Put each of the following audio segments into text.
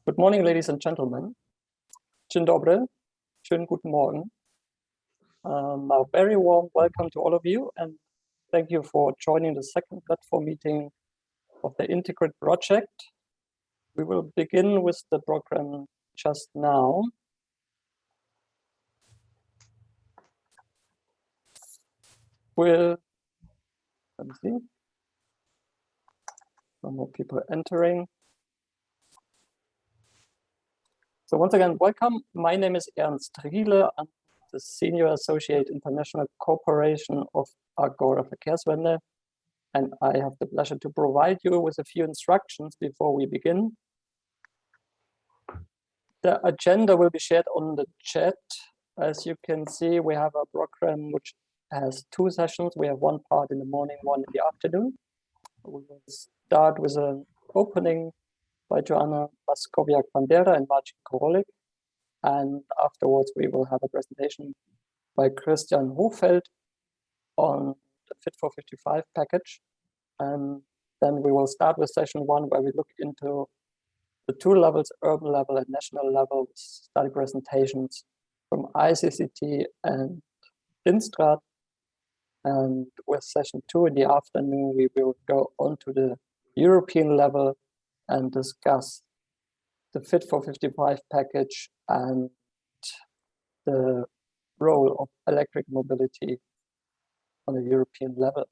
Good morning, ladies and gentlemen. Dzień dobry, schönen guten Morgen. A very warm welcome to all of you, and thank you for joining the second platform meeting of the Integrate project. We will begin with the program just now. Let me see. Some more people entering. So once again, welcome. My name is Ernst Riele. I'm the Senior Associate International Corporation of Agora Verkehrswende, and I have the pleasure to provide you with a few instructions before we begin. The agenda will be shared on the chat. As you can see, we have a program which has two sessions. We have one part in the morning, one in the afternoon. We will start with an opening by Joanna Maskowiak-Bandera and Marcin Korolik. And afterwards, we will have a presentation by Christian Hochfeld on the Fit for 55 package. And then we will start with session one, where we look into the two levels, urban level and national level, with study presentations from ICCT and Instrat. And with session two in the afternoon, we will go on to the European level and discuss the Fit for 55 package and the role of electric mobility on a European level.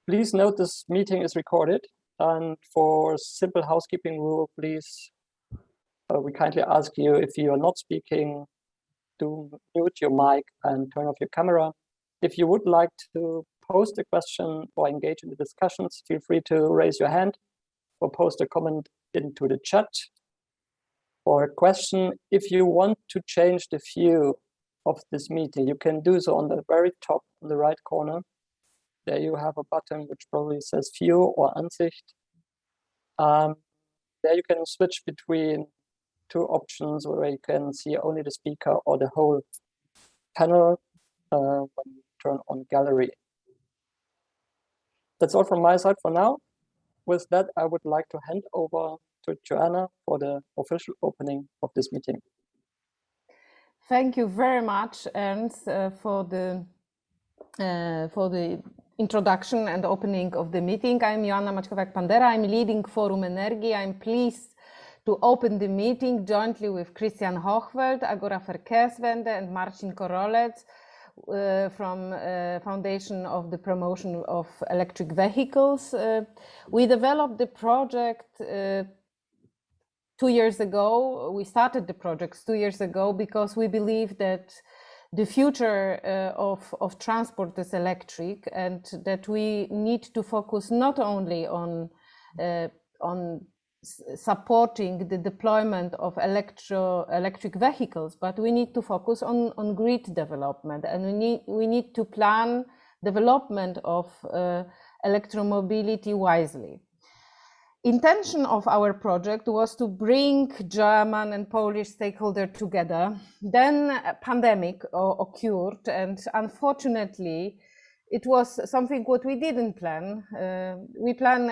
Please note this meeting is recorded, and for simple housekeeping rule, please, we kindly ask you, if you are not speaking, to mute your mic and turn off your camera. If you would like to post a question or engage in the discussions, feel free to raise your hand or post a comment into the chat. For a question, if you want to change the view of this meeting, you can do so on the very top in the right corner. There you have a button which probably says View or Ansicht. There you can switch between two options where you can see only the speaker or the whole panel when you turn on Gallery. That's all from my side for now. With that, I would like to hand over to Joanna for the official opening of this meeting. Thank you very much, Ernst, for the introduction and opening of the meeting. I'm Joanna Maćkowiak-Bandera. I'm leading Forum Energy. I'm pleased to open the meeting jointly with Christian Hochfeld, Agora Verkehrswende, and Marcin Korolik from Foundation of the Promotion of Electric Vehicles. We developed the project 2 years ago. We started the project 2 years ago because we believe that the future of transport is electric, and that we need to focus not only on supporting the deployment of electric vehicles, but we need to focus on grid development, and we need to plan development of electromobility wisely. Intention of our project was to bring German and Polish stakeholders together. Then a pandemic occurred, and unfortunately, it was something what we didn't plan. We planned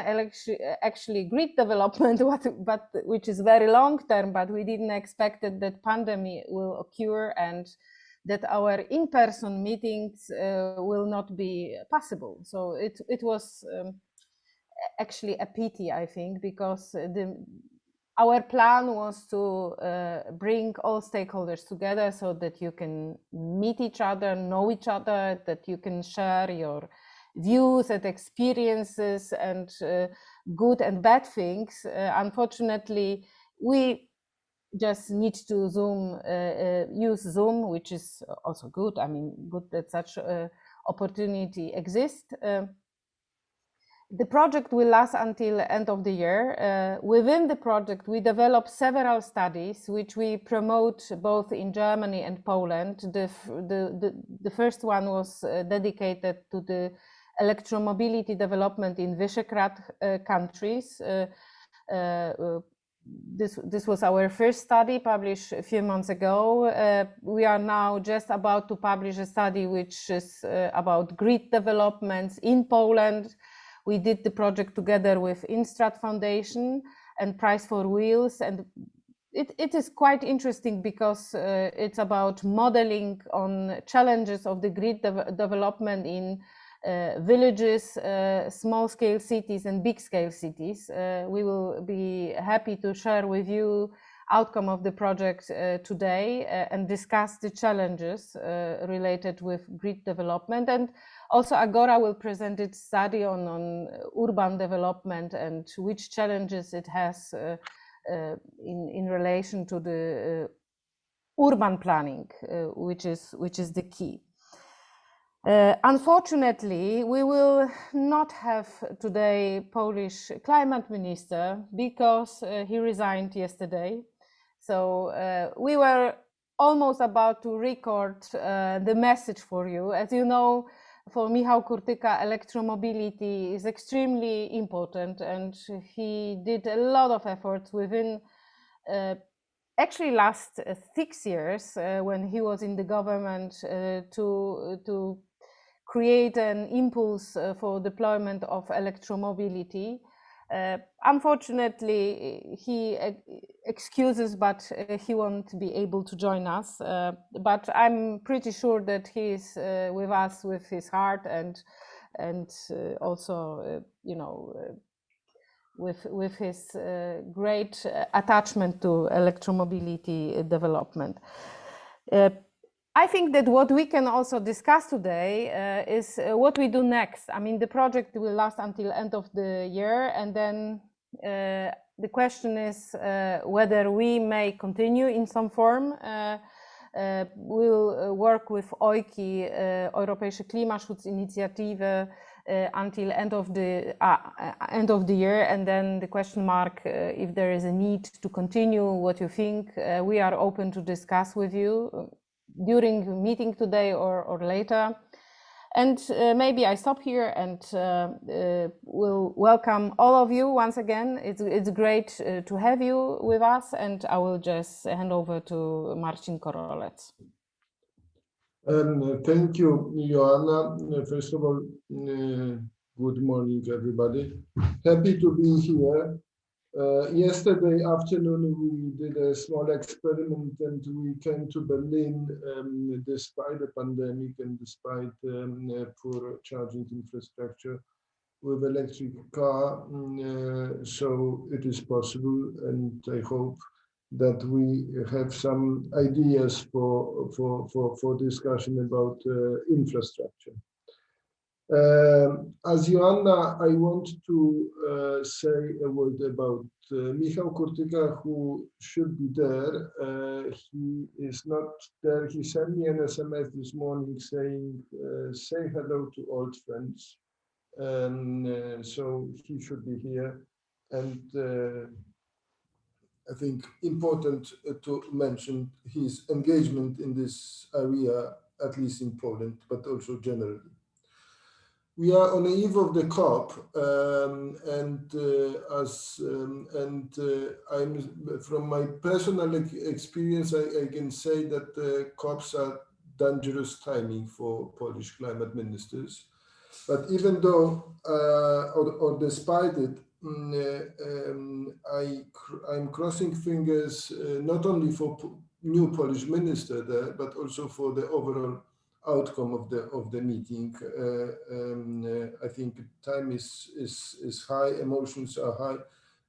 actually grid development, but which is very long term, but we didn't expect that pandemic will occur and that our in-person meetings will not be possible. So it was actually a pity, I think, because our plan was to bring all stakeholders together so that you can meet each other, know each other, that you can share your views and experiences and good and bad things. Unfortunately, we just need to use Zoom, which is also good. I mean, good that such opportunity exists. The project will last until end of the year. Within the project, we develop several studies which we promote both in Germany and Poland. The first one was dedicated to the electromobility development in Visegrad countries. This was our first study published a few months ago. We are now just about to publish a study which is about grid developments in Poland. We did the project together with Instrat Foundation, and price for wheels. And it is quite interesting because it's about modeling on challenges of the grid development in villages, small-scale cities, and big-scale cities. We will be happy to share with you outcome of the project today and discuss the challenges related with grid development. And also Agora will present its study on urban development and which challenges it has in relation to the urban planning, which is the key. Unfortunately, we will not have today Polish climate minister because he resigned yesterday. So we were almost about to record the message for you. As you know, for Michał Kurtyka, electromobility is extremely important, and he did a lot of efforts within actually last 6 years when he was in the government to create an impulse for deployment of electromobility. Unfortunately, he excuses, but he won't be able to join us. But I'm pretty sure that he is with us with his heart and also, you know, with his great attachment to electromobility development. I think that what we can also discuss today is what we do next. I mean, the project will last until end of the year, and then the question is whether we may continue in some form. We'll work with EUKI, Europäische Klimaschutzinitiative, until end of the year, and then the question mark if there is a need to continue. What you think? We are open to discuss with you during the meeting today or later. And maybe I stop here and will welcome all of you once again. It's great to have you with us, and I will just hand over to Marcin Korolec. Thank you, Joanna. First of all, good morning, everybody. Happy to be here. Yesterday afternoon, we did a small experiment and we came to Berlin despite the pandemic and despite poor charging infrastructure with electric car. So it is possible, and I hope that we have some ideas for discussion about infrastructure. As Joanna, I want to say a word about Michał Kurtyka, who should be there. He is not there. He sent me an SMS this morning saying, say hello to old friends. So he should be here. And I think important to mention his engagement in this area, at least in Poland, but also generally. We are on the eve of the COP, I'm from my personal experience, I can say that the COPs are dangerous timing for Polish climate ministers. But even though, or despite it, I'm crossing fingers not only for new Polish minister there, but also for the overall outcome of the meeting. I think time is high, emotions are high,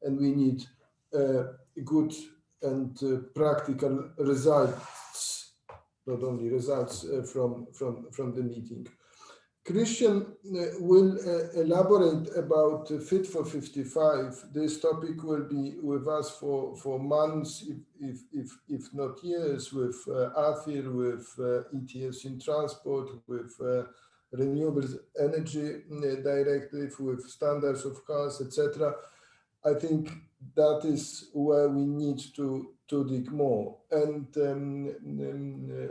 and we need good and practical results, not only results from the meeting. Christian will elaborate about Fit for 55. This topic will be with us for months, if not years, with AFIR, with ETS in transport, with Renewable Energy Directive, with standards of cars, etc. I think that is where we need to dig more. And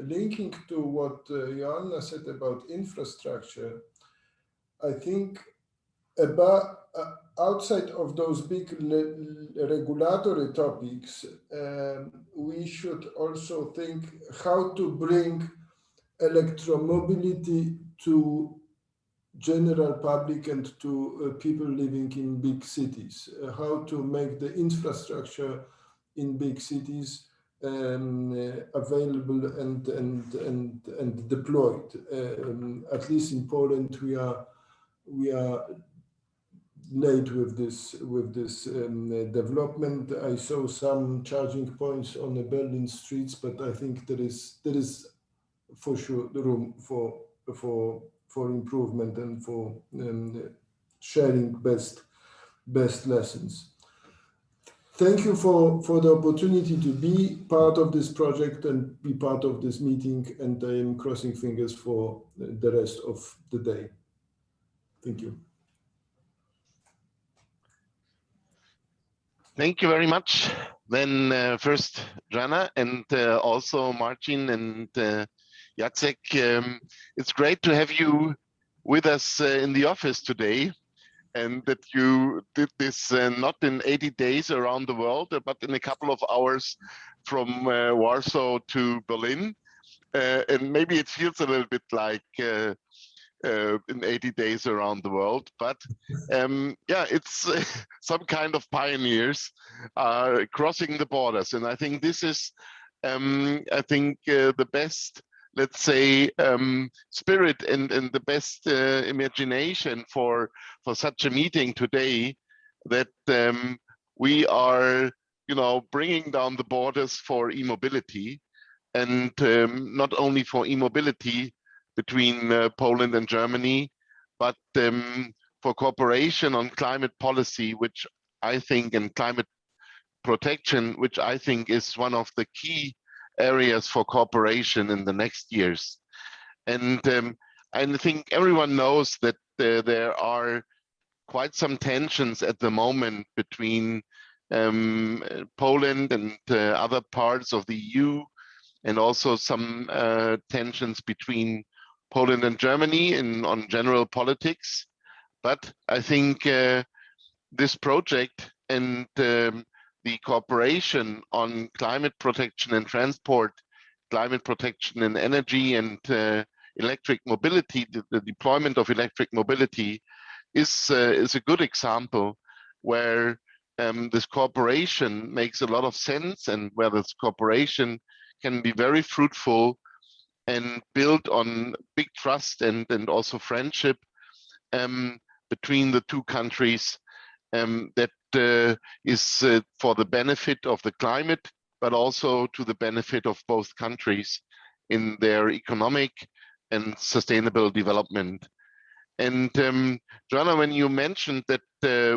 linking to what Joanna said about infrastructure, I think about outside of those big regulatory topics, we should also think how to bring electromobility to general public and to people living in big cities, how to make the infrastructure in big cities available and deployed. At least in Poland, we are late with this development. I saw some charging points on the Berlin streets, but I think there is for sure the room for improvement and for sharing best lessons. Thank you for the opportunity to be part of this project and be part of this meeting, and I am crossing fingers for the rest of the day. Thank you. Thank you very much. Then first, Jana, and also Martin and Jacek. It's great to have you with us in the office today, and that you did this not in 80 days around the world, but in a couple of hours from Warsaw to Berlin. And maybe it feels a little bit like in 80 days around the world, but yeah, it's some kind of pioneers crossing the borders. And I think this is, the best, let's say, spirit and the best imagination for such a meeting today, that we are, bringing down the borders for e-mobility, and not only for e-mobility between Poland and Germany, but for cooperation on climate policy, which I think, and climate protection, which I think is one of the key areas for cooperation in the next years. And I think everyone knows that there are quite some tensions at the moment between Poland and other parts of the EU, and also some tensions between Poland and Germany on general politics. But I think this project and the cooperation on climate protection and transport, climate protection and energy, and electric mobility, the deployment of electric mobility is a good example where this cooperation makes a lot of sense, and where this cooperation can be very fruitful and built on big trust and also friendship between the two countries, that is for the benefit of the climate, but also to the benefit of both countries in their economic and sustainable development. And Joanna, when you mentioned that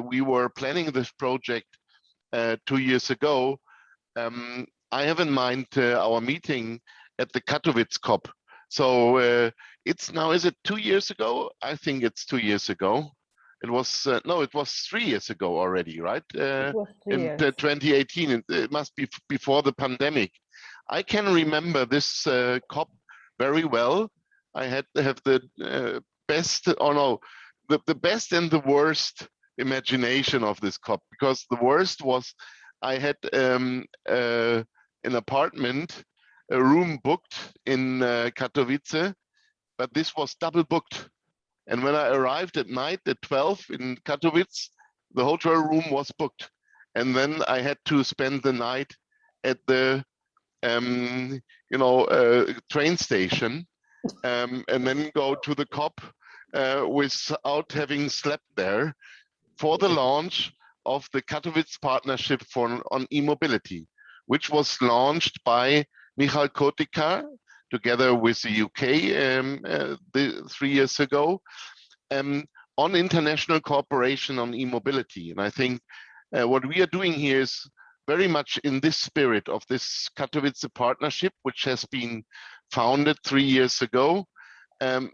we were planning this project 2 years ago, I have in mind our meeting at the Katowice COP. So it's now, is it 2 years ago? I think it's 2 years ago. It was, no, it was 3 years ago already, right? It was 3 in years. 2018, it must be before the pandemic. I can remember this COP very well. I have the best, or no, the best and the worst imagination of this COP, because the worst was I had an apartment, a room booked in Katowice, but this was double booked. And when I arrived at night at 12 in Katowice, the hotel room was booked. And then I had to spend the night at the train station, and then go to the COP without having slept there, for the launch of the Katowice Partnership on e-mobility, which was launched by Michal Kotika together with the UK 3 years ago, on international cooperation on e-mobility. And I think what we are doing here is very much in this spirit of this Katowice Partnership, which has been founded 3 years ago, on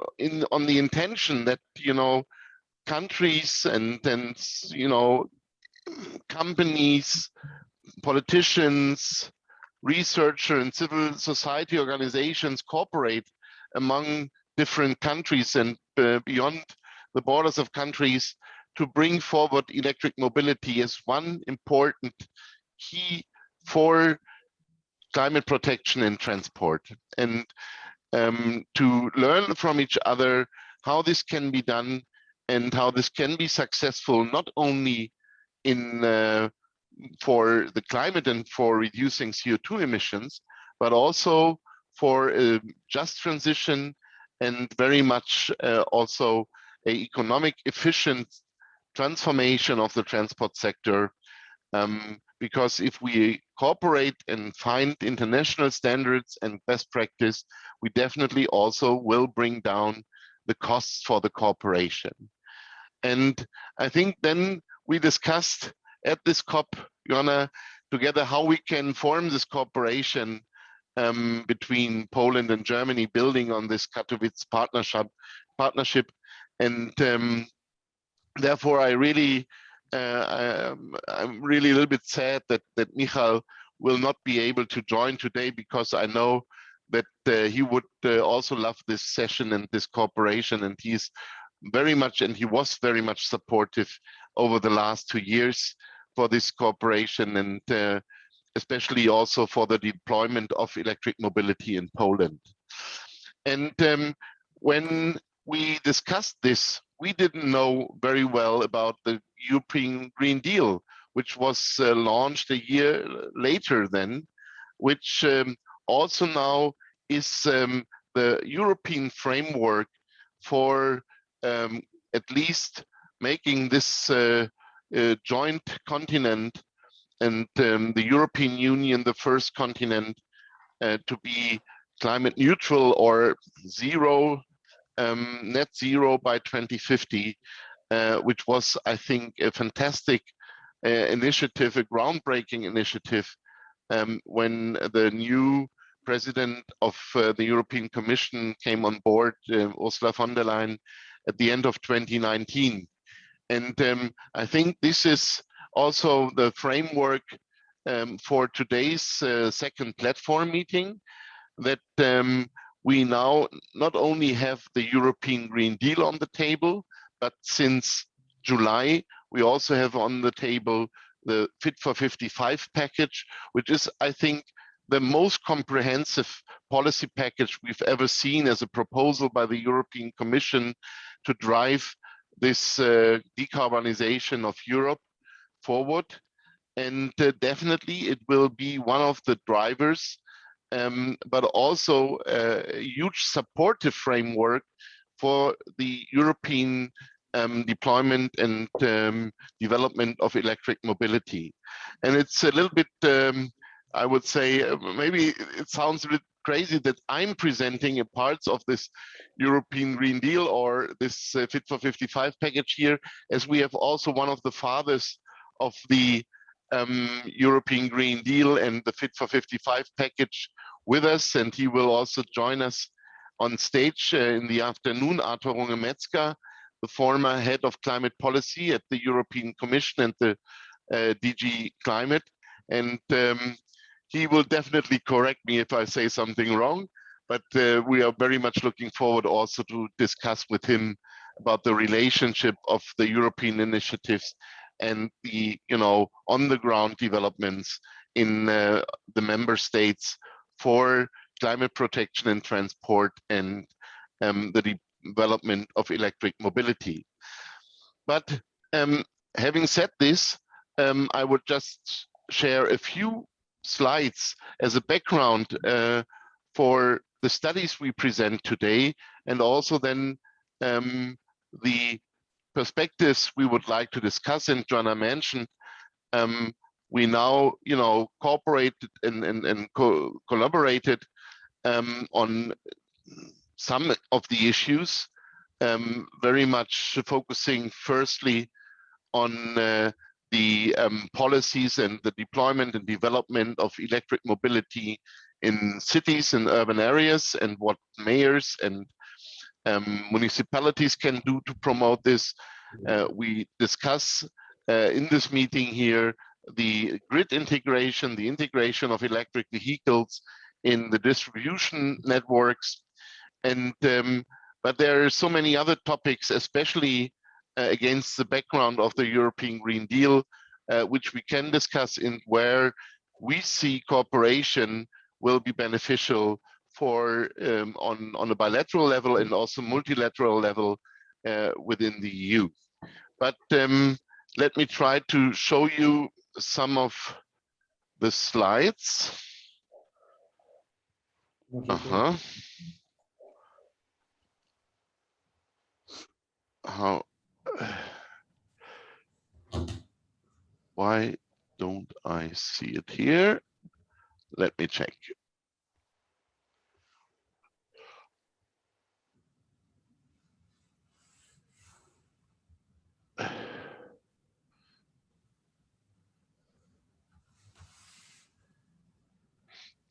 the intention that, countries and companies, politicians, researchers, and civil society organizations cooperate among different countries and beyond the borders of countries to bring forward electric mobility as one important key for climate protection and transport, and to learn from each other how this can be done and how this can be successful, not only in for the climate and for reducing CO2 emissions, but also for a just transition and very much also a economic efficient transformation of the transport sector. Because if we cooperate and find international standards and best practice, we definitely also will bring down the costs for the cooperation. And I think then we discussed at this COP, Joanna, together how we can form this cooperation between Poland and Germany, building on this Katowice partnership. And therefore, I'm really a little bit sad that Michal will not be able to join today, because I know that he would also love this session and this cooperation, and he's very much, and he was very much supportive over the last 2 years for this cooperation, and especially also for the deployment of electric mobility in Poland. And when we discussed this, we didn't know very well about the European Green Deal, which was launched a year later then, which also now is the European framework for at least making this joint continent and the European Union the first continent to be climate neutral or zero, net zero by 2050, which was, I think, a fantastic initiative, a groundbreaking initiative, when the new president of the European Commission came on board, Ursula von der Leyen, at the end of 2019. And I think this is also the framework for today's second platform meeting, that we now not only have the European Green Deal on the table, but since July, we also have on the table the Fit for 55 package, which is, I think, the most comprehensive policy package we've ever seen as a proposal by the European Commission to drive this decarbonization of Europe forward. And definitely it will be one of the drivers, but also a huge supportive framework for the European deployment and development of electric mobility. And it's a little bit, I would say, maybe it sounds a bit crazy that I'm presenting a parts of this European Green Deal or this Fit for 55 package here, as we have also one of the fathers of the European Green Deal and the Fit for 55 package with us, and he will also join us on stage in the afternoon. Arthur Runge-Metzger, the former head of climate policy at the European Commission and the DG Climate, and he will definitely correct me if I say something wrong, but we are very much looking forward also to discuss with him about the relationship of the European initiatives and the, on the ground developments in the member states for climate protection and transport and the development of electric mobility. But having said this, I would just share a few slides as a background for the studies we present today, and also then the perspectives we would like to discuss. And Joanna mentioned we now, cooperated and collaborated on some of the issues, very much focusing firstly on the policies and the deployment and development of electric mobility in cities and urban areas, and what mayors and municipalities can do to promote this. We discuss in this meeting here the grid integration, the integration of electric vehicles in the distribution networks, and but there are so many other topics, especially against the background of the European Green Deal, which we can discuss, in where we see cooperation will be beneficial for on a bilateral level and also multilateral level within the EU. But let me try to show you some of the slides. How? Why don't I see it here? Let me check.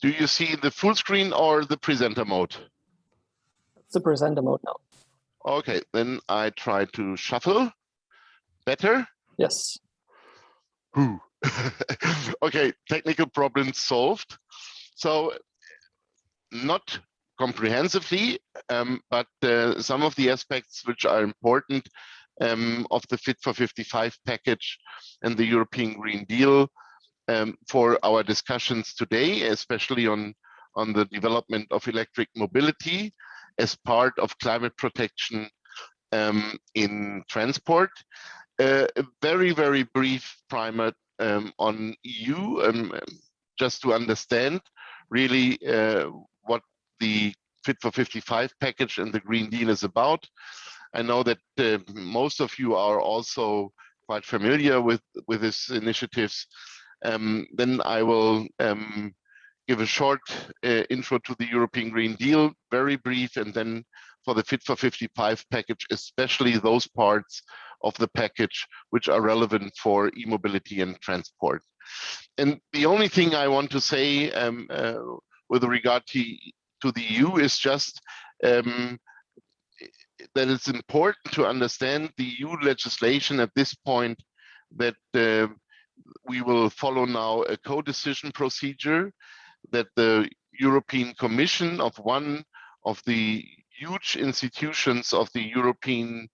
Do you see the full screen or the presenter mode? It's the presenter mode now. Okay, then I try to shuffle. Better? Yes. Okay, technical problem solved. So not comprehensively, but some of the aspects which are important of the Fit for 55 package and the European Green Deal for our discussions today, especially on the development of electric mobility as part of climate protection in transport. A very, very brief primer on EU, just to understand really what the Fit for 55 package and the Green Deal is about. I know that most of you are also quite familiar with these initiatives. Then I will give a short intro to the European Green Deal, very brief, and then for the Fit for 55 package, especially those parts of the package which are relevant for e-mobility and transport. And the only thing I want to say with regard to the EU is just that it's important to understand the EU legislation at this point, that we will follow now a co-decision procedure, that the European Commission, of one of the huge institutions of the European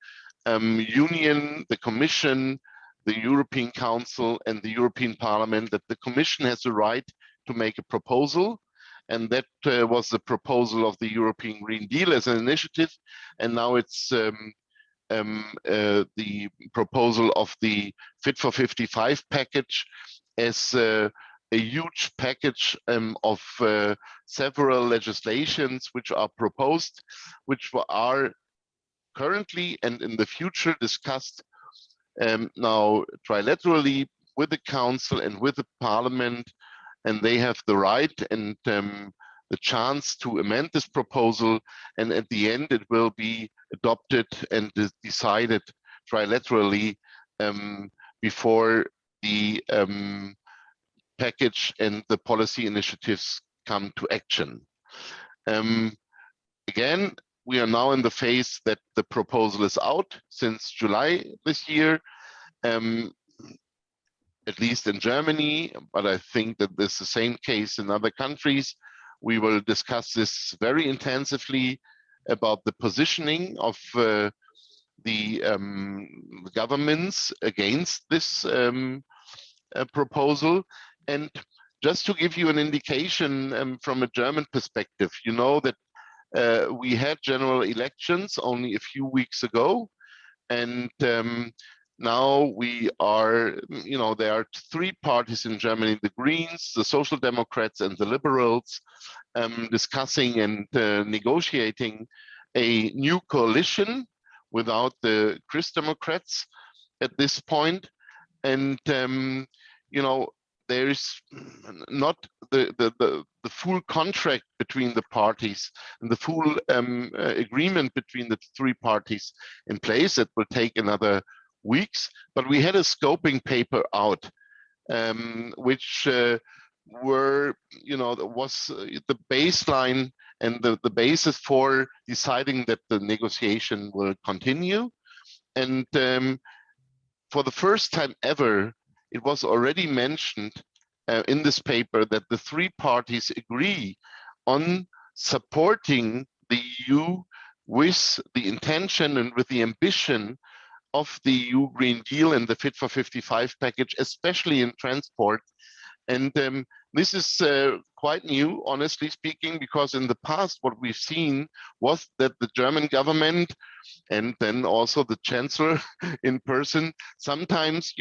Union, the Commission, the European Council and the European Parliament, that the Commission has the right to make a proposal. And that was the proposal of the European Green Deal as an initiative. And now it's the proposal of the Fit for 55 package as a huge package of several legislations which are proposed, which are currently and in the future discussed now trilaterally with the Council and with the Parliament, and they have the right and the chance to amend this proposal, and at the end it will be adopted and decided trilaterally before the package and the policy initiatives come to action. Again, we are now in the phase that the proposal is out since July this year, at least in Germany, but I think that this is the same case in other countries. We will discuss this very intensively about the positioning of the governments against this proposal. And just to give you an indication from a German perspective, you know that we had general elections only a few weeks ago, and now we are, you know, there are three parties in Germany, the Greens, the Social Democrats and the Liberals, discussing and negotiating a new coalition without the Christ Democrats at this point. And, you know, there is not the full contract between the parties and the full agreement between the three parties in place. That will take another weeks, but we had a scoping paper out, which were, you know, was the baseline and the basis for deciding that the negotiation will continue. And for the first time ever, it was already mentioned in this paper that the three parties agree on supporting the EU with the intention and with the ambition of the EU Green Deal and the Fit for 55 package, especially in transport. And this is quite new, honestly speaking, because in the past, what we've seen was that the German government and then also the chancellor in person sometimes,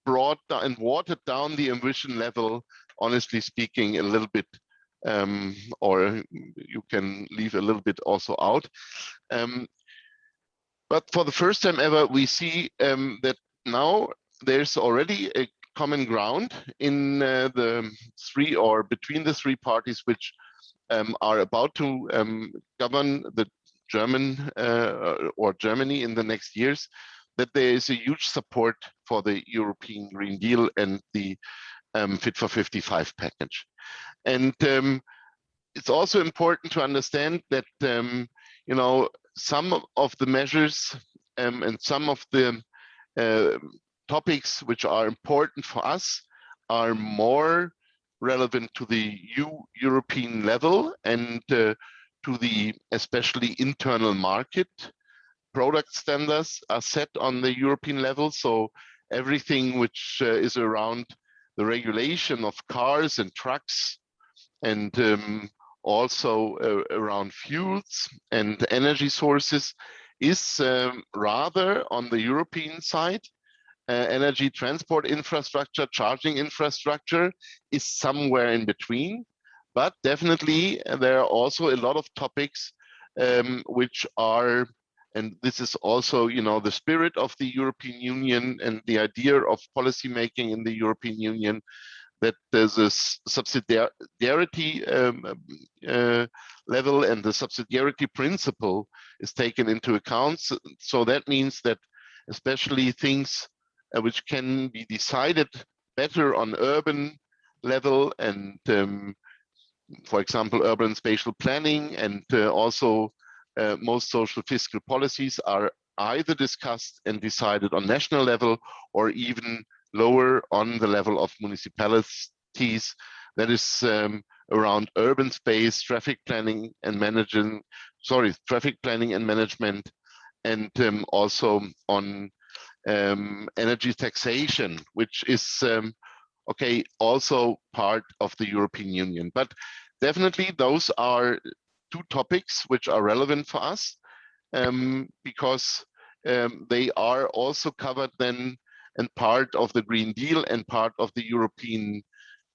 brought down and watered down the ambition level, honestly speaking, a little bit, or you can leave a little bit also out. But for the first time ever, we see that now there's already a common ground in the three, or between the three parties which are about to govern the German or Germany in the next years, that there is a huge support for the European Green Deal and the Fit for 55 package. And it's also important to understand that some of the measures and some of the topics which are important for us are more relevant to the European level and to the especially internal market. Product standards are set on the European level, so everything which is around the regulation of cars and trucks, and also around fuels and energy sources is rather on the European side. Energy transport infrastructure, charging infrastructure is somewhere in between, but definitely there are also a lot of topics which are, and this is also, the spirit of the European Union and the idea of policymaking in the European Union, that there's a subsidiarity level, and the subsidiarity principle is taken into account. So that means that especially things which can be decided better on urban level, and for example, urban spatial planning, and also most social fiscal policies are either discussed and decided on national level, or even lower on the level of municipalities. That is around urban space, traffic planning and management, and also on energy taxation, which is also part of the European Union. But definitely those are two topics which are relevant for us, because they are also covered then and part of the Green Deal and part of the European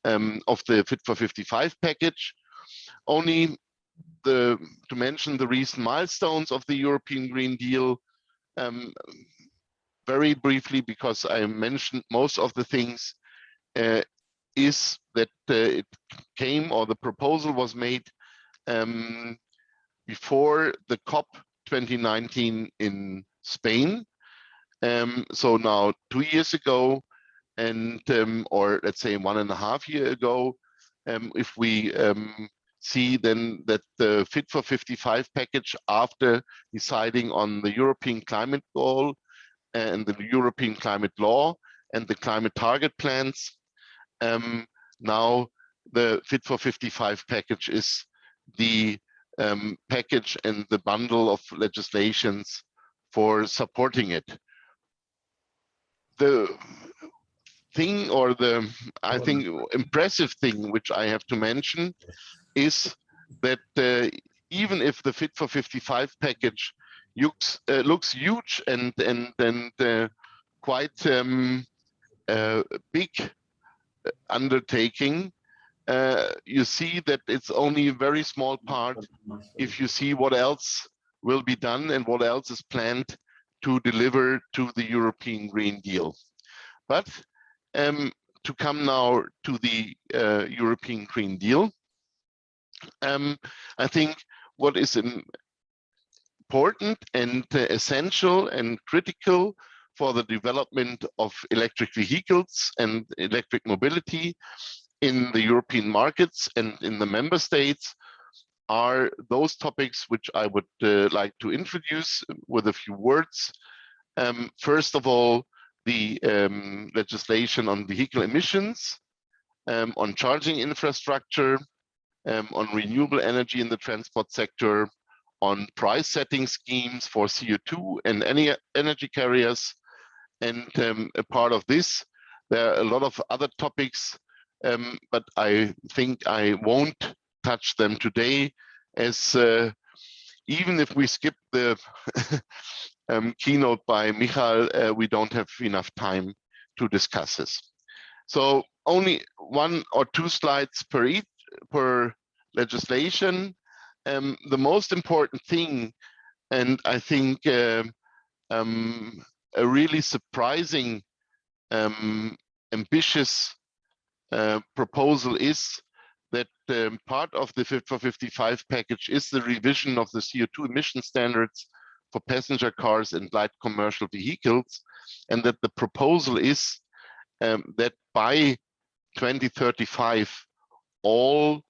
of the Fit for 55 package. Only to mention the recent milestones of the European Green Deal very briefly, because I mentioned most of the things, is that it came, or the proposal was made before the COP 2019 in Spain. So now 2 years ago, and or let's say 1.5 years ago, if we see then that the Fit for 55 package, after deciding on the European climate goal and the European climate law and the climate target plans, now the Fit for 55 package is the package and the bundle of legislations for supporting it. The thing, or the, I think, impressive thing which I have to mention is that even if the Fit for 55 package looks huge and quite big undertaking, you see that it's only a very small part if you see what else will be done and what else is planned to deliver to the European Green Deal. But to come now to the European Green Deal, I think what is important and essential and critical for the development of electric vehicles and electric mobility in the European markets and in the member states are those topics which I would like to introduce with a few words. First of all, the legislation on vehicle emissions, on charging infrastructure, on renewable energy in the transport sector, on price setting schemes for CO2 and any energy carriers. And a part of this, there are a lot of other topics but I think I won't touch them today, as even if we skip the keynote by Michael, we don't have enough time to discuss this. So only 1 or 2 slides per legislation. The most important thing, and I think a really surprising, ambitious proposal is that part of the Fit for 55 package is the revision of the CO2 emission standards for passenger cars and light commercial vehicles, and that the proposal is that by 2035, all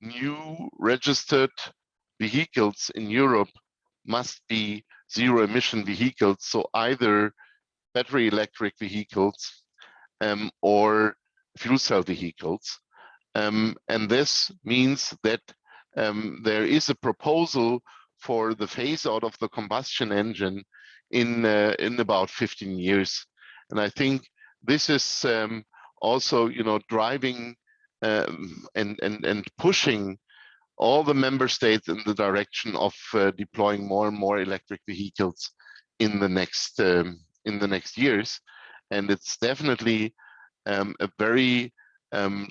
new registered vehicles in Europe must be zero emission vehicles, so either battery electric vehicles or fuel cell vehicles. And this means that there is a proposal for the phase out of the combustion engine in about 15 years. And I think this is also, driving and pushing all the member states in the direction of deploying more and more electric vehicles in the next years. And it's definitely a very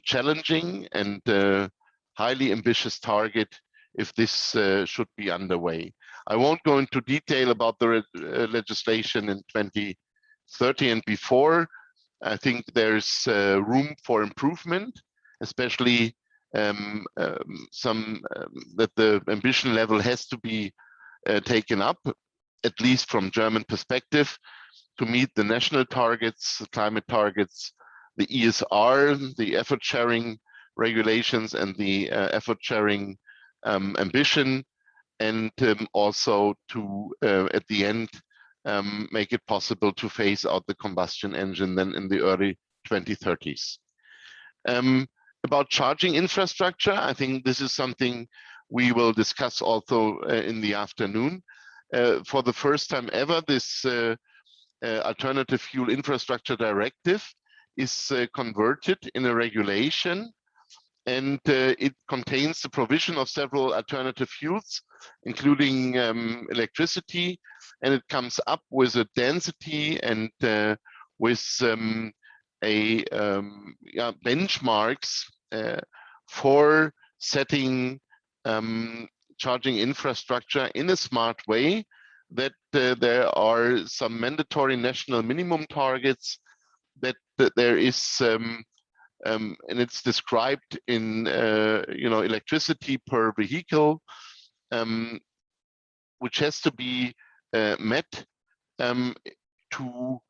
challenging and highly ambitious target if this should be underway. I won't go into detail about the legislation in 2030 and before. I think there's room for improvement, especially that the ambition level has to be taken up, at least from German perspective, to meet the national targets, the climate targets, the ESR, the effort sharing regulations, and the effort sharing ambition, and also to, at the end, make it possible to phase out the combustion engine then in the early 2030s. About charging infrastructure, I think this is something we will discuss also in the afternoon. For the first time ever, this Alternative Fuel Infrastructure Directive is converted in a regulation, and it contains the provision of several alternative fuels, including electricity, and it comes up with a density and with benchmarks for setting charging infrastructure in a smart way, that there are some mandatory national minimum targets, that there is and it's described in electricity per vehicle, which has to be met to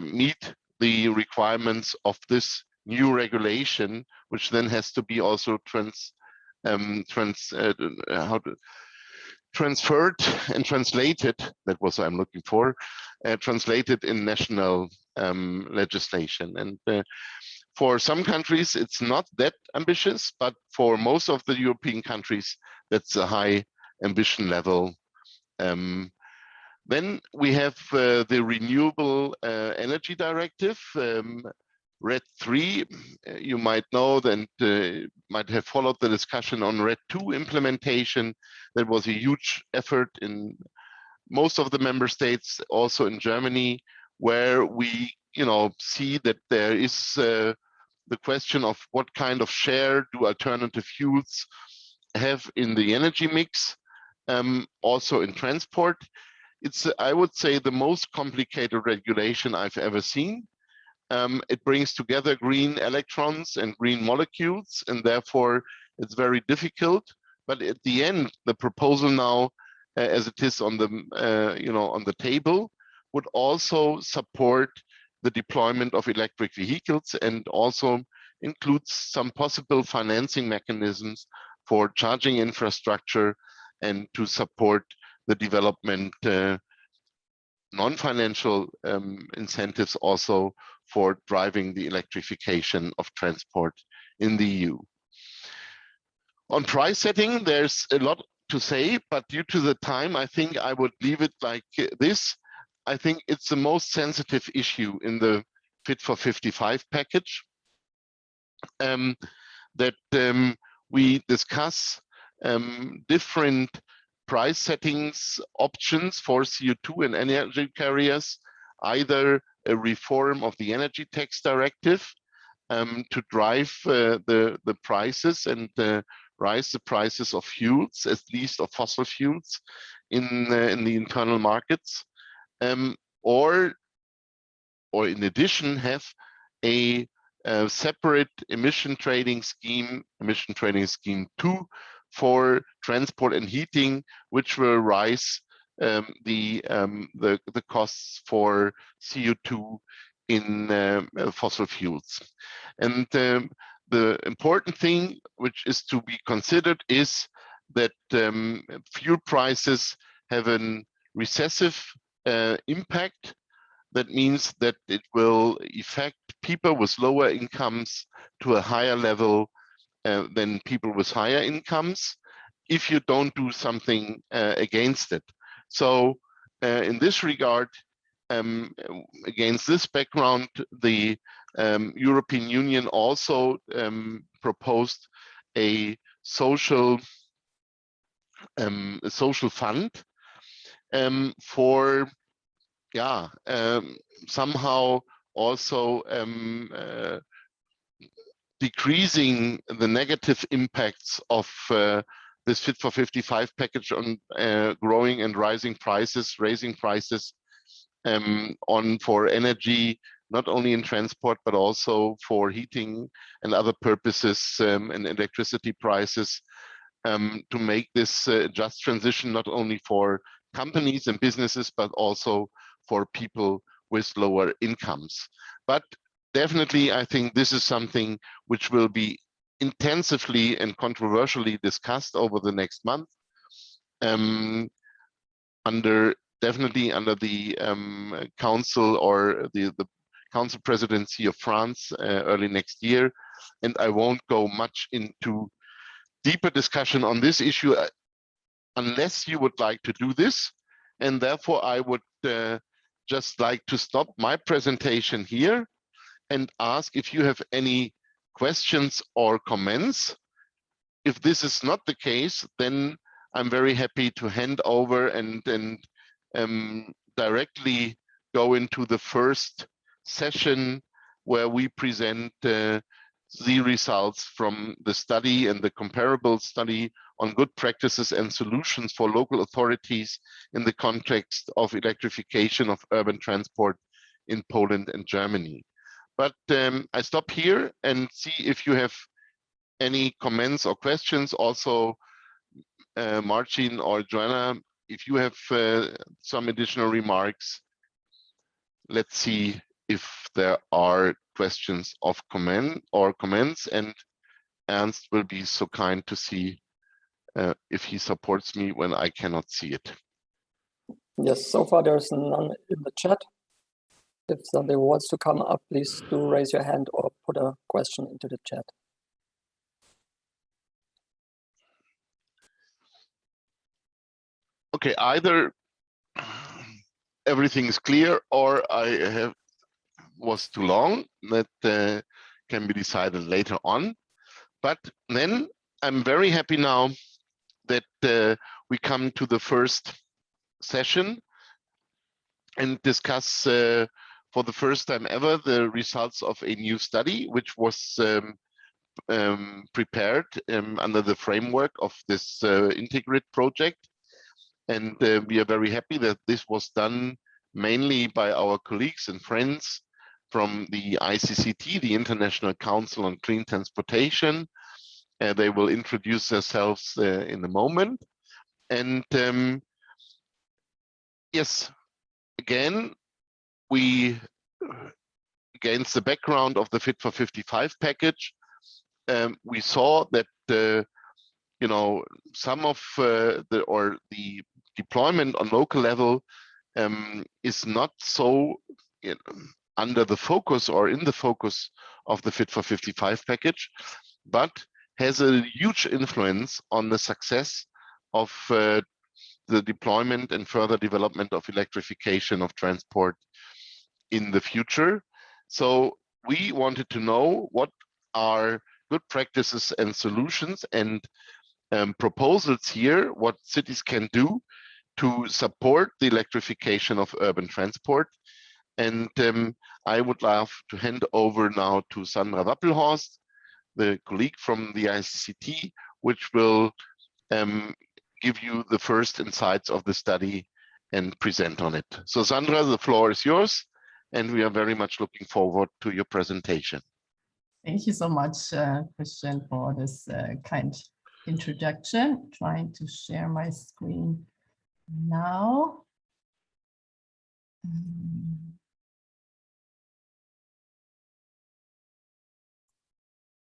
meet the requirements of this new regulation, which then has to be also transferred and translated. That was what I'm looking for. Translated in national legislation. And for some countries, it's not that ambitious, but for most of the European countries, that's a high ambition level. Then we have the Renewable Energy Directive, RED III. You might know that, might have followed the discussion on RED II implementation. That was a huge effort in most of the member states, also in Germany, where we see that there is the question of what kind of share do alternative fuels have in the energy mix, also in transport. It's, I would say, the most complicated regulation I've ever seen. It brings together green electrons and green molecules, and therefore it's very difficult. But at the end, the proposal now, as it is on the on the table, would also support the deployment of electric vehicles, and also includes some possible financing mechanisms for charging infrastructure, and to support the development, non-financial incentives also for driving the electrification of transport in the EU. On price setting, there's a lot to say, but due to the time, I think I would leave it like this. I think it's the most sensitive issue in the Fit for 55 package. that we discuss different price settings options for CO2 and energy carriers, either a reform of the energy tax directive to drive the prices and rise the prices of fuels, at least of fossil fuels, in the internal markets, or in addition have a separate emission trading scheme 2 for transport and heating, which will rise the costs for CO2 in fossil fuels. And the important thing which is to be considered is that fuel prices have a recessive impact. That means that it will affect people with lower incomes to a higher level than people with higher incomes if you don't do something against it. So in this regard, against this background, the European Union also proposed a social fund for somehow also decreasing the negative impacts of this Fit for 55 package on growing and rising prices, raising prices for energy, not only in transport, but also for heating and other purposes and electricity prices, to make this just transition not only for companies and businesses, but also for people with lower incomes. But definitely, I think this is something which will be intensively and controversially discussed over the next month, definitely under the council or the council presidency of France early next year. And I won't go much into deeper discussion on this issue unless you would like to do this. And therefore, I would just like to stop my presentation here and ask if you have any questions or comments. If this is not the case, then I'm very happy to hand over and directly go into the first session where we present the results from the study and the comparable study on good practices and solutions for local authorities in the context of electrification of urban transport in Poland and Germany. But I stop here and see if you have any comments or questions. Also, Marcin or Joanna, if you have some additional remarks, let's see if there are questions of comments, and Ernst will be so kind to see if he supports me when I cannot see it. Yes, so far there's none in the chat. If somebody wants to come up, please do raise your hand or put a question into the chat. Okay, either everything is clear or I was too long. That can be decided later on. But then I'm very happy now that we come to the first session and discuss for the first time ever the results of a new study, which was prepared under the framework of this Integrate project. And we are very happy that this was done mainly by our colleagues and friends from the ICCT, the International Council on Clean Transportation. They will introduce themselves in a moment. And yes, again, we, against the background of the Fit for 55 package, we saw that some of the deployment on local level is not so under the focus or in the focus of the Fit for 55 package, but has a huge influence on the success of the deployment and further development of electrification of transport in the future. So we wanted to know what are good practices and solutions and proposals here, what cities can do to support the electrification of urban transport. And I would love to hand over now to Sandra Wappelhorst, the colleague from the ICT, which will give you the first insights of the study and present on it. So Sandra, the floor is yours, and we are very much looking forward to your presentation. Thank you so much, Christian, for this kind introduction. Trying to share my screen now.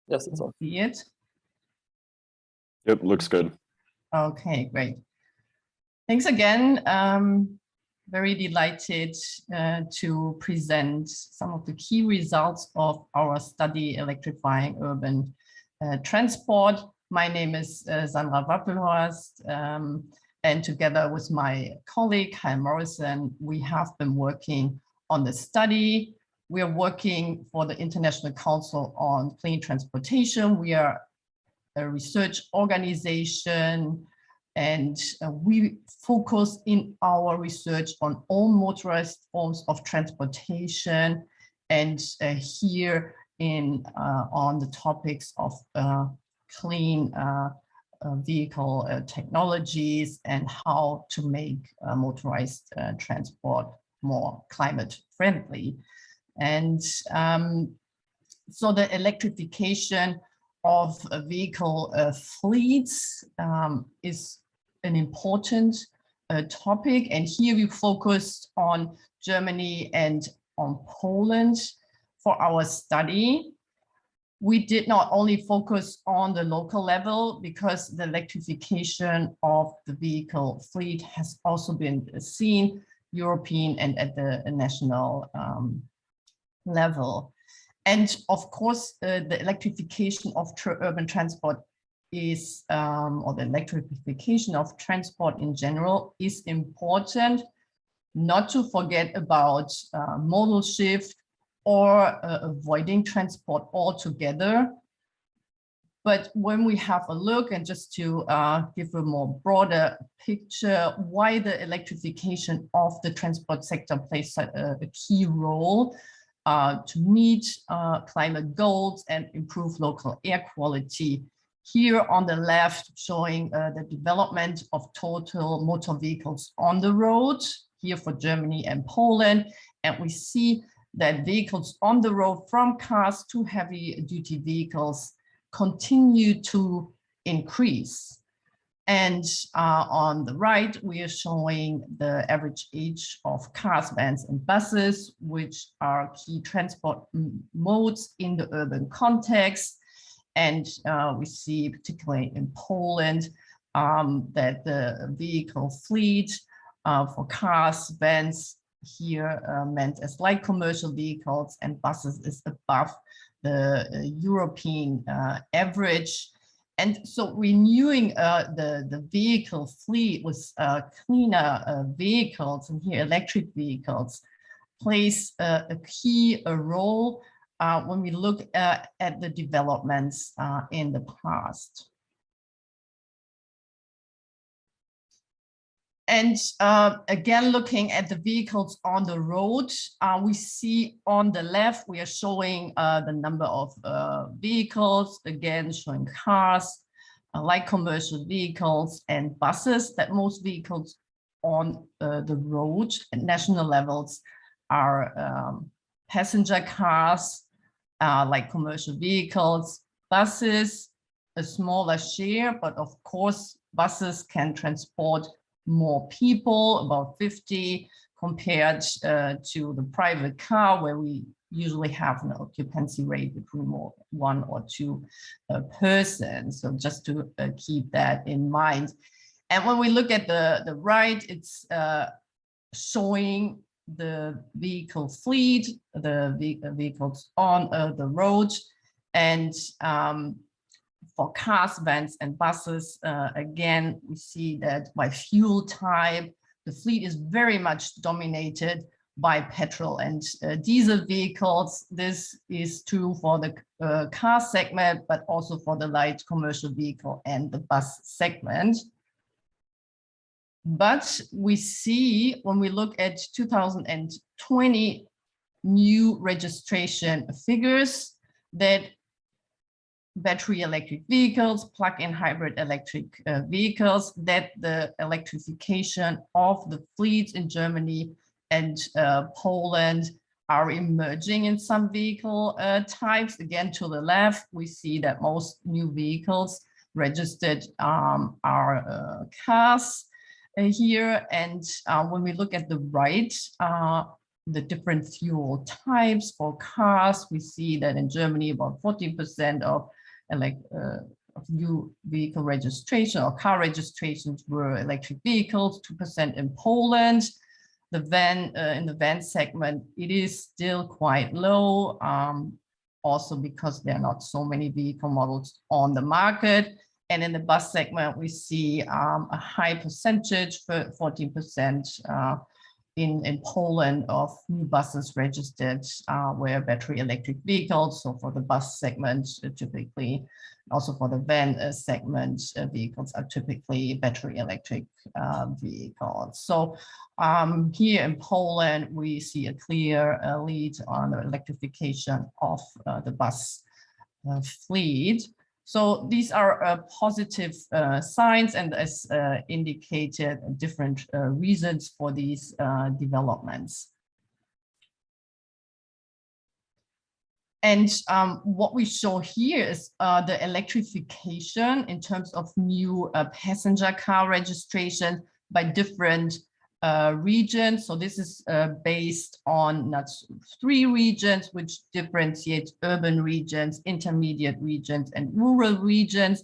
Yes, it's on. See it? Yep, looks good. Okay, great. Thanks again. Very delighted to present some of the key results of our study, Electrifying Urban Transport. My name is Sandra Wappelhorst, and together with my colleague, Kyle Morrison, we have been working on the study. We are working for the International Council on Clean Transportation. We are a research organization, and we focus in our research on all motorized forms of transportation, and here on the topics of clean vehicle technologies and how to make motorized transport more climate friendly. And so the electrification of vehicle fleets is an important topic. And here we focused on Germany and on Poland for our study. We did not only focus on the local level, because the electrification of the vehicle fleet has also been seen European and at the national level. And of course, the electrification of urban transport is, or the electrification of transport in general is important, not to forget about modal shift or avoiding transport altogether. But when we have a look, and just to give a more broader picture, why the electrification of the transport sector plays a key role to meet climate goals and improve local air quality. Here on the left, showing the development of total motor vehicles on the road, here for Germany and Poland. And we see that vehicles on the road, from cars to heavy duty vehicles, continue to increase. And on the right, we are showing the average age of cars, vans, and buses, which are key transport modes in the urban context. And we see, particularly in Poland, that the vehicle fleet for cars, vans, here meant as light commercial vehicles, and buses is above the European average. And so renewing the vehicle fleet with cleaner vehicles, and here electric vehicles, plays a key role when we look at the developments in the past. And again, looking at the vehicles on the road, we see on the left, we are showing the number of vehicles, again, showing cars, light commercial vehicles and buses. That most vehicles on the road at national levels are passenger cars, light commercial vehicles, buses, a smaller share, but of course, buses can transport more people, about 50, compared to the private car, where we usually have an occupancy rate between 1 or 2 persons. So just to keep that in mind. And when we look at the right, it's showing the vehicle fleet, the vehicles on the road, and for cars, vans, and buses, again, we see that by fuel type, the fleet is very much dominated by petrol and diesel vehicles. This is true for the car segment, but also for the light commercial vehicle and the bus segment. But we see when we look at 2020 new registration figures that battery electric vehicles, plug-in hybrid electric vehicles, that the electrification of the fleets in Germany and Poland are emerging in some vehicle types. Again, to the left, we see that most new vehicles registered are cars here. And when we look at the right, the different fuel types for cars, we see that in Germany, about 14% of new vehicle registration or car registrations were electric vehicles, 2% in Poland. The van, in the van segment, it is still quite low, also because there are not so many vehicle models on the market. And in the bus segment, we see a high percentage, for 14%, in Poland of new buses registered were battery electric vehicles. So for the bus segment, typically, also for the van segment, vehicles are typically battery electric vehicles. So here in Poland, we see a clear lead on the electrification of the bus fleet. So these are positive signs, and as indicated, different reasons for these developments. And what we show here is the electrification in terms of new passenger car registration by different regions. So this is based on 3 regions, which differentiate urban regions, intermediate regions, and rural regions,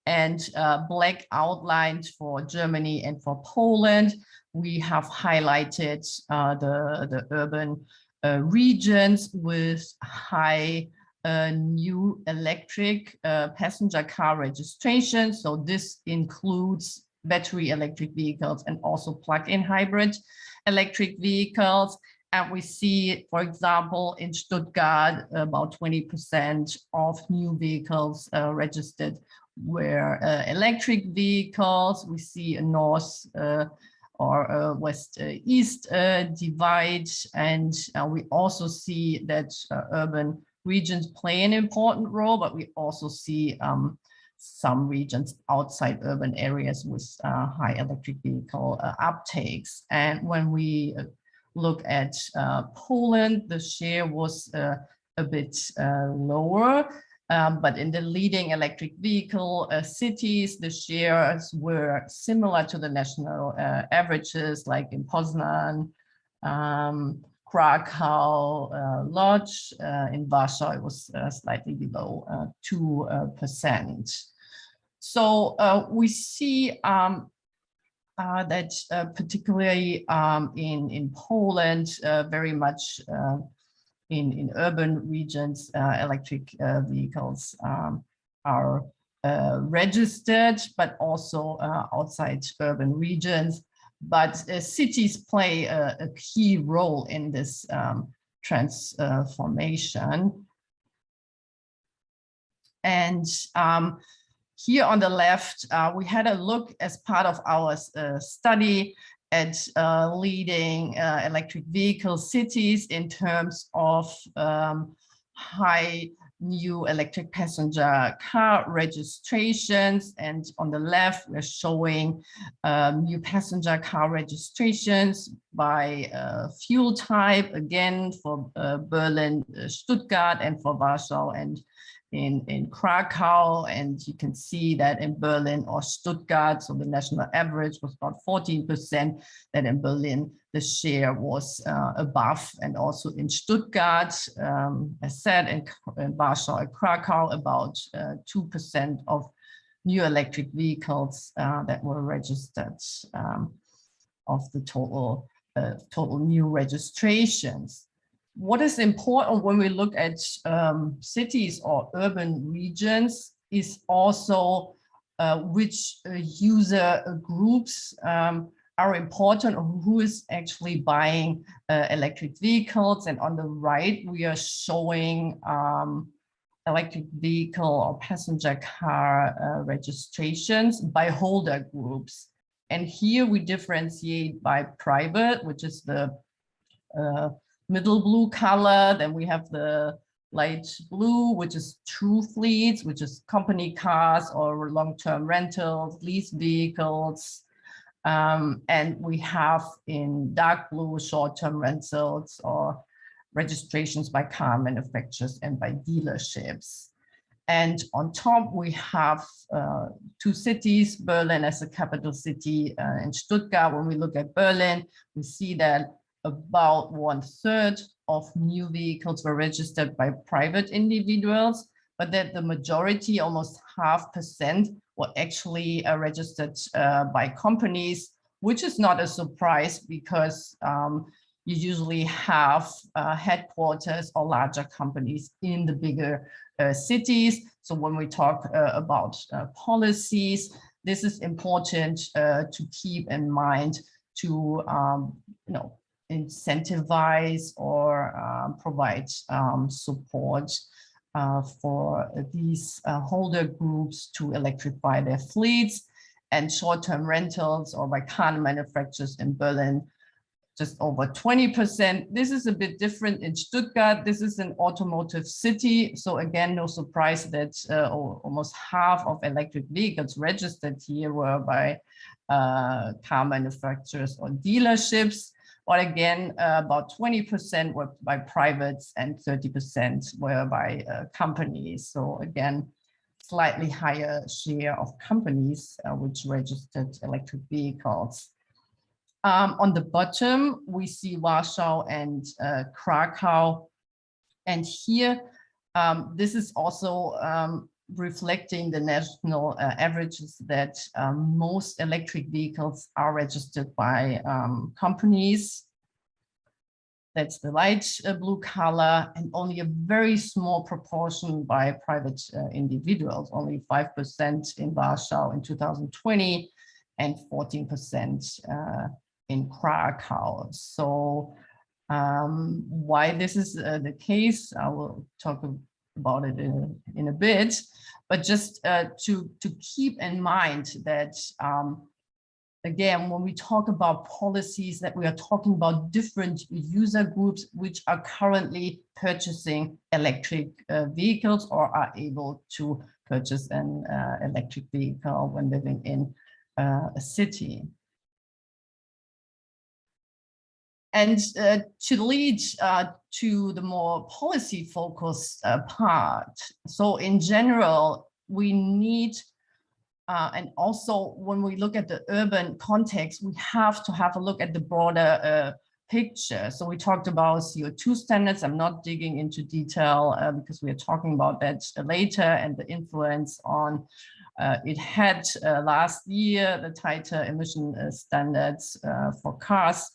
and black outlined for Germany and for Poland. We have highlighted the urban regions with high new electric passenger car registration. So this includes battery electric vehicles and also plug-in hybrid electric vehicles. And we see, for example, in Stuttgart, about 20% of new vehicles registered were electric vehicles. We see a north or west-east divide. And we also see that urban regions play an important role, but we also see some regions outside urban areas with high electric vehicle uptakes. And when we look at Poland, the share was a bit lower, but in the leading electric vehicle cities, the shares were similar to the national averages, like in Poznan, Krakow, Lodz. In Warsaw, it was slightly below 2%. So we see that particularly in Poland, very much in urban regions, electric vehicles are registered, but also outside urban regions. But cities play a key role in this transformation. And here on the left, we had a look as part of our study at leading electric vehicle cities in terms of high new electric passenger car registrations. And on the left, we're showing new passenger car registrations by fuel type, again, for Berlin, Stuttgart, and for Warsaw and in Krakow. And you can see that in Berlin or Stuttgart, so the national average was about 14%, that in Berlin the share was above, and also in Stuttgart, as said, in Warsaw and Krakow, about 2% of new electric vehicles that were registered of the total new registrations. What is important when we look at cities or urban regions is also which user groups are important, or who is actually buying electric vehicles. And on the right, we are showing electric vehicle or passenger car registrations by holder groups. And here we differentiate by private, which is the middle blue color. Then we have the light blue, which is true fleets, which is company cars or long-term rentals, lease vehicles. And we have in dark blue short-term rentals or registrations by car manufacturers and by dealerships. And on top, we have two cities, Berlin as a capital city and Stuttgart. When we look at Berlin, we see that about 1/3 of new vehicles were registered by private individuals, but that the majority, almost 0.5%, were actually registered by companies, which is not a surprise because you usually have headquarters or larger companies in the bigger cities. So when we talk about policies, this is important to keep in mind to incentivize or provide support for these holder groups to electrify their fleets. And short-term rentals or by car manufacturers in Berlin, just over 20%. This is a bit different in Stuttgart. This is an automotive city. So again, no surprise that almost half of electric vehicles registered here were by car manufacturers or dealerships. But again, about 20% were by privates and 30% were by companies. So again, slightly higher share of companies which registered electric vehicles. On the bottom, we see Warsaw and Krakow. And here, this is also reflecting the national averages that most electric vehicles are registered by companies. That's the light blue color, and only a very small proportion by private individuals, only 5% in Warsaw in 2020 and 14% in Krakow. So why this is the case, I will talk about it in a bit, but just to keep in mind that again, when we talk about policies, that we are talking about different user groups which are currently purchasing electric vehicles or are able to purchase an electric vehicle when living in a city. And to lead to the more policy-focused part. So in general, we need, and also when we look at the urban context, we have to have a look at the broader picture. So we talked about CO2 standards. I'm not digging into detail because we are talking about that later, and the influence on it had last year, the tighter emission standards for cars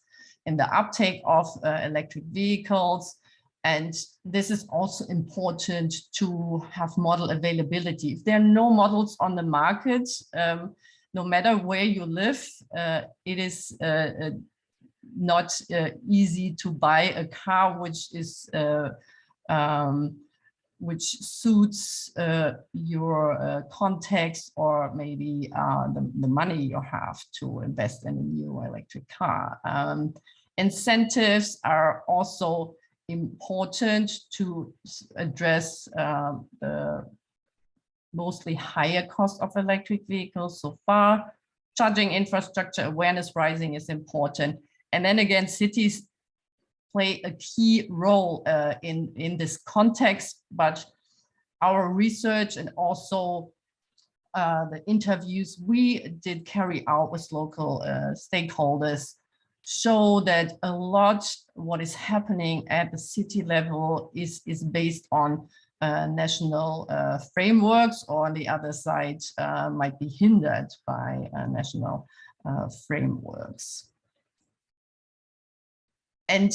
in the uptake of electric vehicles. And this is also important to have model availability. If there are no models on the market, no matter where you live, it is not easy to buy a car which is which suits your context, or maybe the money you have to invest in a new electric car. Incentives are also important to address the mostly higher cost of electric vehicles so far. Charging infrastructure awareness rising is important. And then again, cities play a key role in this context, but our research and also the interviews we did carry out with local stakeholders show that a lot what is happening at the city level is based on national frameworks, or on the other side might be hindered by national frameworks. And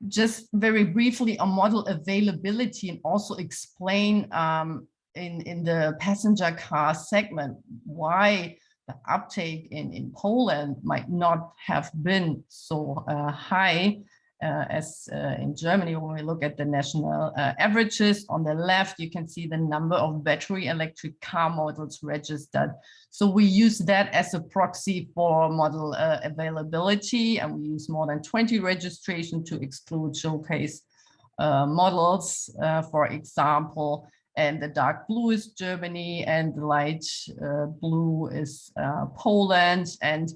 just very briefly on model availability, and also explain in the passenger car segment why the uptake in Poland might not have been so high as in Germany. When we look at the national averages, on the left, you can see the number of battery electric car models registered. So we use that as a proxy for model availability, and we use more than 20 registration to exclude showcase models, for example. And the dark blue is Germany, and the light blue is Poland. And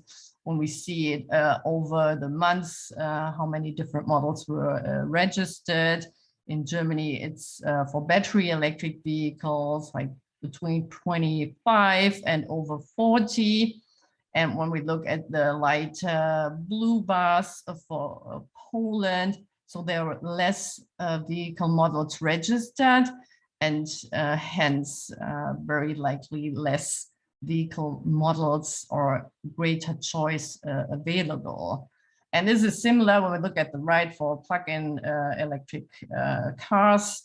when we see it over the months, how many different models were registered. In Germany, it's for battery electric vehicles, like between 25 and over 40. And when we look at the light blue bars for Poland, so there are less vehicle models registered, and hence very likely less vehicle models or greater choice available. And this is similar when we look at the right for plug-in electric cars.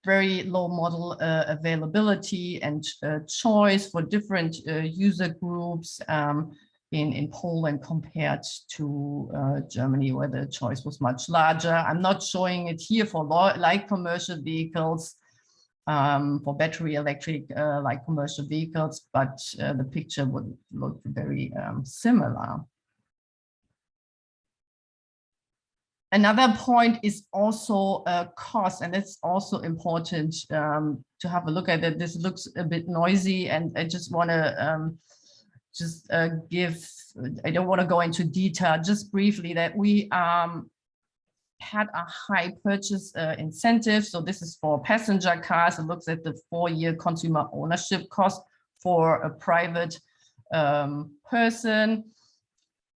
Very low model availability and choice for different user groups in Poland compared to Germany, where the choice was much larger. I'm not showing it here for light commercial vehicles, for battery electric light commercial vehicles, but the picture would look very similar. Another point is also cost, and it's also important to have a look at it. This looks a bit noisy, and I just want to I don't want to go into detail, just briefly that we had a high purchase incentive. So this is for passenger cars. It looks at the 4-year consumer ownership cost for a private person.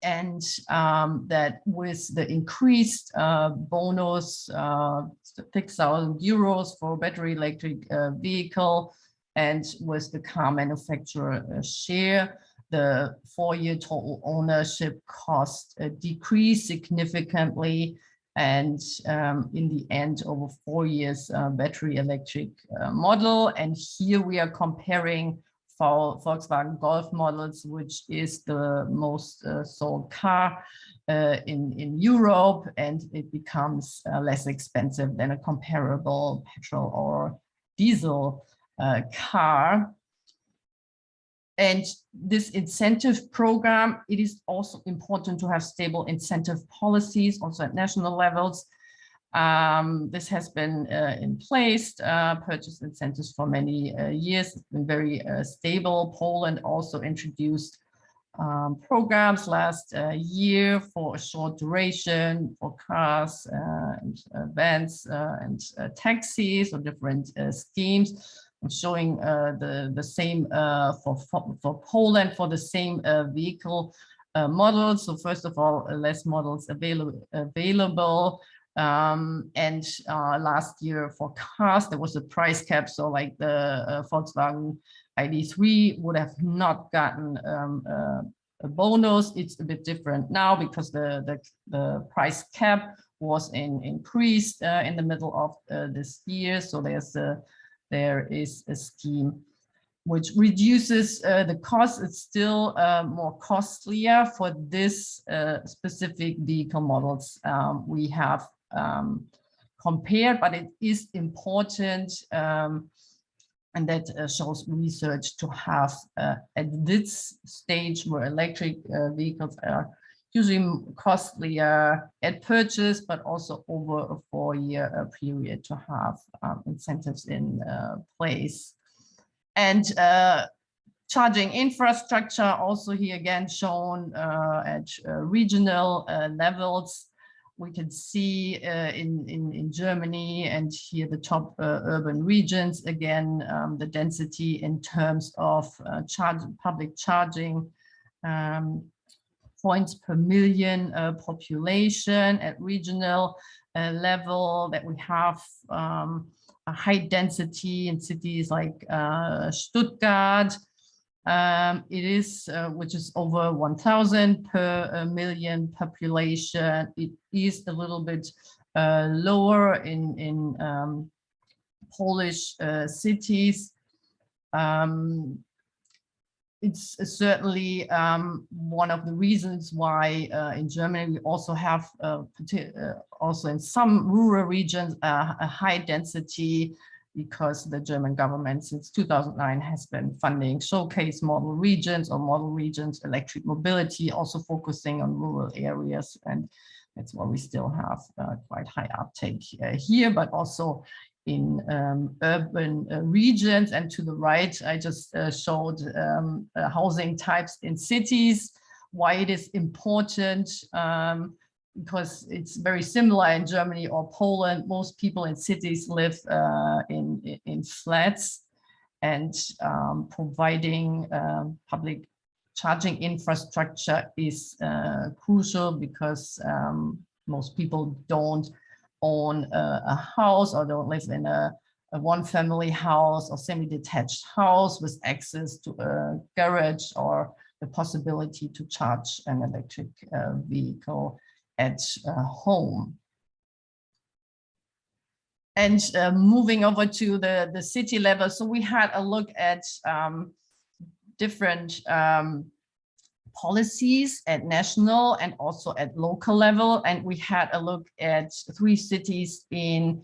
And that with the increased bonus, 6,000 euros for battery electric vehicle, and with the car manufacturer share, the 4-year total ownership cost decreased significantly. And in the end, over 4 years, battery electric model. And here we are comparing Volkswagen Golf models, which is the most sold car in Europe, and it becomes less expensive than a comparable petrol or diesel car. And this incentive program, it is also important to have stable incentive policies also at national levels. This has been in place, purchase incentives for many years. It's been very stable. Poland also introduced programs last year for a short duration for cars and vans and taxis, or different schemes. I'm showing the same for Poland for the same vehicle models. So first of all, less models available. And last year for cars, there was a price cap. So like the Volkswagen ID3 would have not gotten a bonus. It's a bit different now because the price cap was increased in the middle of this year. So there is a scheme which reduces the cost. It's still more costlier for this specific vehicle models we have compared, but it is important, and that shows research, to have at this stage where electric vehicles are usually costlier at purchase, but also over a 4-year period, to have incentives in place. And charging infrastructure also here again shown at regional levels. We can see in Germany, and here the top urban regions, again, the density in terms of public charging points per million population. At regional level, that we have a high density in cities like Stuttgart. It is, which is over 1,000 per million population. It is a little bit lower in Polish cities. it's certainly one of the reasons why in Germany we also have also in some rural regions a high density, because the German government since 2009 has been funding showcase model regions or model regions electric mobility, also focusing on rural areas, and that's why we still have quite high uptake here, but also in urban regions. And to the right, I just showed housing types in cities, why it is important, because it's very similar in Germany or Poland. Most people in cities live in flats, and providing public charging infrastructure is crucial, because most people don't own a house or don't live in a one-family house or semi-detached house with access to a garage or the possibility to charge an electric vehicle at home. And moving over to the city level, so we had a look at different policies at national and also at local level. And we had a look at 3 cities in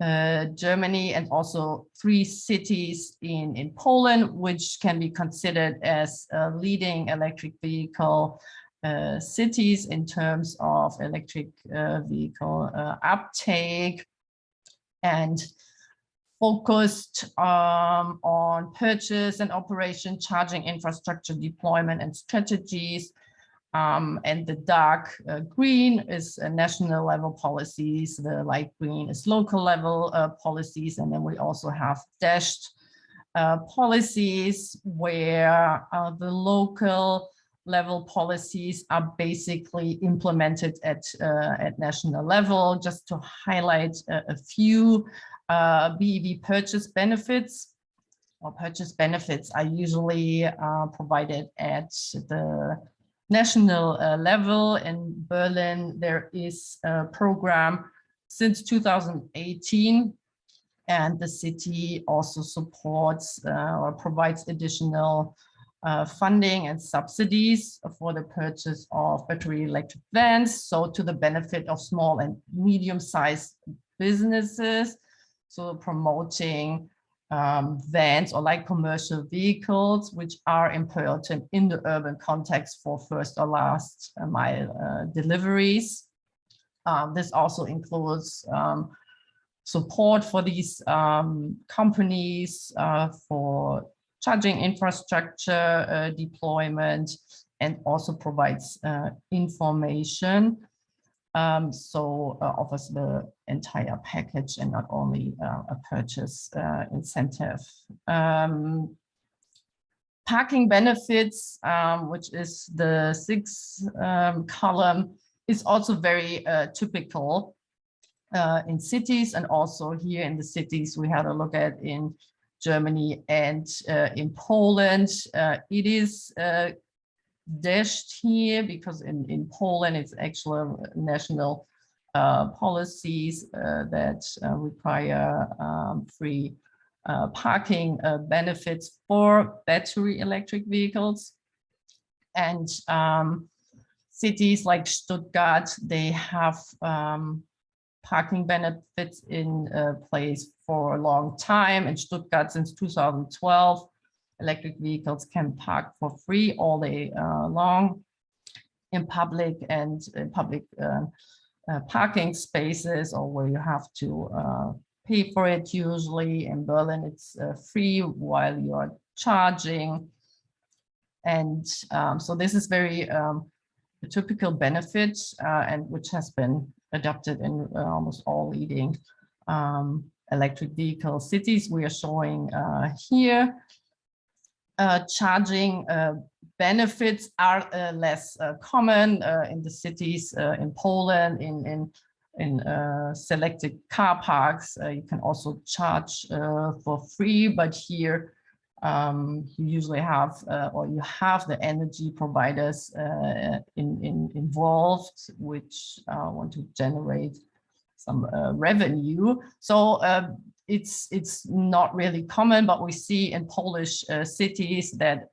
Germany and also 3 cities in Poland, which can be considered as leading electric vehicle cities in terms of electric vehicle uptake, and focused on purchase and operation, charging infrastructure deployment and strategies. And the dark green is national level policies, the light green is local level policies, and then we also have dashed policies where the local level policies are basically implemented at national level. Just to highlight a few, BEV purchase benefits are usually provided at the national level. In Berlin, there is a program since 2018, and the city also supports or provides additional funding and subsidies for the purchase of battery electric vans, so to the benefit of small and medium-sized businesses, so promoting vans or light commercial vehicles, which are important in the urban context for first or last mile deliveries. This also includes support for these companies for charging infrastructure deployment, and also provides information. So offers the entire package and not only a purchase incentive. Parking benefits, which is the 6th column, is also very typical in cities, and also here in the cities we had a look at in Germany and in Poland. It is dashed here because in Poland it's actually national policies that require free parking benefits for battery electric vehicles. And cities like Stuttgart, they have parking benefits in place for a long time. In Stuttgart, since 2012, electric vehicles can park for free all day long in public and in public parking spaces, or where you have to pay for it. Usually in Berlin, it's free while you're charging. And so this is very a typical benefit, and which has been adopted in almost all leading electric vehicle cities. We are showing here. Charging benefits are less common in the cities in Poland. In selected car parks, you can also charge for free, but here you usually have or you have the energy providers involved, which want to generate some revenue. So it's not really common, but we see in Polish cities that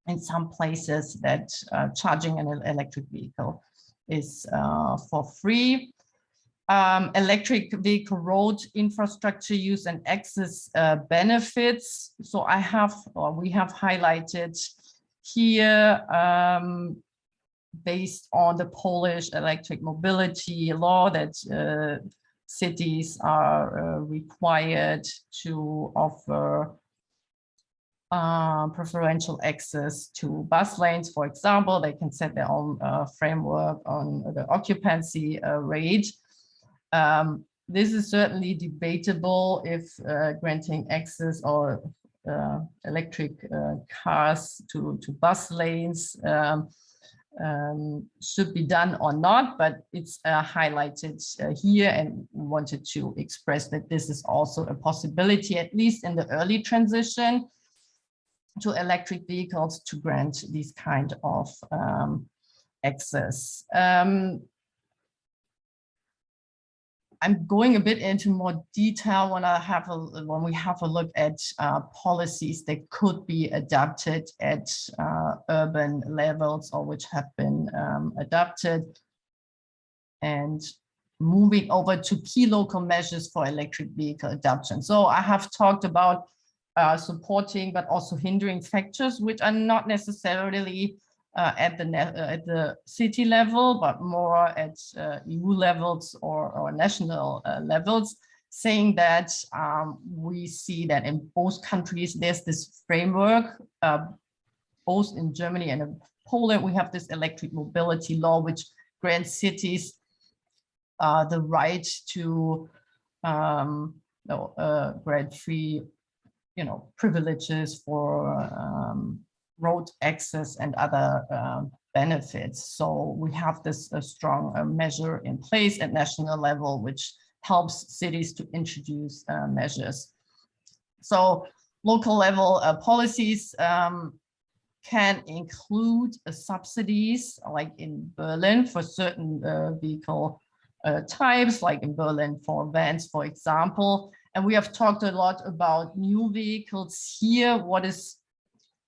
in some places that charging an electric vehicle is for free. Electric vehicle road infrastructure use and access benefits. So we have highlighted here, based on the Polish electric mobility law, that cities are required to offer preferential access to bus lanes. For example, they can set their own framework on the occupancy rate. This is certainly debatable if granting access or electric cars to bus lanes should be done or not, but it's highlighted here, and wanted to express that this is also a possibility, at least in the early transition to electric vehicles, to grant these kind of access. I'm going a bit into more detail when we have a look at policies that could be adapted at urban levels, or which have been adapted. And moving over to key local measures for electric vehicle adoption. So I have talked about supporting but also hindering factors, which are not necessarily at the city level, but more at EU levels or national levels, saying that we see that in both countries there's this framework, both in Germany and in Poland. We have this electric mobility law, which grants cities the right to grant free, privileges for road access and other benefits. So we have this strong measure in place at national level, which helps cities to introduce measures. So local level policies can include subsidies, like in Berlin for certain vehicle types, like in Berlin for vans, for example. And we have talked a lot about new vehicles here. What is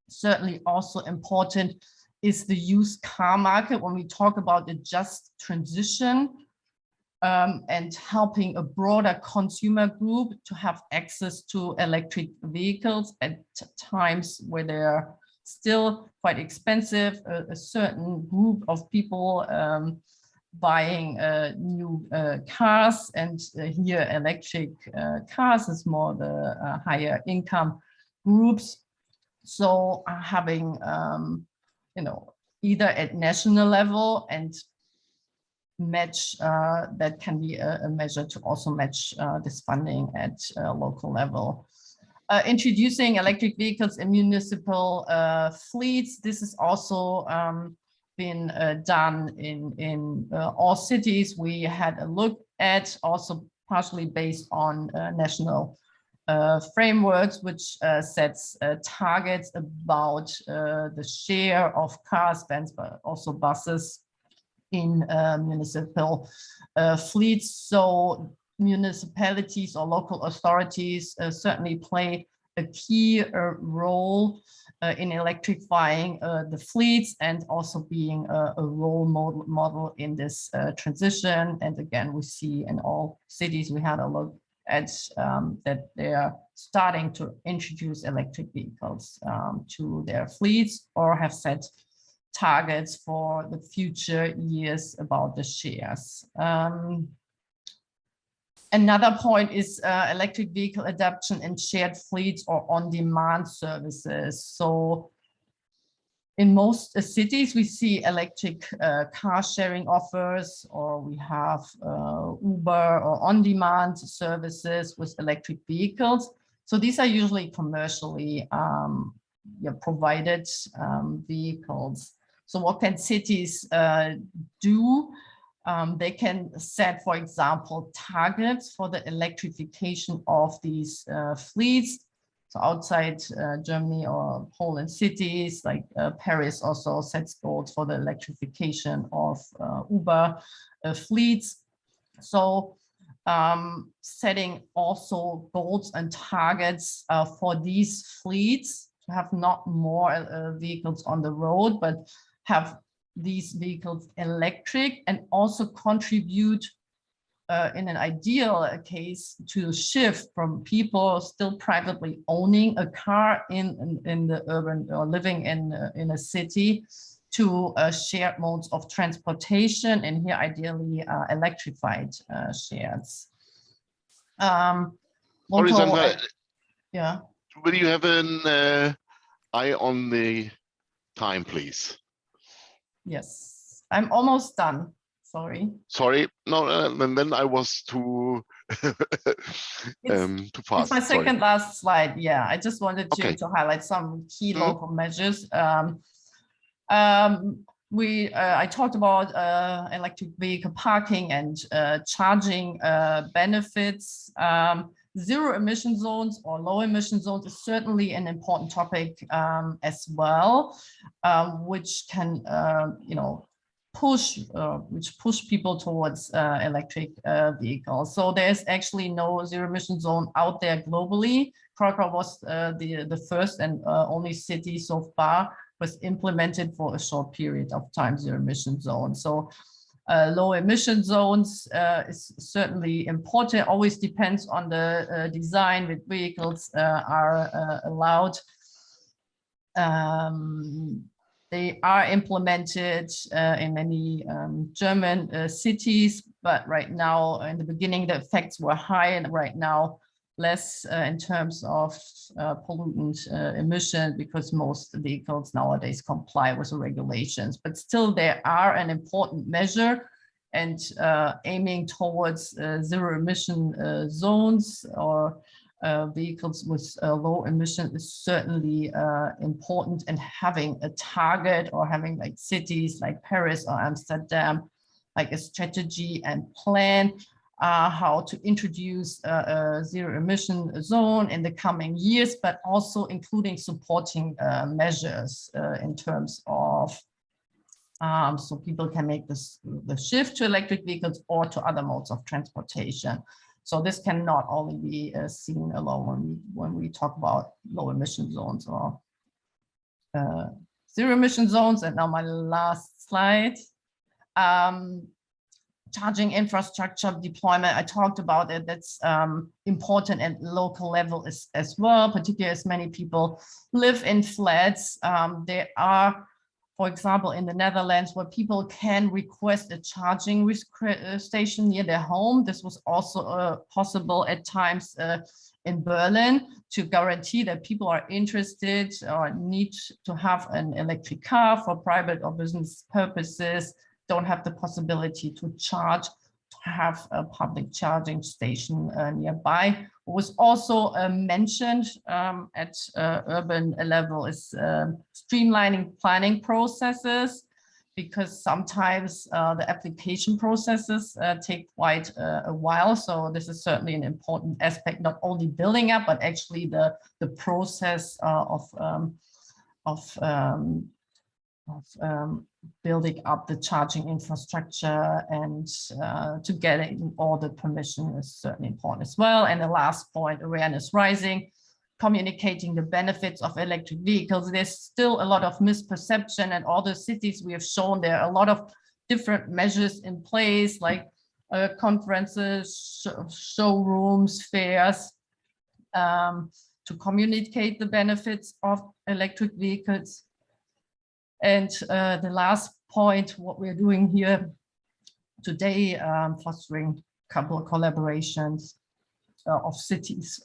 certainly also important is the used car market when we talk about the just transition, and helping a broader consumer group to have access to electric vehicles at times where they're still quite expensive. A certain group of people buying new cars, and here electric cars is more the higher income groups. So having, either at national level and match, that can be a measure to also match this funding at local level. Introducing electric vehicles in municipal fleets. This is also been done in all cities. We had a look at, also partially based on national frameworks, which sets targets about the share of cars, vans, but also buses in municipal fleets. So municipalities or local authorities certainly play a key role in electrifying the fleets, and also being a role model in this transition. And again, we see in all cities, we had a look at that they are starting to introduce electric vehicles to their fleets, or have set targets for the future years about the shares. Another point is electric vehicle adoption in shared fleets or on-demand services. So in most cities, we see electric car sharing offers, or we have Uber or on-demand services with electric vehicles. So these are usually commercially provided vehicles. So what can cities do? They can set, for example, targets for the electrification of these fleets. So outside Germany or Poland cities, like Paris also sets goals for the electrification of Uber fleets. So setting also goals and targets for these fleets to have not more vehicles on the road, but have these vehicles electric and also contribute in an ideal case to shift from people still privately owning a car in the urban or living in a city to shared modes of transportation, and here ideally electrified shares. Sandra, yeah. will you have an eye on the time, please? Yes, I'm almost done. Sorry. No, and then I was too too fast. It's my second last slide. Yeah, I just wanted to highlight some key local measures. I talked about electric vehicle parking and charging benefits. Zero emission zones or low emission zones is certainly an important topic as well, which can, push people towards electric vehicles. So there's actually no zero emission zone out there globally. Krakow was the first and only city so far was implemented for a short period of time, zero emission zone. So low emission zones is certainly important. Always depends on the design with vehicles are allowed. They are implemented in many German cities, but right now, in the beginning, the effects were high, and right now, less in terms of pollutant emission, because most vehicles nowadays comply with the regulations. But still, they are an important measure, and aiming towards zero emission zones or vehicles with low emission is certainly important, and having a target or having like cities like Paris or Amsterdam, like a strategy and plan how to introduce a zero emission zone in the coming years, but also including supporting measures in terms of so people can make the shift to electric vehicles or to other modes of transportation. So this cannot only be seen alone when we talk about low emission zones or zero emission zones. And now my last slide. Charging infrastructure deployment, I talked about it. That's important at local level as well, particularly as many people live in flats. There are, for example, in the Netherlands, where people can request a charging station near their home. This was also possible at times in Berlin, to guarantee that people are interested or need to have an electric car for private or business purposes, don't have the possibility to charge, to have a public charging station nearby. What was also mentioned at urban level is streamlining planning processes, because sometimes the application processes take quite a while. So this is certainly an important aspect, not only building up, but actually the process of building up the charging infrastructure and to get all the permission is certainly important as well. And the last point, awareness rising, communicating the benefits of electric vehicles. There's still a lot of misperception, and all the cities we have shown, there are a lot of different measures in place, like conferences, showrooms, fairs, to communicate the benefits of electric vehicles. And the last point, what we're doing here today, fostering a couple of collaborations of cities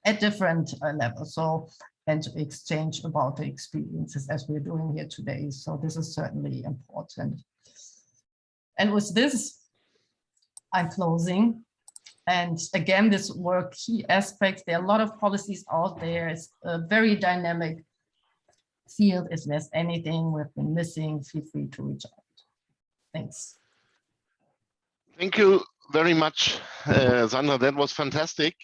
at different levels. So, and to exchange about the experiences as we're doing here today. So this is certainly important. And with this, I'm closing. And again, this were key aspects. There are a lot of policies out there. It's a very dynamic field. If there's anything we've been missing, feel free to reach out. Thanks. Thank you very much, Sandra. That was fantastic.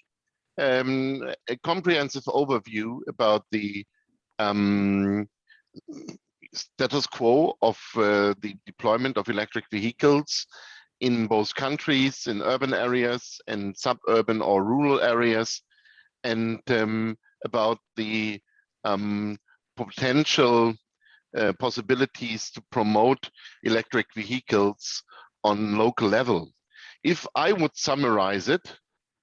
A comprehensive overview about the status quo of the deployment of electric vehicles in both countries, in urban areas and suburban or rural areas, and about the potential possibilities to promote electric vehicles on local level. If I would summarize it,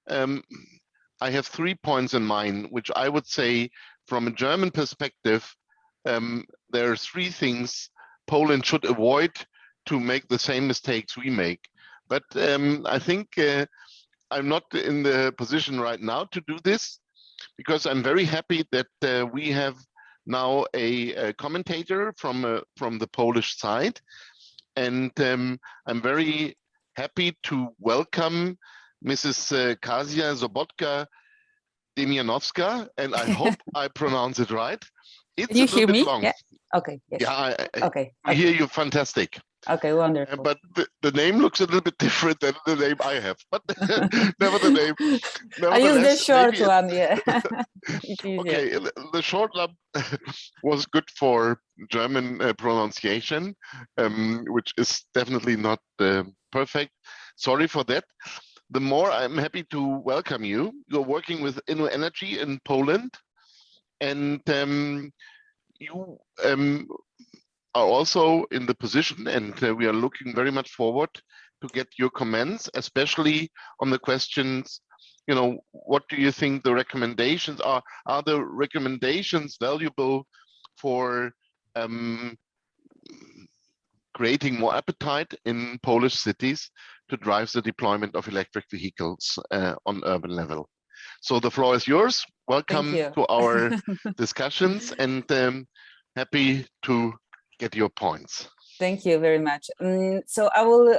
I have 3 points in mind, which I would say from a German perspective, there are 3 things Poland should avoid to make the same mistakes we make. But I think I'm not in the position right now to do this, because I'm very happy that we have now a commentator from the Polish side, and I'm very happy to welcome Mrs. Kasia Sobotka-Demianowska, and I hope I pronounce it right. It's Can you a little hear bit me? long. Yeah. Okay. Yes. Yeah, Okay. I hear you fantastic. Okay. Wonderful. But the name looks a little bit different than the name I have. But nevertheless, I use the short maybe one. Yeah. It's easier. okay, the short one was good for German pronunciation, which is definitely not perfect. Sorry for that. The more I'm happy to welcome you. You're working with InnoEnergy in Poland, and you are also in the position, and we are looking very much forward to get your comments, especially on the questions, you know, what do you think the recommendations are? Are the recommendations valuable for creating more appetite in Polish cities to drive the deployment of electric vehicles on urban level? So the floor is yours. Welcome to our discussions, and happy to get your points. Thank you very much. So I will.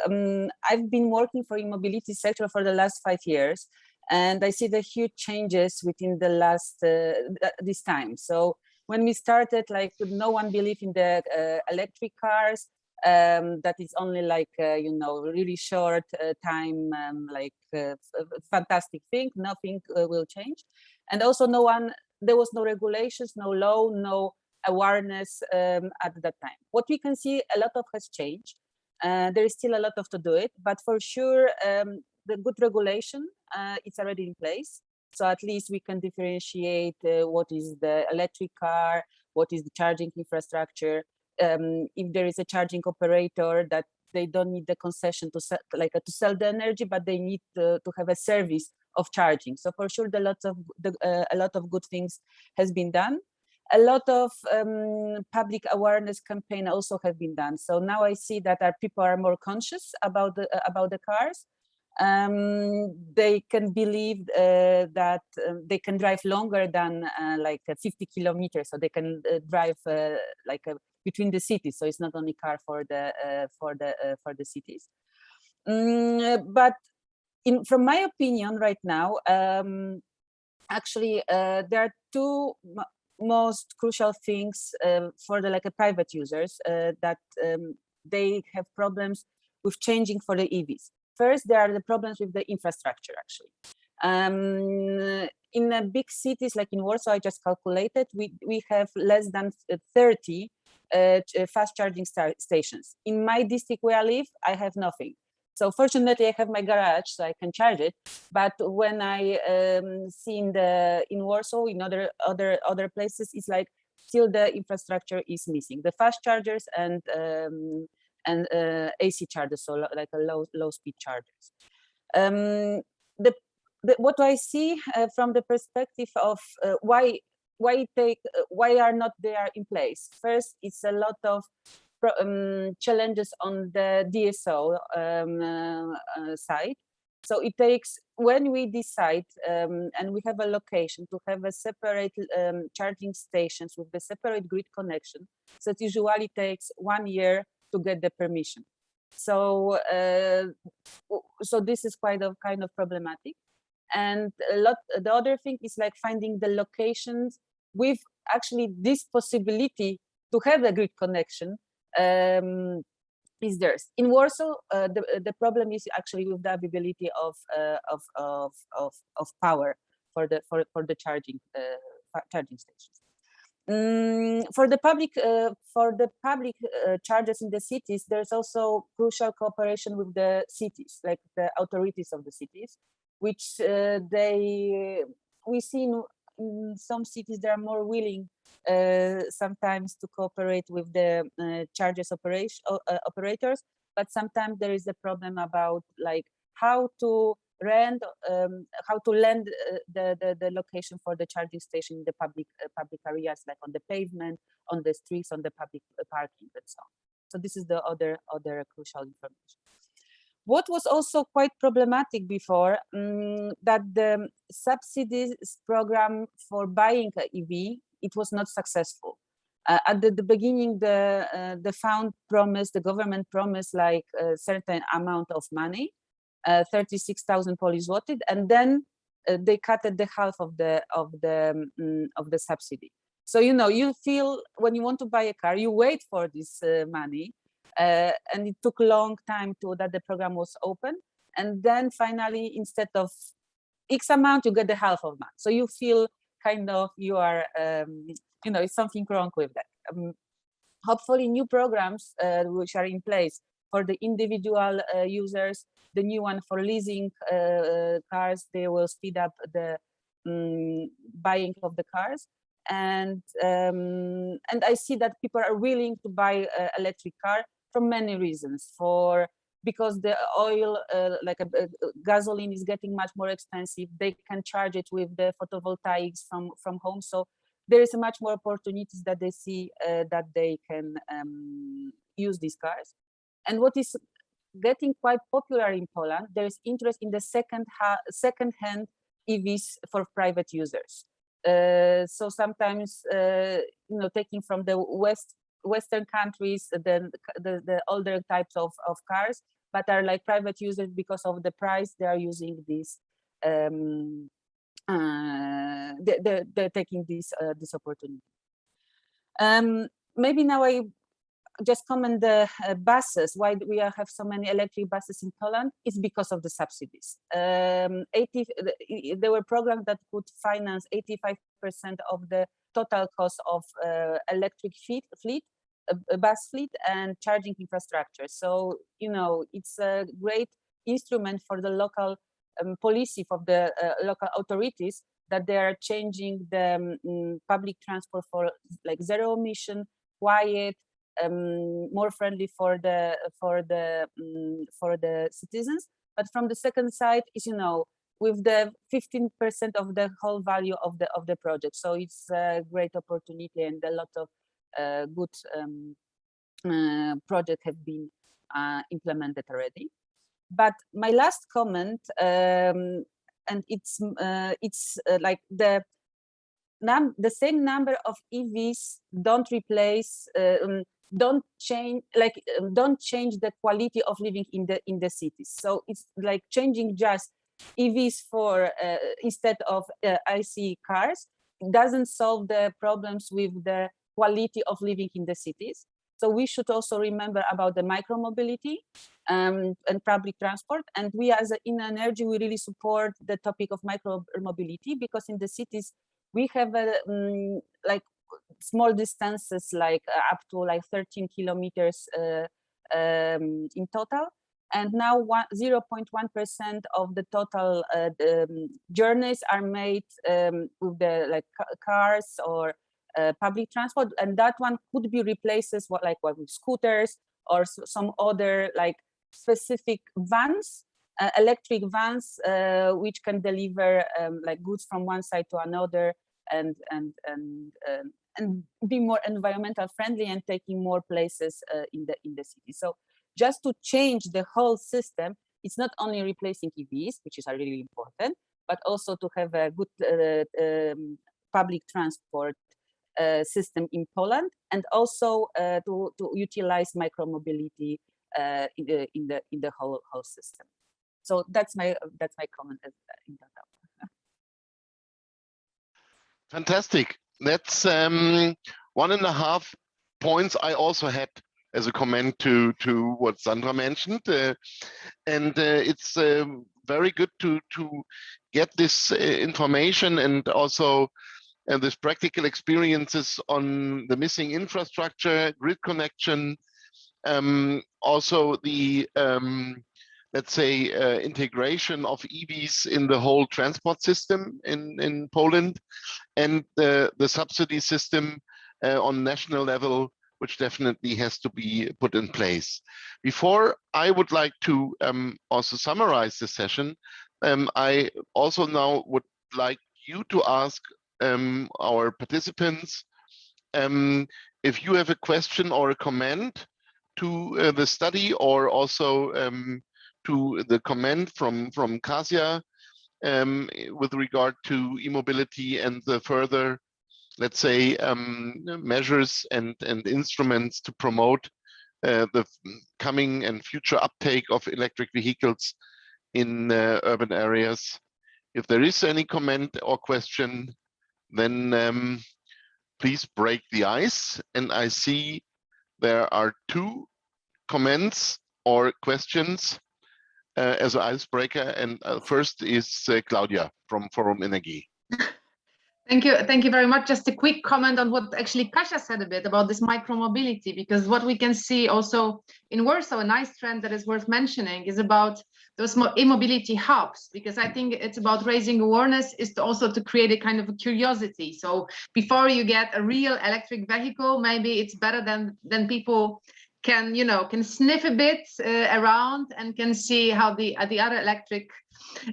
I've been working for e-mobility sector for the last 5 years, and I see the huge changes within the last this time. So when we started, like no one believed in the electric cars. That is only like you know, really short time, like fantastic thing. Nothing will change, and also there was no regulations, no law, no awareness at that time. What we can see, a lot of has changed. There is still a lot of to do it, but for sure the good regulation is already in place. So at least we can differentiate what is the electric car, what is the charging infrastructure. If there is a charging operator, that they don't need the concession to sell the energy, but they need to have a service of charging. So for sure, a lot of good things has been done. A lot of public awareness campaign also have been done. So now I see that our people are more conscious about the cars. They can believe that they can drive longer than like 50 kilometers. So they can drive between the cities. So it's not only car for the cities. But from my opinion, right now, actually there are 2 most crucial things for the private users that they have problems with changing for the EVs. First, there are the problems with the infrastructure, actually. In big cities like in Warsaw, I just calculated, we have less than 30 fast charging stations. In my district where I live, I have nothing. So fortunately, I have my garage, so I can charge it. But when I see in Warsaw, in other places, it's like still the infrastructure is missing. The fast chargers and AC chargers, so like a low speed chargers. What I see from the perspective of why are not there in place? First, it's a lot of challenges on the DSO side. So it takes, when we decide and we have a location to have a separate charging stations with the separate grid connection, so it usually takes 1 year to get the permission. So so this is kind of problematic. And the other thing is like finding the locations with actually this possibility to have a grid connection is theirs. In Warsaw, the problem is actually with the availability of power for the charging stations. For the public chargers in the cities, there's also crucial cooperation with the cities, like the authorities of the cities, which we see in some cities they are more willing sometimes to cooperate with the charges operators, but sometimes there is a problem about like how to lend the location for the charging station in the public areas, like on the pavement, on the streets, on the public parking, and so on. So this is the other crucial information. What was also quite problematic before, that the subsidies program for buying an EV, it was not successful. At the beginning, the government promised like a certain amount of money, 36,000 Polish zloty, and then they cut at the half of the subsidy. So you feel when you want to buy a car, you wait for this money. And it took a long time that the program was open, and then finally, instead of X amount, you get the half of that. So you feel kind of you are, it's something wrong with that. Hopefully, new programs which are in place for the individual users, the new one for leasing cars, they will speed up the buying of the cars. And I see that people are willing to buy an electric car for many reasons. Because the oil, gasoline, is getting much more expensive. They can charge it with the photovoltaics from home. So there is much more opportunities that they see that they can use these cars. And what is getting quite popular in Poland, there is interest in the second-hand EVs for private users. So sometimes, taking from the Western countries, the older types of cars, but are like private users because of the price, they are using this. They're taking this opportunity. Maybe now I just comment the buses. Why do we have so many electric buses in Poland? It's because of the subsidies. There were programs that could finance 85% of the total cost of electric bus fleet and charging infrastructure. So, it's a great instrument for the local policy of the local authorities, that they are changing the public transport for like zero emission, quiet, more friendly for the citizens. But from the second side is, with the 15% of the whole value of the project. So it's a great opportunity, and a lot of good projects have been implemented already. But my last comment, and it's like the same number of EVs don't replace, don't change the quality of living in the cities. So it's like changing just EVs for instead of IC cars. It doesn't solve the problems with the quality of living in the cities. So we should also remember about the micromobility and public transport. And we as In Energy, we really support the topic of micromobility, because in the cities we have like small distances, like up to like 13 kilometers in total. And now 0.1% of the total journeys are made with the like cars or public transport, and that one could be replaced with scooters or some other like specific vans, electric vans, which can deliver like goods from one side to another, and be more environmental friendly and taking more places in the city. So just to change the whole system, it's not only replacing EVs, which is really important, but also to have a good public transport system in Poland, and also to utilize micromobility in the whole system. So that's my comment in that. Fantastic. That's 1.5 points I also had as a comment to what Sandra mentioned, and it's very good to get this information, and also this practical experiences on the missing infrastructure, grid connection, also the let's say, integration of EVs in the whole transport system in Poland, and the subsidy system on national level, which definitely has to be put in place. Before I would like to also summarize the session, I also now would like you to ask our participants if you have a question or a comment to the study, or also to the comment from Kasia with regard to e-mobility and the further, let's say, measures and instruments to promote the coming and future uptake of electric vehicles in urban areas. If there is any comment or question, then please break the ice. And I see there are 2 comments or questions as an icebreaker. And first is Claudia from Forum Energie. Thank you very much. Just a quick comment on what actually Kasia said a bit about this micromobility, because what we can see also in Warsaw, a nice trend that is worth mentioning is about those e-mobility hubs, because I think it's about raising awareness, is to also to create a kind of a curiosity. So before you get a real electric vehicle, maybe it's better than people can, you know, can sniff a bit around and can see how the other electric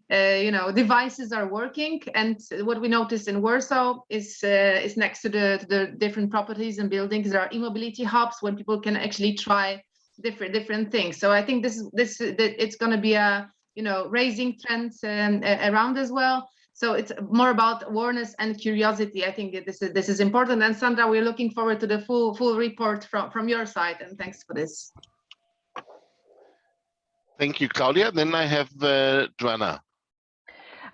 you know, devices are working. And what we noticed in Warsaw is next to the different properties and buildings, there are e-mobility hubs when people can actually try different things. So I think it's going to be a, you know, raising trends around as well. So it's more about awareness and curiosity. I think this is important. And Sandra, we're looking forward to the full report from your side. And thanks for this. Thank you, Claudia. Then I have Joanna.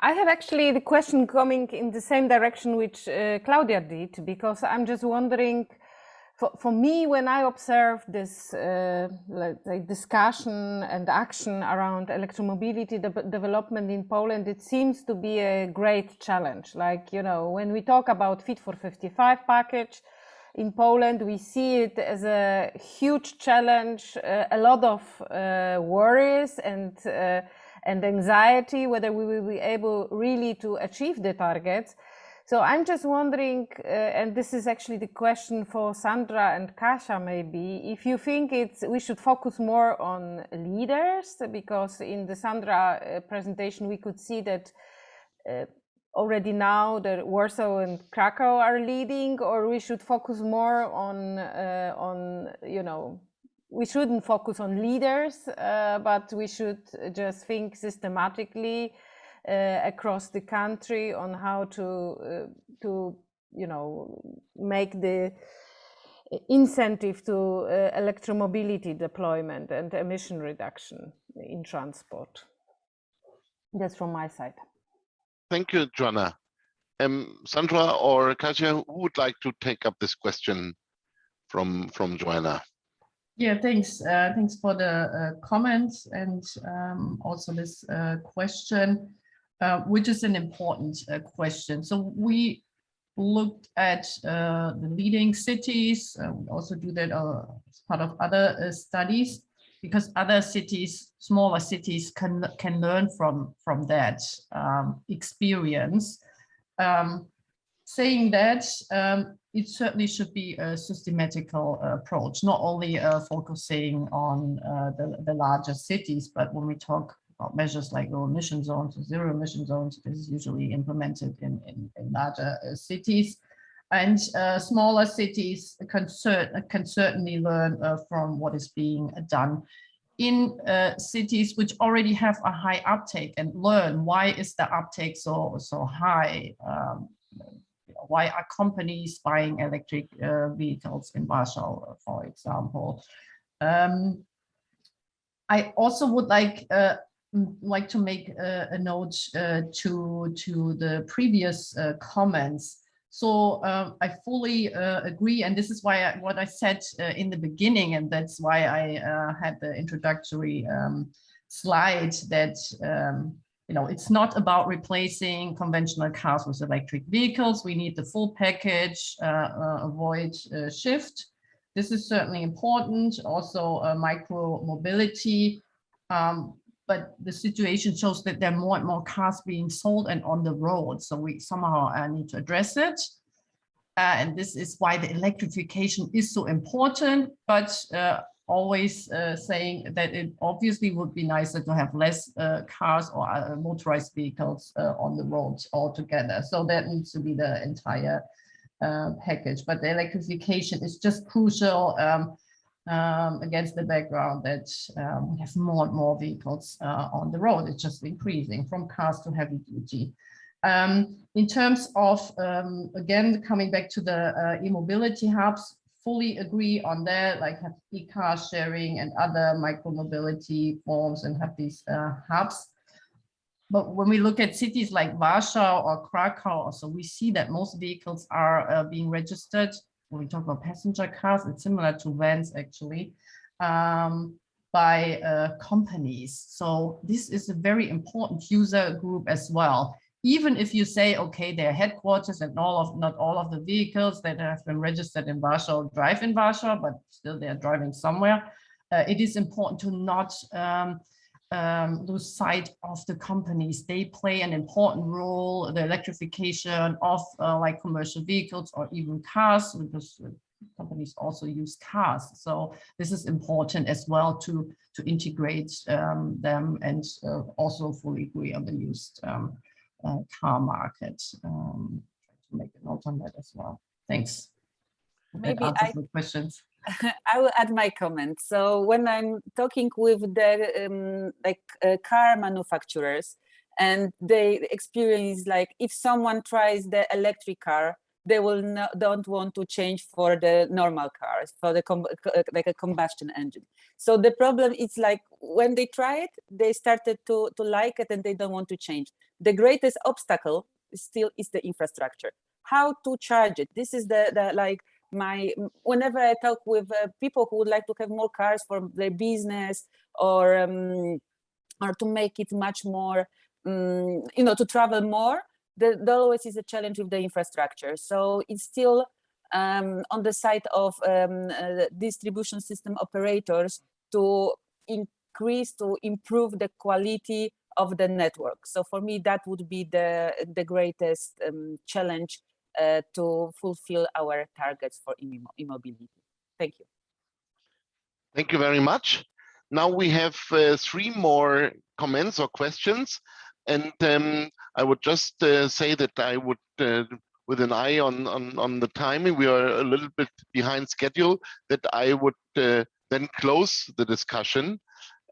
I have actually the question coming in the same direction which Claudia did, because I'm just wondering, for me, when I observe this like discussion and action around electromobility development in Poland, it seems to be a great challenge. Like, you know, when we talk about Fit for 55 package in Poland, we see it as a huge challenge, a lot of worries and anxiety, whether we will be able really to achieve the targets. So I'm just wondering, and this is actually the question for Sandra and Kasia maybe, if you think we should focus more on leaders, because in the Sandra presentation we could see that already now the Warsaw and Krakow are leading, or we should focus more on you know, we shouldn't focus on leaders, but we should just think systematically across the country on how to you know, make the incentive to electromobility deployment and emission reduction in transport. That's from my side. Thank you, Joanna. Sandra or Kasia, who would like to take up this question from Joanna? Yeah, thanks. Thanks for the comments and also this question, which is an important question. So we looked at the leading cities. We also do that as part of other studies, because other cities, smaller cities, can learn from that experience. Saying that, it certainly should be a systematical approach, not only focusing on the larger cities, but when we talk about measures like low emission zones or zero emission zones, this is usually implemented in larger cities. And smaller cities can certainly learn from what is being done in cities which already have a high uptake, and learn why is the uptake so high. Why are companies buying electric vehicles in Warsaw, for example? I also would like to make a note to the previous comments. So I fully agree, and this is why what I said in the beginning, and that's why I had the introductory slide, that you know, it's not about replacing conventional cars with electric vehicles. We need the full package, avoid shift. This is certainly important. Also micro mobility. but the situation shows that there are more and more cars being sold and on the road. So we somehow need to address it. And this is why the electrification is so important, but always saying that it obviously would be nicer to have less cars or motorized vehicles on the roads altogether. So that needs to be the entire package. But the electrification is just crucial against the background that we have more and more vehicles on the road. It's just increasing from cars to heavy duty. In terms of, again, coming back to the e-mobility hubs, fully agree on that, like have e-car sharing and other micro-mobility forms and have these hubs. But when we look at cities like Warsaw or Krakow, so we see that most vehicles are being registered. When we talk about passenger cars, it's similar to vans actually, by companies. So this is a very important user group as well. Even if you say, okay, their headquarters and not all of the vehicles that have been registered in Warsaw drive in Warsaw, but still they're driving somewhere. It is important to not lose sight of the companies. They play an important role, the electrification of like commercial vehicles or even cars, because companies also use cars. So this is important as well to integrate them, and also fully agree on the used car market. To make a note on that as well. Thanks. Maybe that answers the questions. I will add my comment. So when I'm talking with the car manufacturers, and they experience like if someone tries the electric car, they will don't want to change for the normal cars, for the like a combustion engine. So the problem is like when they try it, they started to like it and they don't want to change. The greatest obstacle still is the infrastructure. How to charge it? This is the like whenever I talk with people who would like to have more cars for their business or to make it much more, to travel more, there always is a challenge with the infrastructure. So it's still on the side of distribution system operators to improve the quality of the network. So for me, that would be the greatest challenge to fulfill our targets for e-mobility. Thank you. Thank you very much. Now we have 3 more comments or questions. And I would just say that I would, with an eye on the timing, we are a little bit behind schedule, that I would then close the discussion.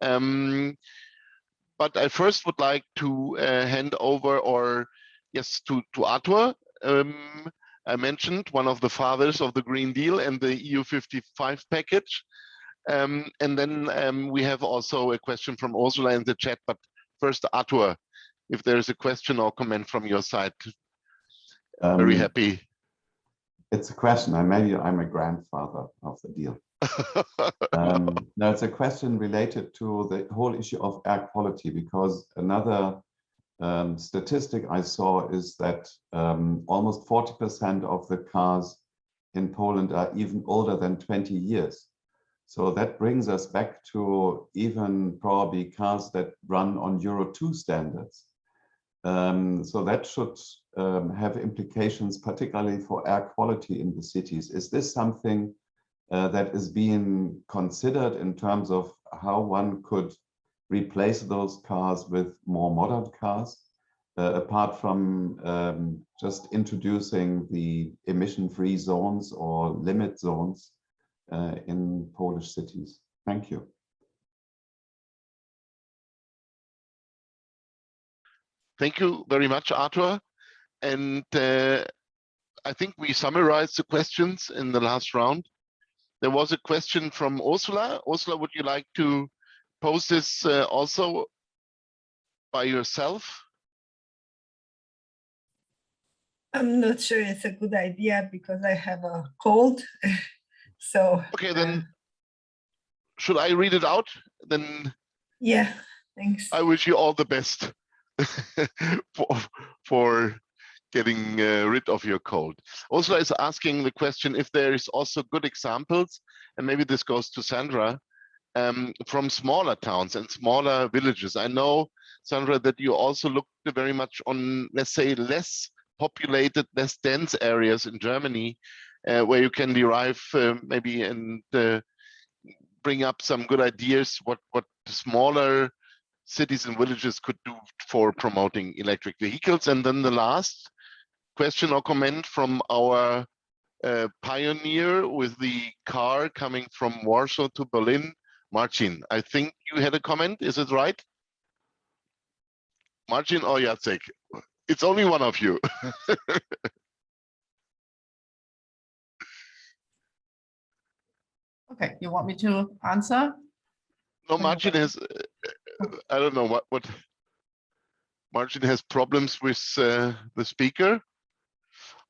But I first would like to hand over, to Arthur. I mentioned one of the fathers of the Green Deal and the EU 55 package. And then we have also a question from Ursula in the chat, but first Arthur, if there is a question or comment from your side. Very happy. It's a question, and maybe I'm a grandfather of the deal. No, it's a question related to the whole issue of air quality, because another statistic I saw is that almost 40% of the cars in Poland are even older than 20 years. So that brings us back to even probably cars that run on Euro 2 standards. So that should have implications, particularly for air quality in the cities. Is this something that is being considered in terms of how one could replace those cars with more modern cars, apart from just introducing the emission-free zones or limit zones in Polish cities? Thank you. Thank you very much, Arthur. And I think we summarized the questions in the last round. There was a question from Ursula. Ursula, would you like to pose this also by yourself? I'm not sure it's a good idea because I have a cold. So okay, then should I read it out? Then yeah, thanks. I wish you all the best for getting rid of your cold. Ursula is asking the question if there is also good examples, and maybe this goes to Sandra, from smaller towns and smaller villages. I know, Sandra, that you also looked very much on, let's say, less populated, less dense areas in Germany, where you can derive maybe and bring up some good ideas what smaller cities and villages could do for promoting electric vehicles. And then the last question or comment from our pioneer with the car coming from Warsaw to Berlin, Marcin. I think you had a comment, is it right? Marcin or Jacek? It's only one of you. Okay, you want me to answer? No, Marcin has, I don't know what Marcin has problems with the speaker.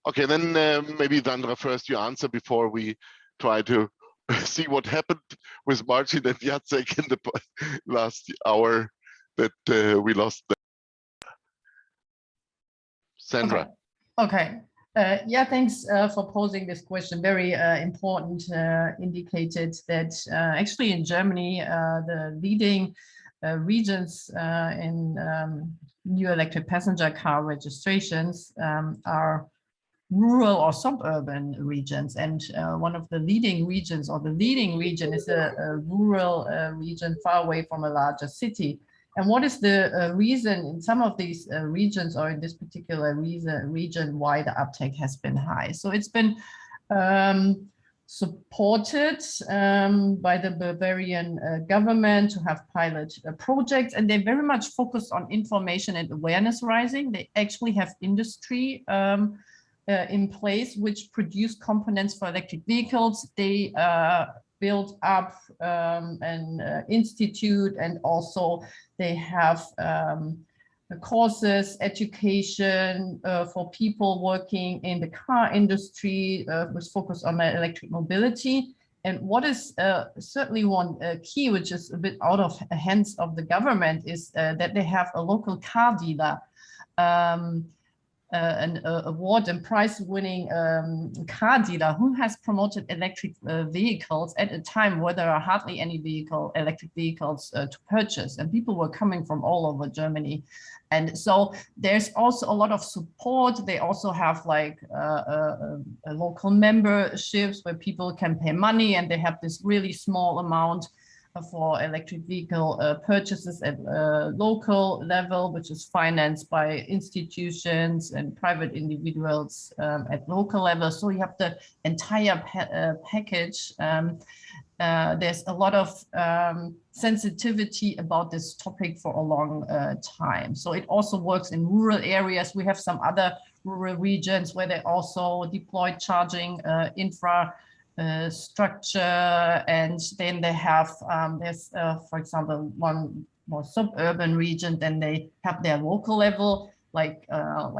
Okay, then maybe Sandra first, you answer before we try to see what happened with Marcin and Jacek in the last hour that we lost them. Sandra. Okay. Yeah, thanks for posing this question. Very important, indicated that actually in Germany, the leading regions in new electric passenger car registrations are rural or suburban regions. And one of the leading regions, or the leading region, is a rural region far away from a larger city. And what is the reason in some of these regions, or in this particular region, why the uptake has been high? So it's been supported by the Bavarian government to have pilot projects, and they very much focus on information and awareness raising. They actually have industry in place which produce components for electric vehicles. They build up an institute, and also they have courses, education for people working in the car industry with focus on electric mobility. And what is certainly one key, which is a bit out of the hands of the government, is that they have a local car dealer, an award and prize-winning car dealer who has promoted electric vehicles at a time where there are hardly any electric vehicles to purchase, and people were coming from all over Germany. And so there's also a lot of support. They also have like a local memberships where people can pay money, and they have this really small amount for electric vehicle purchases at local level, which is financed by institutions and private individuals at local level. So you have the entire package. There's a lot of sensitivity about this topic for a long time. So it also works in rural areas. We have some other rural regions where they also deploy charging infrastructure, and then they have there's for example one more suburban region, then they have their local level like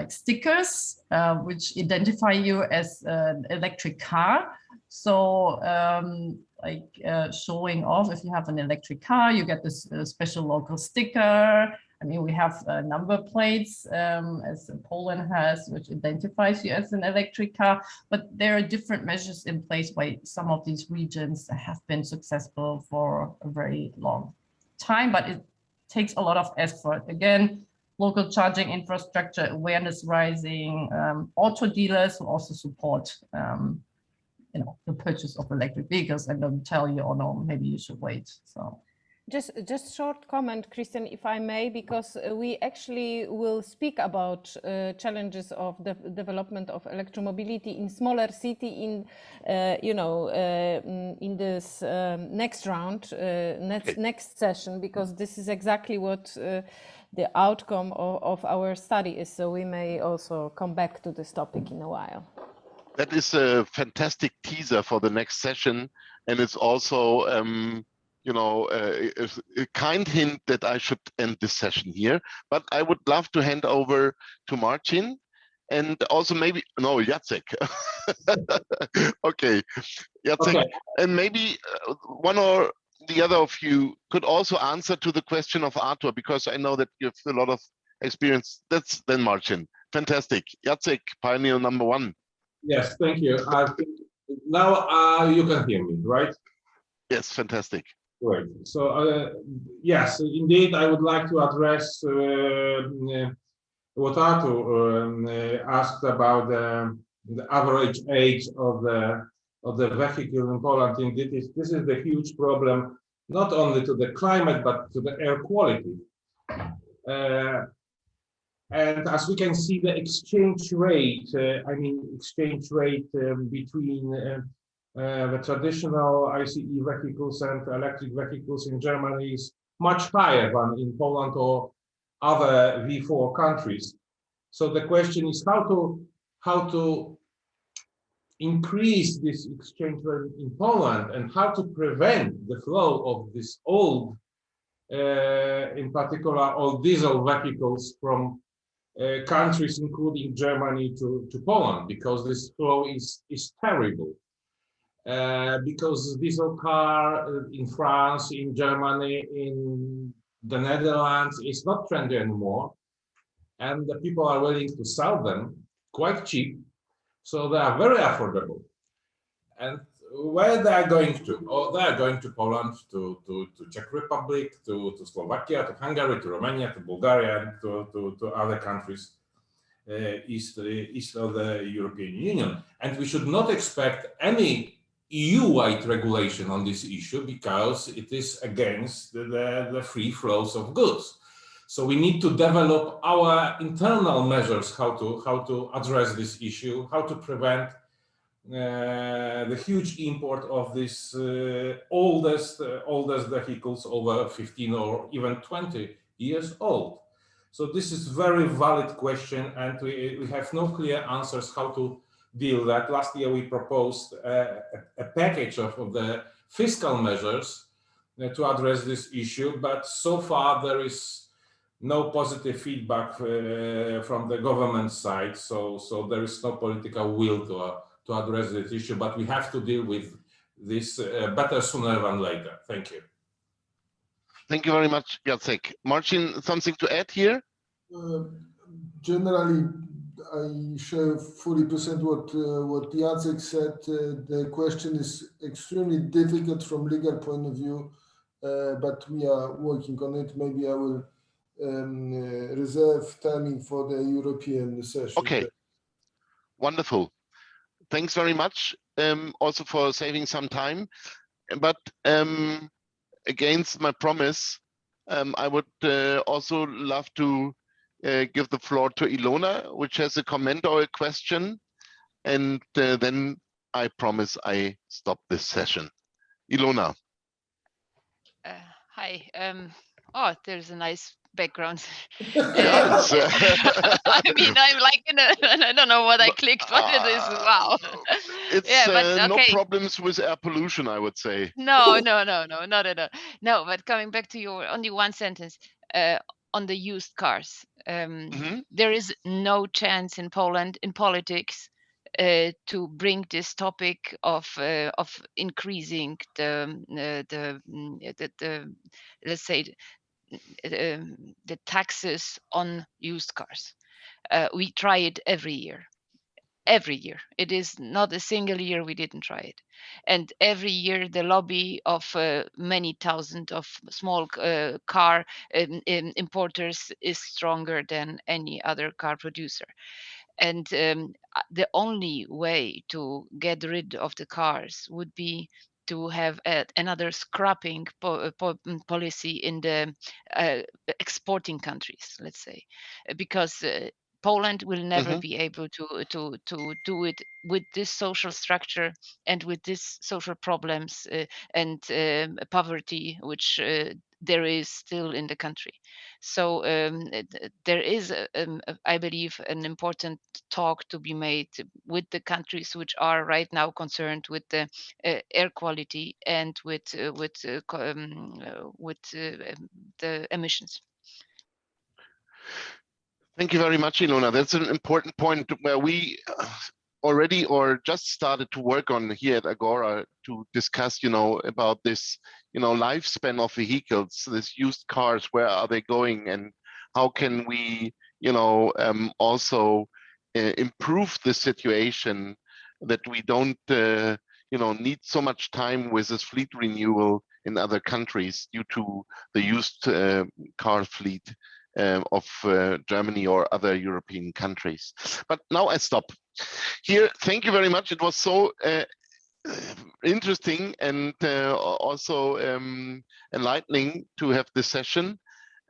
stickers which identify you as an electric car. So showing off, if you have an electric car, you get this special local sticker. I mean, we have number plates, as Poland has, which identifies you as an electric car, but there are different measures in place why some of these regions have been successful for a very long time, but it takes a lot of effort. Again, local charging infrastructure, awareness rising, auto dealers who also support the purchase of electric vehicles and don't tell you, oh no, maybe you should wait. So. Just short comment, Christian, if I may, because we actually will speak about challenges of the development of electromobility in smaller city in this next round, next session, because this is exactly what the outcome of our study is. So we may also come back to this topic in a while. That is a fantastic teaser for the next session, and it's also a kind hint that I should end this session here, but I would love to hand over to Marcin, and also maybe, no, Jacek. Okay, Jacek, okay. And maybe one or the other of you could also answer to the question of Arthur, because I know that you have a lot of experience. That's then Marcin. Fantastic. Jacek, pioneer number one. Yes, thank you. Now you can hear me, right? Yes, fantastic. Great. So, yes, indeed, I would like to address what Artur asked about the average age of the vehicle in Poland. Indeed, this is the huge problem, not only to the climate, but to the air quality. And as we can see, the exchange rate, between the traditional ICE vehicles and electric vehicles in Germany is much higher than in Poland or other V4 countries. So the question is how to increase this exchange rate in Poland and how to prevent the flow of this old, in particular, old diesel vehicles from countries, including Germany, to Poland, because this flow is terrible. Because diesel car in France, in Germany, in the Netherlands is not trendy anymore, and the people are willing to sell them quite cheap, so they are very affordable. And where they are going to? Oh, they are going to Poland, to Czech Republic, to Slovakia, to Hungary, to Romania, to Bulgaria, and to other countries east of the European Union. And we should not expect any EU-wide regulation on this issue because it is against the free flows of goods. So we need to develop our internal measures how to address this issue, how to prevent the huge import of these oldest vehicles over 15 or even 20 years old. So this is very valid question, and we have no clear answers how to deal with that. Last year we proposed a package of the fiscal measures to address this issue, but so far there is no positive feedback from the government side. So there is no political will to address this issue, but we have to deal with this better sooner than later. Thank you. Thank you very much, Jacek. Marcin, something to add here? Generally, I share 40% what Jacek said. The question is extremely difficult from legal point of view, but we are working on it. Maybe I will reserve timing for the European session. Okay, wonderful. Thanks very much also for saving some time. But against my promise, I would also love to give the floor to Ilona, which has a comment or a question. And then I promise I stop this session. Ilona. Hi. Oh, there's a nice background. Yes. I mean, I'm like I don't know what I clicked, but it is wow. It's yeah, but okay. No problems with air pollution, I would say. No, not at all. No, but coming back to your only one sentence on the used cars, there is no chance in Poland in politics to bring this topic of increasing the let's say the taxes on used cars. We try it every year. It is not a single year we didn't try it, and every year the lobby of many thousand of small car importers is stronger than any other car producer. And the only way to get rid of the cars would be to have another scrapping policy in the exporting countries, let's say, because Poland will never be able to do it with this social structure and with these social problems and poverty which there is still in the country. So there is, I believe, an important talk to be made with the countries which are right now concerned with the air quality and with the emissions. Thank you very much, Ilona. That's an important point where we already or just started to work on here at Agora to discuss, about this, lifespan of vehicles, this used cars, where are they going and how can we, also improve the situation that we don't, need so much time with this fleet renewal in other countries due to the used car fleet of Germany or other European countries. But now I stop here. Thank you very much. It was so interesting and also enlightening to have this session.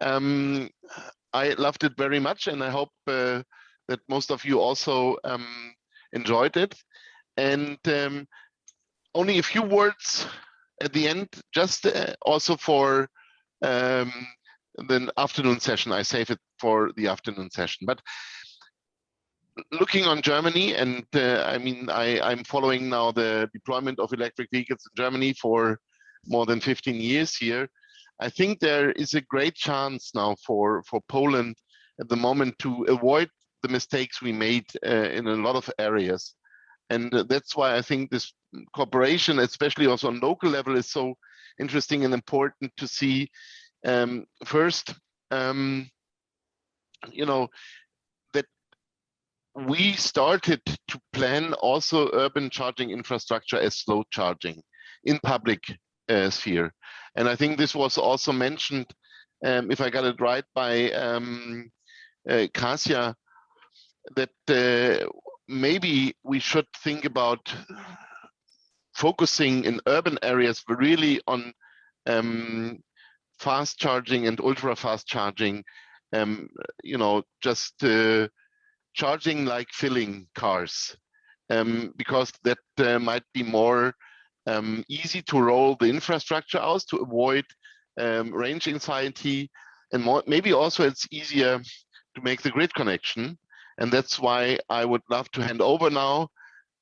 I loved it very much, and I hope that most of you also enjoyed it. And only a few words at the end, just also for the afternoon session. I save it for the afternoon session. But looking on Germany, and I mean, I'm following now the deployment of electric vehicles in Germany for more than 15 years here. I think there is a great chance now for Poland at the moment to avoid the mistakes we made in a lot of areas. And that's why I think this cooperation, especially also on local level, is so interesting and important to see. First, you know, that we started to plan also urban charging infrastructure as slow charging in public sphere. And I think this was also mentioned, if I got it right, by Kasia, that maybe we should think about focusing in urban areas really on fast charging and ultra fast charging, you know, just charging like filling cars, because that might be more easy to roll the infrastructure out to avoid range anxiety, and more, maybe also it's easier to make the grid connection. And that's why I would love to hand over now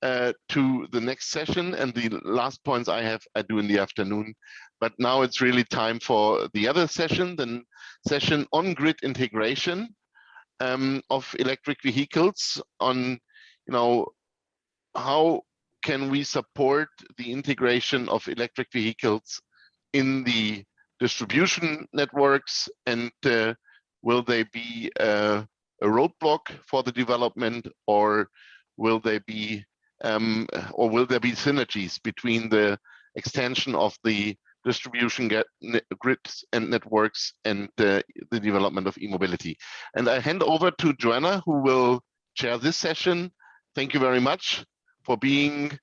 to the next session, and the last points I do in the afternoon. But now it's really time for the other session, the session on grid integration of electric vehicles, on, you know, how can we support the integration of electric vehicles in the distribution networks, and will they be a roadblock for the development, or will they be synergies between the extension of the distribution grids and networks and the development of e-mobility? And I hand over to Joanna, who will chair this session. Thank you very much for being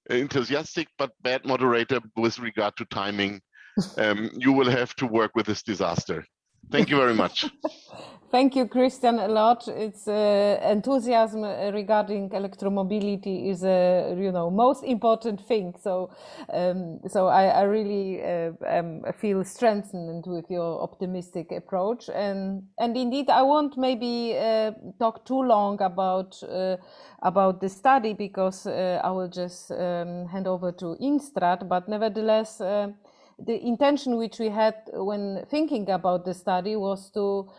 enthusiastic but bad moderator with regard to timing. You will have to work with this disaster. Thank you very much. Thank you, Christian, a lot. It's enthusiasm regarding electromobility is a most important thing. So, I really feel strengthened with your optimistic approach. And indeed, I won't maybe talk too long about the study, because I will just hand over to Instrat. But nevertheless, the intention which we had when thinking about the study was to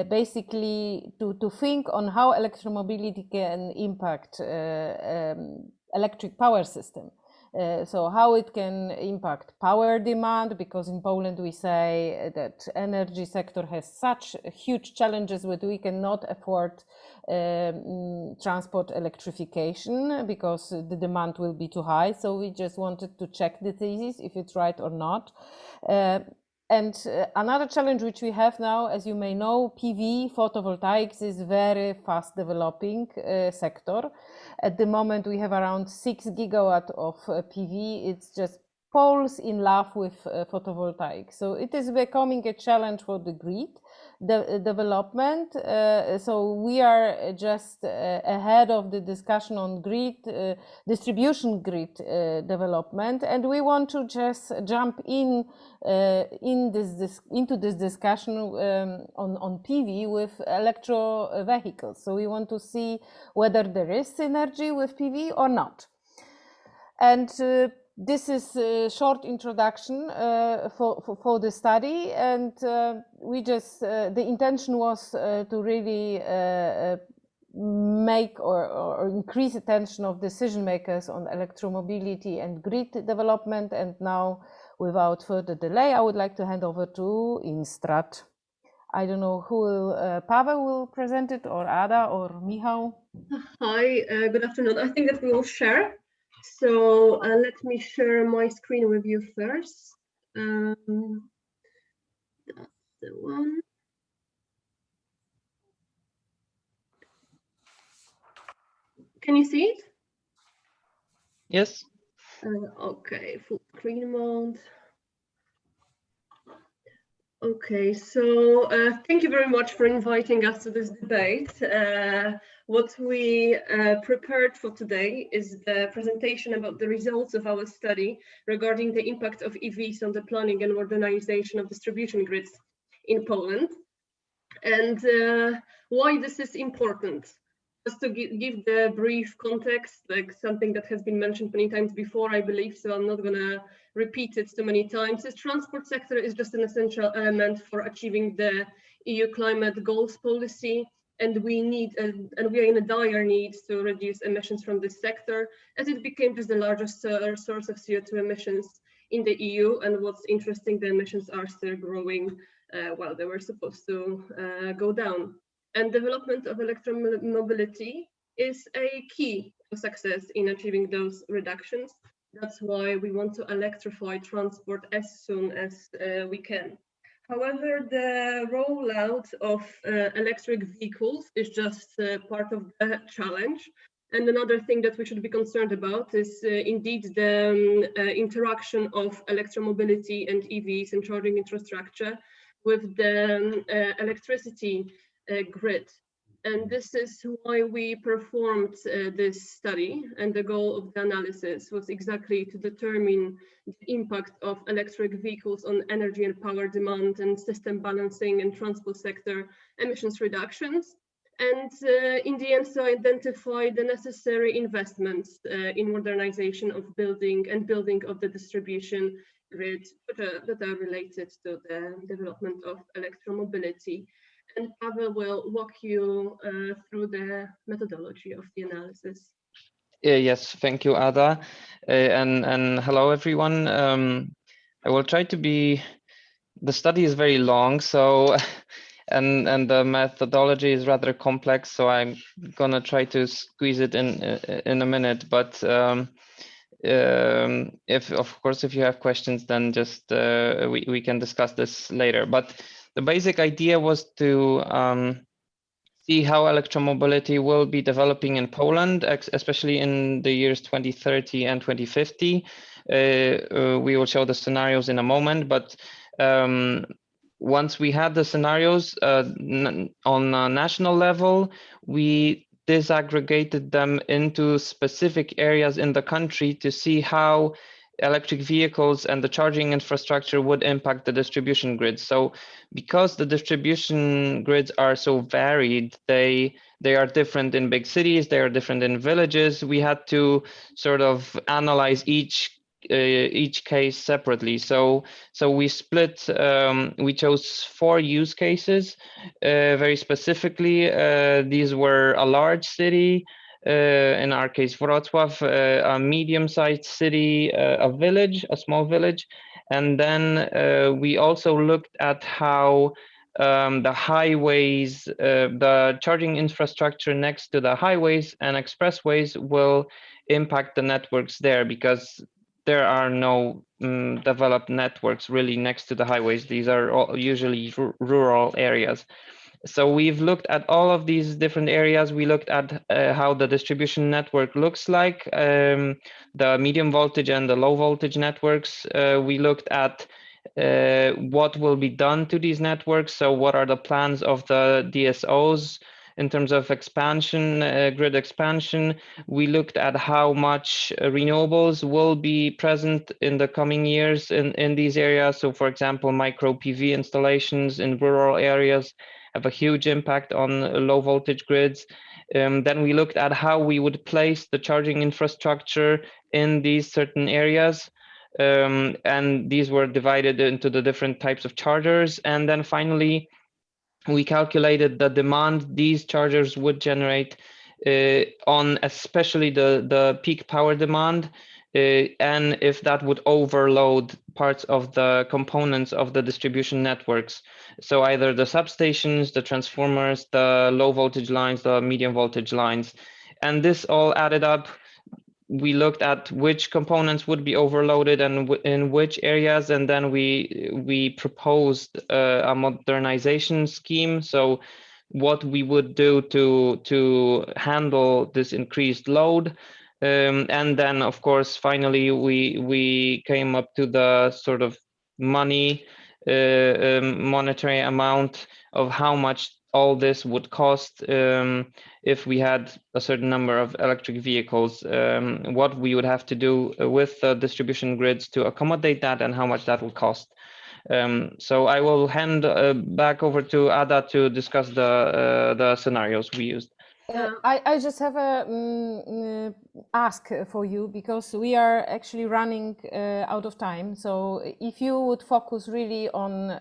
basically to think on how electromobility can impact electric power system. So how it can impact power demand, because in Poland we say that energy sector has such huge challenges that we cannot afford transport electrification because the demand will be too high. So we just wanted to check the thesis if it's right or not. And another challenge which we have now, as you may know, PV, photovoltaics, is very fast developing sector. At the moment, we have around 6 gigawatts of PV. It's just poles in love with photovoltaics. So it is becoming a challenge for the grid development. So we are just ahead of the discussion on grid distribution grid development, and we want to just jump into this discussion on PV with electro vehicles. So we want to see whether there is synergy with PV or not. And this is a short introduction for the study, and we just the intention was to really make or increase attention of decision makers on electromobility and grid development. And now, without further delay, I would like to hand over to Instrat. I don't know who will, Pavel will present it, or Ada, or Michał. Hi, good afternoon. I think that we will share So let me share my screen with you first. That's the one. Can you see it? Yes. Okay, full screen mode. Okay, so thank you very much for inviting us to this debate. What we prepared for today is the presentation about the results of our study regarding the impact of EVs on the planning and modernization of distribution grids in Poland, and why this is important. Just to give the brief context, like something that has been mentioned many times before, I believe, so I'm not gonna repeat it too many times. The transport sector is just an essential element for achieving the EU climate goals policy, and we are in a dire need to reduce emissions from this sector, as it became just the largest source of CO2 emissions in the EU. And what's interesting, the emissions are still growing while they were supposed to go down. And development of electromobility is a key to success in achieving those reductions. That's why we want to electrify transport as soon as we can. However, the rollout of electric vehicles is just part of the challenge. And another thing that we should be concerned about is indeed the interaction of electromobility and EVs and charging infrastructure with the electricity grid. And this is why we performed this study, and the goal of the analysis was exactly to determine the impact of electric vehicles on energy and power demand and system balancing and transport sector emissions reductions, and in the end to identify the necessary investments in modernization of building of the distribution grid that are related to the development of electromobility. And Pavel will walk you through the methodology of the analysis. Yes, thank you, Ada, and hello everyone. I will try to be. The study is very long, so and the methodology is rather complex, so I'm gonna try to squeeze it in a minute. But if of course if you have questions, then just we can discuss this later. But the basic idea was to see how electromobility will be developing in Poland, especially in the years 2030 and 2050. We will show the scenarios in a moment, but once we had the scenarios on a national level, we disaggregated them into specific areas in the country to see how electric vehicles and the charging infrastructure would impact the distribution grid. So because the distribution grids are so varied, they are different in big cities, they are different in villages. We had to sort of analyze each case separately. So we split, we chose 4 use cases very specifically. These were a large city, in our case Wrocław, a medium-sized city, a village, a small village, and then we also looked at how the highways, the charging infrastructure next to the highways and expressways will impact the networks there, because there are no developed networks really next to the highways. These are all usually rural areas. So we've looked at all of these different areas. We looked at how the distribution network looks like, the medium voltage and the low voltage networks. We looked at what will be done to these networks. So what are the plans of the DSOs in terms of expansion, grid expansion. We looked at how much renewables will be present in the coming years in these areas. So for example, micro PV installations in rural areas have a huge impact on low voltage grids. Then we looked at how we would place the charging infrastructure in these certain areas. And these were divided into the different types of chargers. And then finally, we calculated the demand these chargers would generate on especially the peak power demand, and if that would overload parts of the components of the distribution networks. So either the substations, the transformers, the low voltage lines, the medium voltage lines. And this all added up we looked at which components would be overloaded and in which areas, and then we proposed a modernization scheme. So what we would do to handle this increased load. And then, of course, finally, we came up to the sort of money, monetary amount of how much all this would cost if we had a certain number of electric vehicles, what we would have to do with the distribution grids to accommodate that and how much that would cost. So I will hand back over to Ada to discuss the scenarios we used. I just have a ask for you, because we are actually running out of time. So if you would focus really on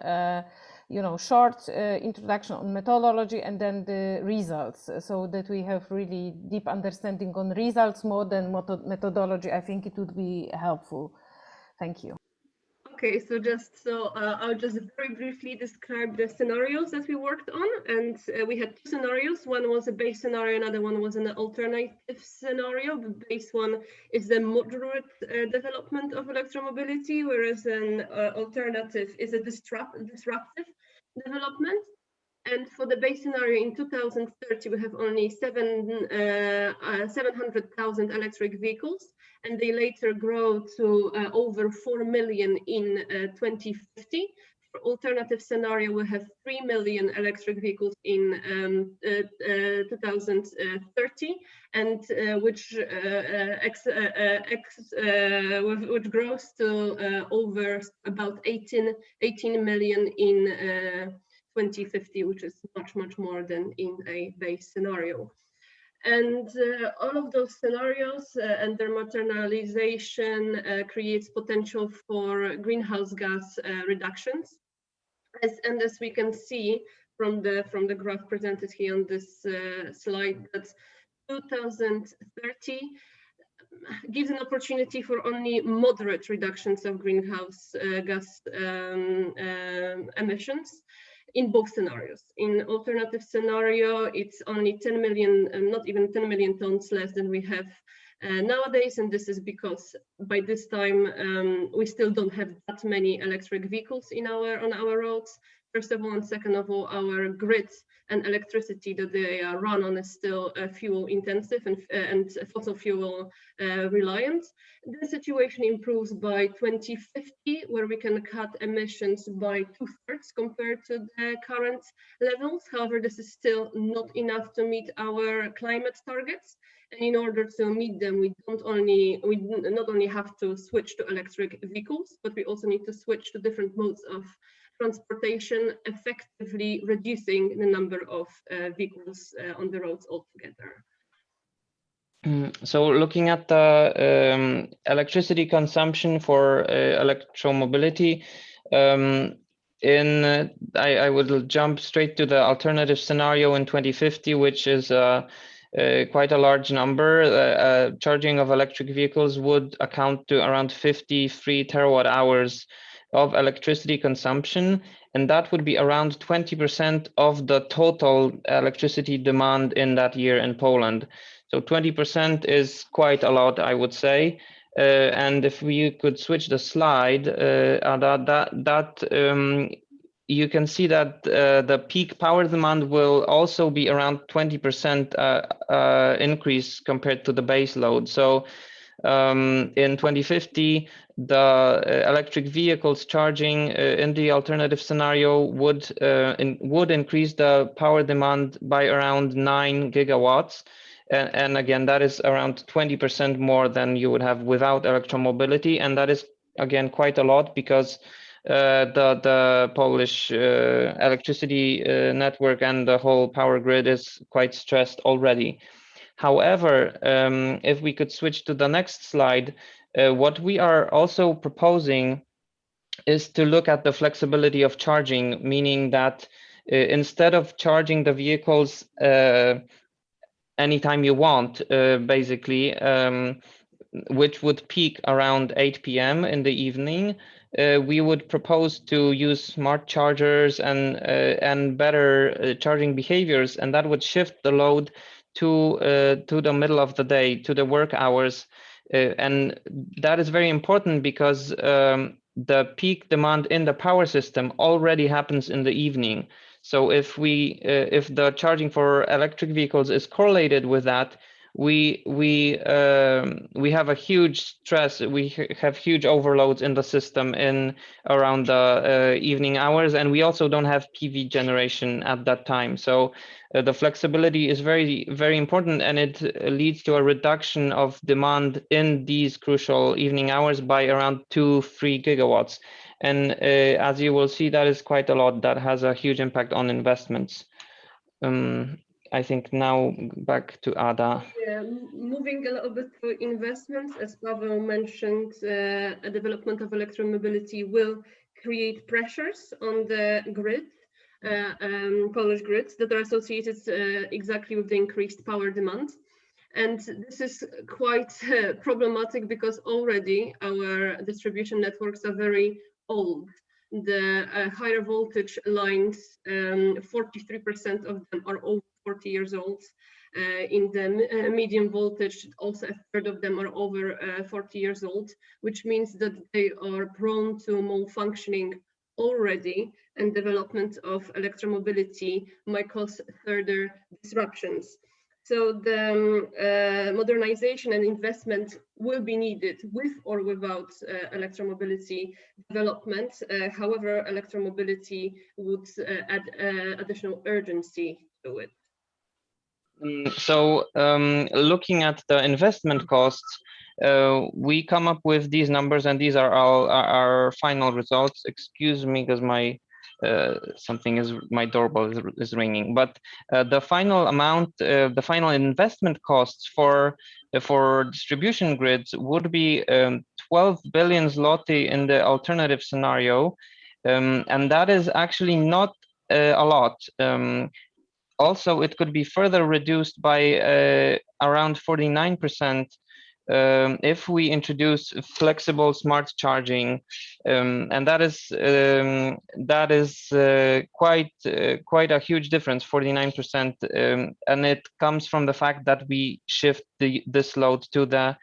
short introduction on methodology and then the results, so that we have really deep understanding on results more than methodology, I think it would be helpful. Thank you. Okay, so I'll just very briefly describe the scenarios that we worked on. And we had two scenarios. One was a base scenario, another one was an alternative scenario. The base one is the moderate development of electromobility, whereas an alternative is a disruptive development. And for the base scenario in 2030, we have only 700,000 electric vehicles, and they later grow to over 4 million in 2050. For alternative scenario, we have 3 million electric vehicles in 2030, and which grows to over about 18 million in 2050, which is much more than in a base scenario. And all of those scenarios and their materialization creates potential for greenhouse gas reductions. As we can see from the graph presented here on this slide, that 2030 gives an opportunity for only moderate reductions of greenhouse gas emissions in both scenarios. In alternative scenario, it's only 10 million, not even 10 million tons less than we have nowadays, and this is because by this time we still don't have that many electric vehicles on our roads. First of all, and second of all, our grids and electricity that they run on is still fuel intensive and fossil fuel reliant. The situation improves by 2050, where we can cut emissions by 2/3 compared to the current levels. However, this is still not enough to meet our climate targets. And in order to meet them, we not only have to switch to electric vehicles, but we also need to switch to different modes of transportation, effectively reducing the number of vehicles on the roads altogether. So looking at the electricity consumption for electromobility, I would jump straight to the alternative scenario in 2050, which is quite a large number. Charging of electric vehicles would account to around 53 terawatt hours of electricity consumption, and that would be around 20% of the total electricity demand in that year in Poland. So 20% is quite a lot, I would say. And if we could switch the slide, you can see that the peak power demand will also be around 20% increase compared to the base load. So in 2050, the electric vehicles charging in the alternative scenario would increase the power demand by around 9 gigawatts. And again, that is around 20% more than you would have without electromobility. And that is, again, quite a lot, because the Polish electricity network and the whole power grid is quite stressed already. However, if we could switch to the next slide, what we are also proposing is to look at the flexibility of charging, meaning that instead of charging the vehicles anytime you want, basically, which would peak around 8 p.m. in the evening, we would propose to use smart chargers and better charging behaviors, and that would shift the load to the middle of the day, to the work hours, And that is very important because the peak demand in the power system already happens in the evening. So if the charging for electric vehicles is correlated with that, we have a huge stress. We have huge overloads in the system in around the evening hours, and we also don't have PV generation at that time. So the flexibility is very important, and it leads to a reduction of demand in these crucial evening hours by around 2-3 gigawatts. And as you will see, that is quite a lot. That has a huge impact on investments. I think now back to Ada. Yeah, moving a little bit to investments, as Paweł mentioned, a development of electromobility will create pressures on the grid, Polish grids, that are associated exactly with the increased power demand. And this is quite problematic because already our distribution networks are very old. The higher voltage lines, 43% of them are over 40 years old. In the medium voltage, also a third of them are over 40 years old, which means that they are prone to malfunctioning already, and development of electromobility might cause further disruptions. So the modernization and investment will be needed with or without electromobility development. However, electromobility would add additional urgency to it. So looking at the investment costs, we come up with these numbers, and these are all our final results. Excuse me, because my doorbell is ringing. But the final amount, the final investment costs for distribution grids would be 12 billion zloty in the alternative scenario, and that is actually not a lot. Also, it could be further reduced by around 49% if we introduce flexible smart charging, and that is quite a huge difference, 49%, and it comes from the fact that we shift this load to the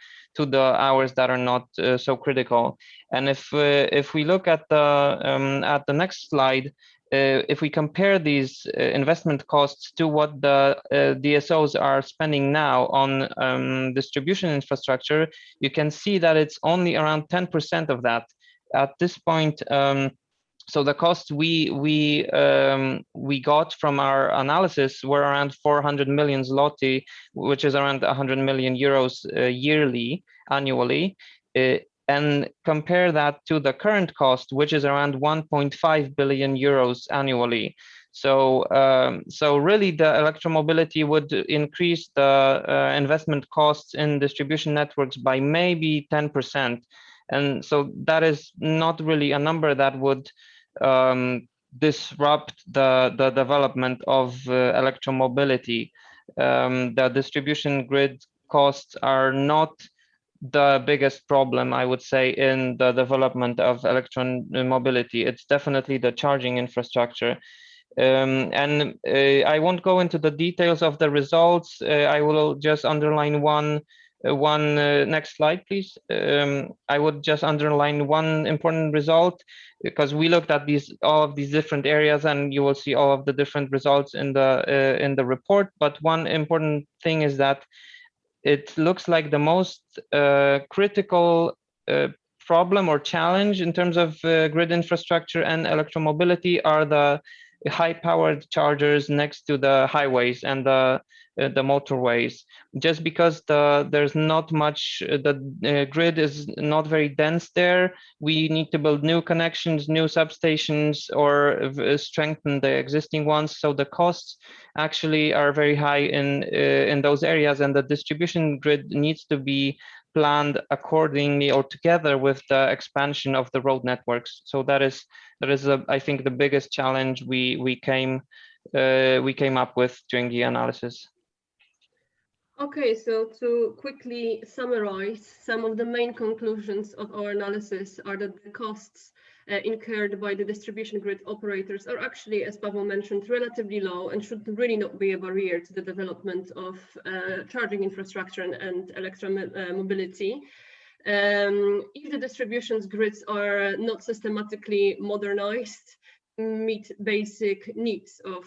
hours that are not so critical. And if we look at the next slide, if we compare these investment costs to what the DSOs are spending now on distribution infrastructure, you can see that it's only around 10% of that at this point. So the costs we got from our analysis were around 400 million zloty, which is around 100 million euros annually. And compare that to the current cost, which is around 1.5 billion euros annually. So, so really the electromobility would increase the investment costs in distribution networks by maybe 10%. And so that is not really a number that would disrupt the development of electromobility. The distribution grid costs are not the biggest problem, I would say, in the development of electromobility. It's definitely the charging infrastructure. And I won't go into the details of the results. I will just underline one next slide, please. I would just underline one important result, because we looked at all of these different areas, and you will see all of the different results in the report. But one important thing is that it looks like the most critical problem or challenge in terms of grid infrastructure and electromobility are the high-powered chargers next to the highways and the motorways. Just because there's not much, the grid is not very dense there. We need to build new connections, new substations, or strengthen the existing ones. So the costs actually are very high in those areas, and the distribution grid needs to be planned accordingly or together with the expansion of the road networks. So that is I think the biggest challenge we came up with during the analysis. Okay, so to quickly summarize, some of the main conclusions of our analysis are that the costs incurred by the distribution grid operators are actually, as Pavel mentioned, relatively low and should really not be a barrier to the development of charging infrastructure and electromobility. If the distribution grids are not systematically modernized, meet basic needs of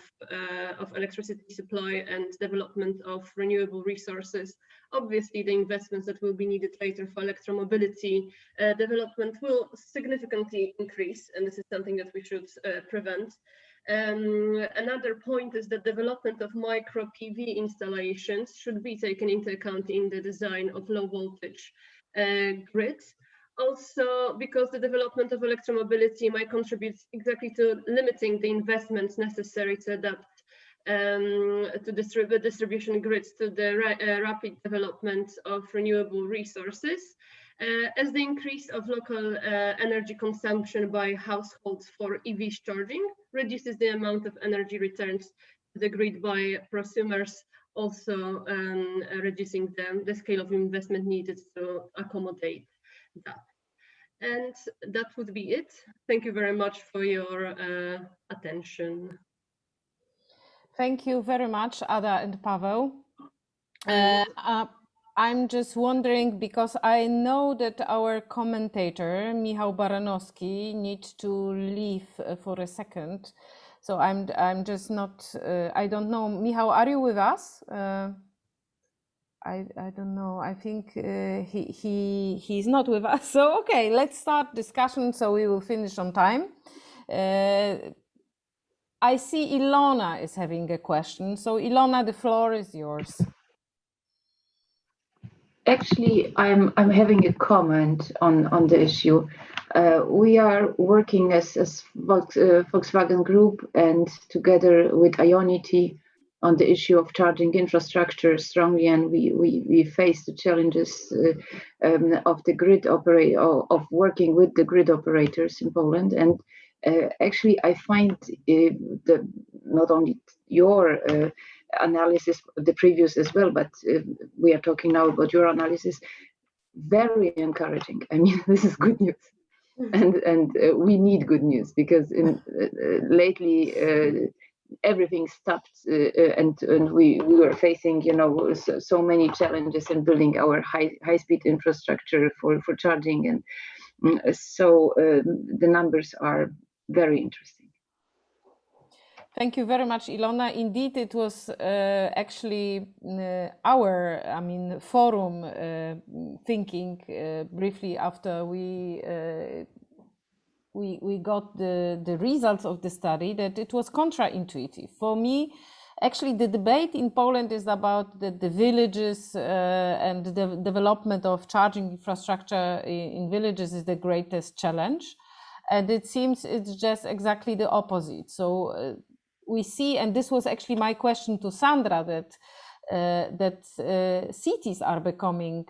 electricity supply and development of renewable resources, obviously the investments that will be needed later for electromobility development will significantly increase, and this is something that we should prevent. Another point is that development of micro PV installations should be taken into account in the design of low voltage grids. Also, because the development of electromobility might contribute exactly to limiting the investments necessary to adapt to distribution grids to the rapid development of renewable resources, as the increase of local energy consumption by households for EV charging reduces the amount of energy returned to the grid by prosumers, also reducing the scale of investment needed to accommodate that. And that would be it. Thank you very much for your attention. Thank you very much, Ada and Pavel. I'm just wondering, because I know that our commentator, Michał Baranowski, needs to leave for a second. So I'm just not, I don't know. Michał, are you with us? I don't know. I think he's not with us. So okay, let's start discussion so we will finish on time. I see Ilona is having a question. So Ilona, the floor is yours. Actually, I'm having a comment on the issue. We are working as Volkswagen Group and together with Ionity on the issue of charging infrastructure strongly, and we face the challenges of the grid operator, of working with the grid operators in Poland. And actually, I find not only your analysis, the previous as well, but we are talking now about your analysis, very encouraging. I mean, this is good news, and we need good news, because lately everything stopped, and we were facing, you know, so many challenges in building our high-speed infrastructure for charging, and so the numbers are very interesting. Thank you very much, Ilona. Indeed, it was actually our, forum thinking briefly after we got the results of the study, that it was counterintuitive. For me, actually, the debate in Poland is about the villages and the development of charging infrastructure in villages is the greatest challenge. And it seems it's just exactly the opposite. So we see, and this was actually my question to Sandra, that cities are becoming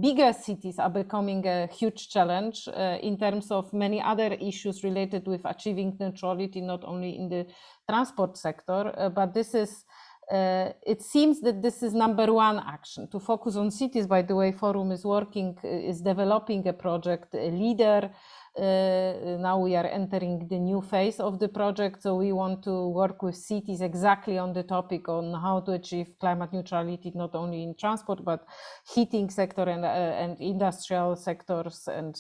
bigger cities are becoming a huge challenge in terms of many other issues related with achieving neutrality, not only in the transport sector, but this is, it seems that this is number one action, to focus on cities. By the way, Forum is developing a project, a leader. Now we are entering the new phase of the project, so we want to work with cities exactly on the topic on how to achieve climate neutrality, not only in transport but heating sector and industrial sectors. And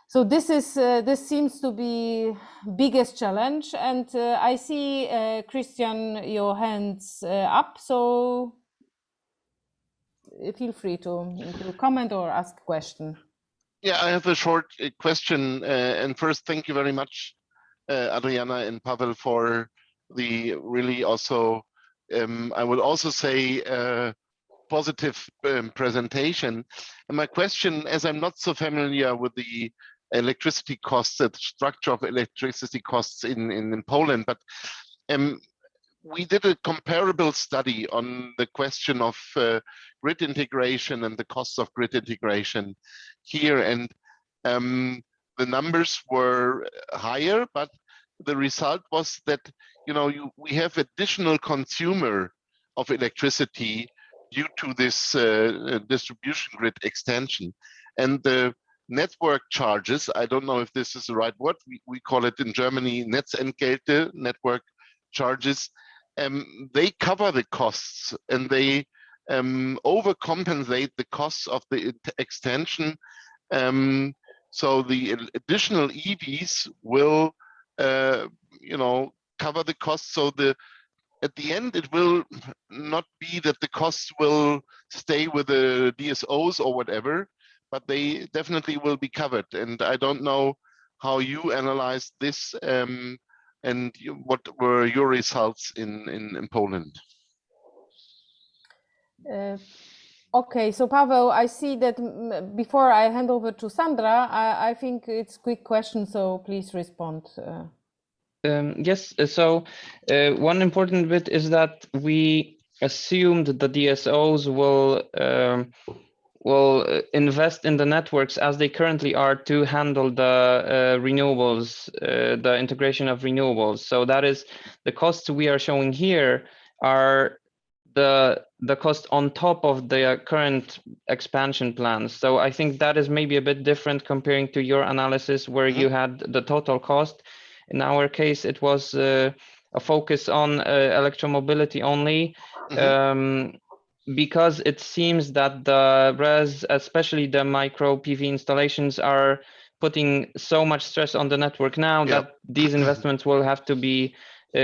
so this seems to be biggest challenge. And I see Christian, your hands up, so feel free to comment or ask a question. Yeah, I have a short question. And first, thank you very much, Adriana and Pavel, for the really also, I would also say, positive presentation. And my question, as I'm not so familiar with the electricity costs, the structure of electricity costs in Poland, but we did a comparable study on the question of grid integration and the costs of grid integration here, and the numbers were higher, but the result was that we have additional consumer of electricity due to this distribution grid extension, and the network charges. I don't know if this is the right word. We call it in Germany Netzentgelte, network charges. They cover the costs and they overcompensate the costs of the extension. So the additional EVs will, cover the costs. So at the end, it will not be that the costs will stay with the DSOs or whatever, but they definitely will be covered. And I don't know how you analyzed this and what were your results in Poland? Okay, so Paweł, I see that before I hand over to Sandra, I think it's a quick question, so please respond. Yes, so one important bit is that we assumed the DSOs will invest in the networks as they currently are to handle the renewables, the integration of renewables. So that is the costs we are showing here are the cost on top of the current expansion plans. So I think that is maybe a bit different comparing to your analysis where you had the total cost. In our case, it was a focus on electromobility only, because it seems that the RES, especially the micro PV installations, are putting so much stress on the network now that these investments will have to be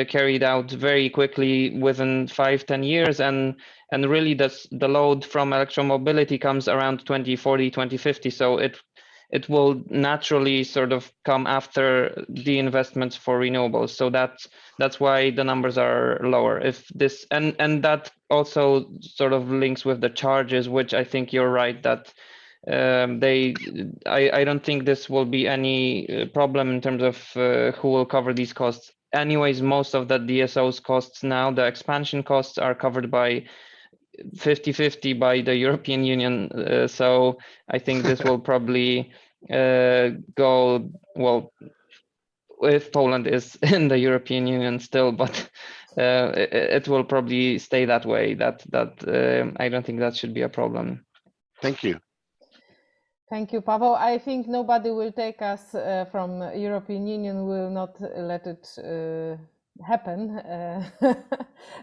carried out very quickly within 5-10 years, and really the load from electromobility comes around 2040, 2050. So it will naturally sort of come after the investments for renewables. So that's why the numbers are lower. If this and that also sort of links with the charges, which I think you're right that I don't think this will be any problem in terms of who will cover these costs. Anyways, most of the DSO's costs now, the expansion costs, are covered by 50-50 by the European Union. So I think this will probably go well if Poland is in the European Union still, but it will probably stay that way. That I don't think that should be a problem. Thank you. Thank you, Paweł. I think nobody will take us from European Union, will not let it happen.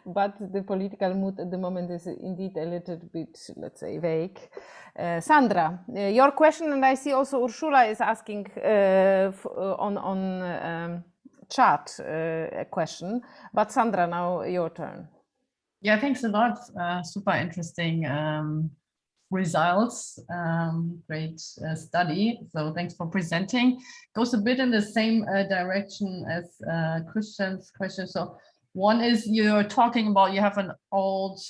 But the political mood at the moment is indeed a little bit, let's say, vague. Sandra, your question, and I see also Ursula is asking on chat a question. But Sandra, now your turn. Yeah, thanks a lot. Super interesting results, great study. So thanks for presenting. Goes a bit in the same direction as Christian's question. So one is you're talking about you have an old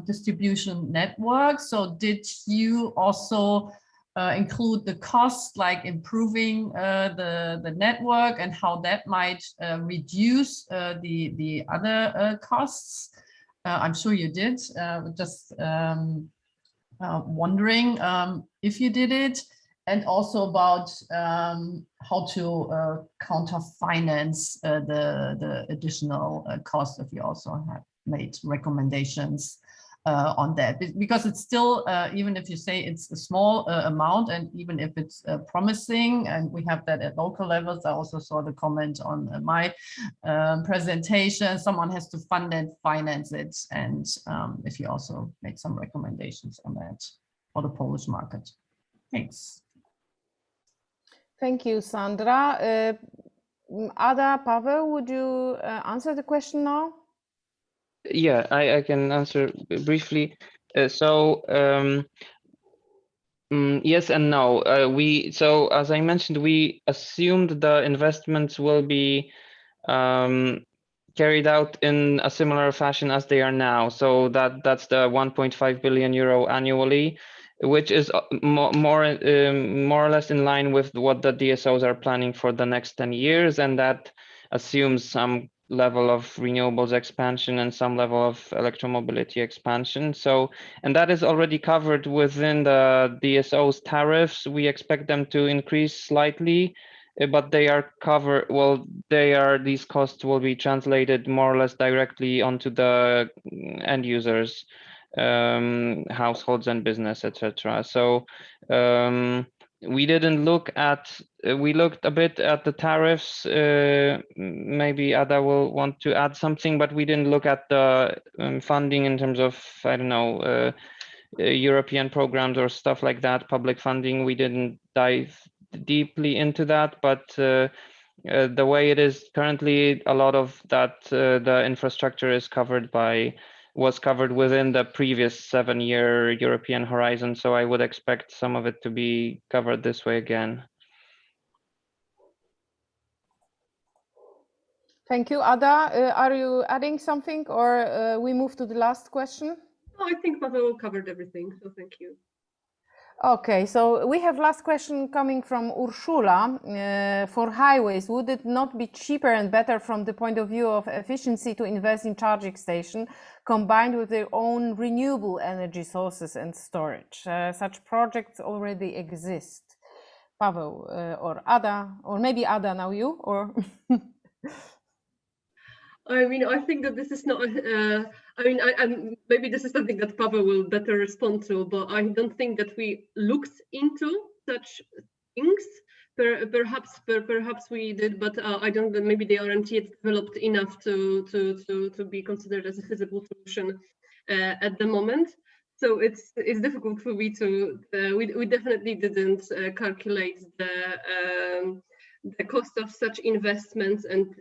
distribution network. So did you also include the costs like improving the network and how that might reduce the other costs? I'm sure you did. Just wondering if you did it, and also about how to counter-finance the additional cost, if you also have made recommendations on that, because it's still, even if you say it's a small amount, and even if it's promising, and we have that at local levels. I also saw the comment on my presentation, someone has to fund it, finance it, and if you also made some recommendations on that for the Polish market. Thanks. Thank you, Sandra. Ada, Paweł, would you answer the question now? Yeah, I can answer briefly. Yes and no. So as I mentioned, we assumed the investments will be carried out in a similar fashion as they are now. So that's the 1.5 billion euro annually, which is more or less in line with what the DSOs are planning for the next 10 years, and that assumes some level of renewables expansion and some level of electromobility expansion. So, and that is already covered within the DSO's tariffs. We expect them to increase slightly, but they are covered. Well, these costs will be translated more or less directly onto the end users, households and business, etc. So we didn't look at, we looked a bit at the tariffs. Maybe Ada will want to add something, but we didn't look at the funding in terms of, I don't know, European programs or stuff like that, public funding. We didn't dive deeply into that, but the way it is currently, a lot of that, the infrastructure is was covered within the previous 7-year European horizon. So I would expect some of it to be covered this way again. Thank you. Ada, are you adding something, or we move to the last question? No, I think Paweł covered everything, so thank you. Okay, so we have last question coming from Ursula. For highways, would it not be cheaper and better from the point of view of efficiency to invest in charging station combined with their own renewable energy sources and storage? Such projects already exist. Paweł or Ada, or maybe Ada, now you, or? I mean, I think that this is not, I mean, maybe this is something that Paweł will better respond to, but I don't think that we looked into such things. Perhaps we did, but I don't know, maybe they aren't yet developed enough to be considered as a feasible solution at the moment. So it's difficult for me to, we definitely didn't calculate the cost of such investments and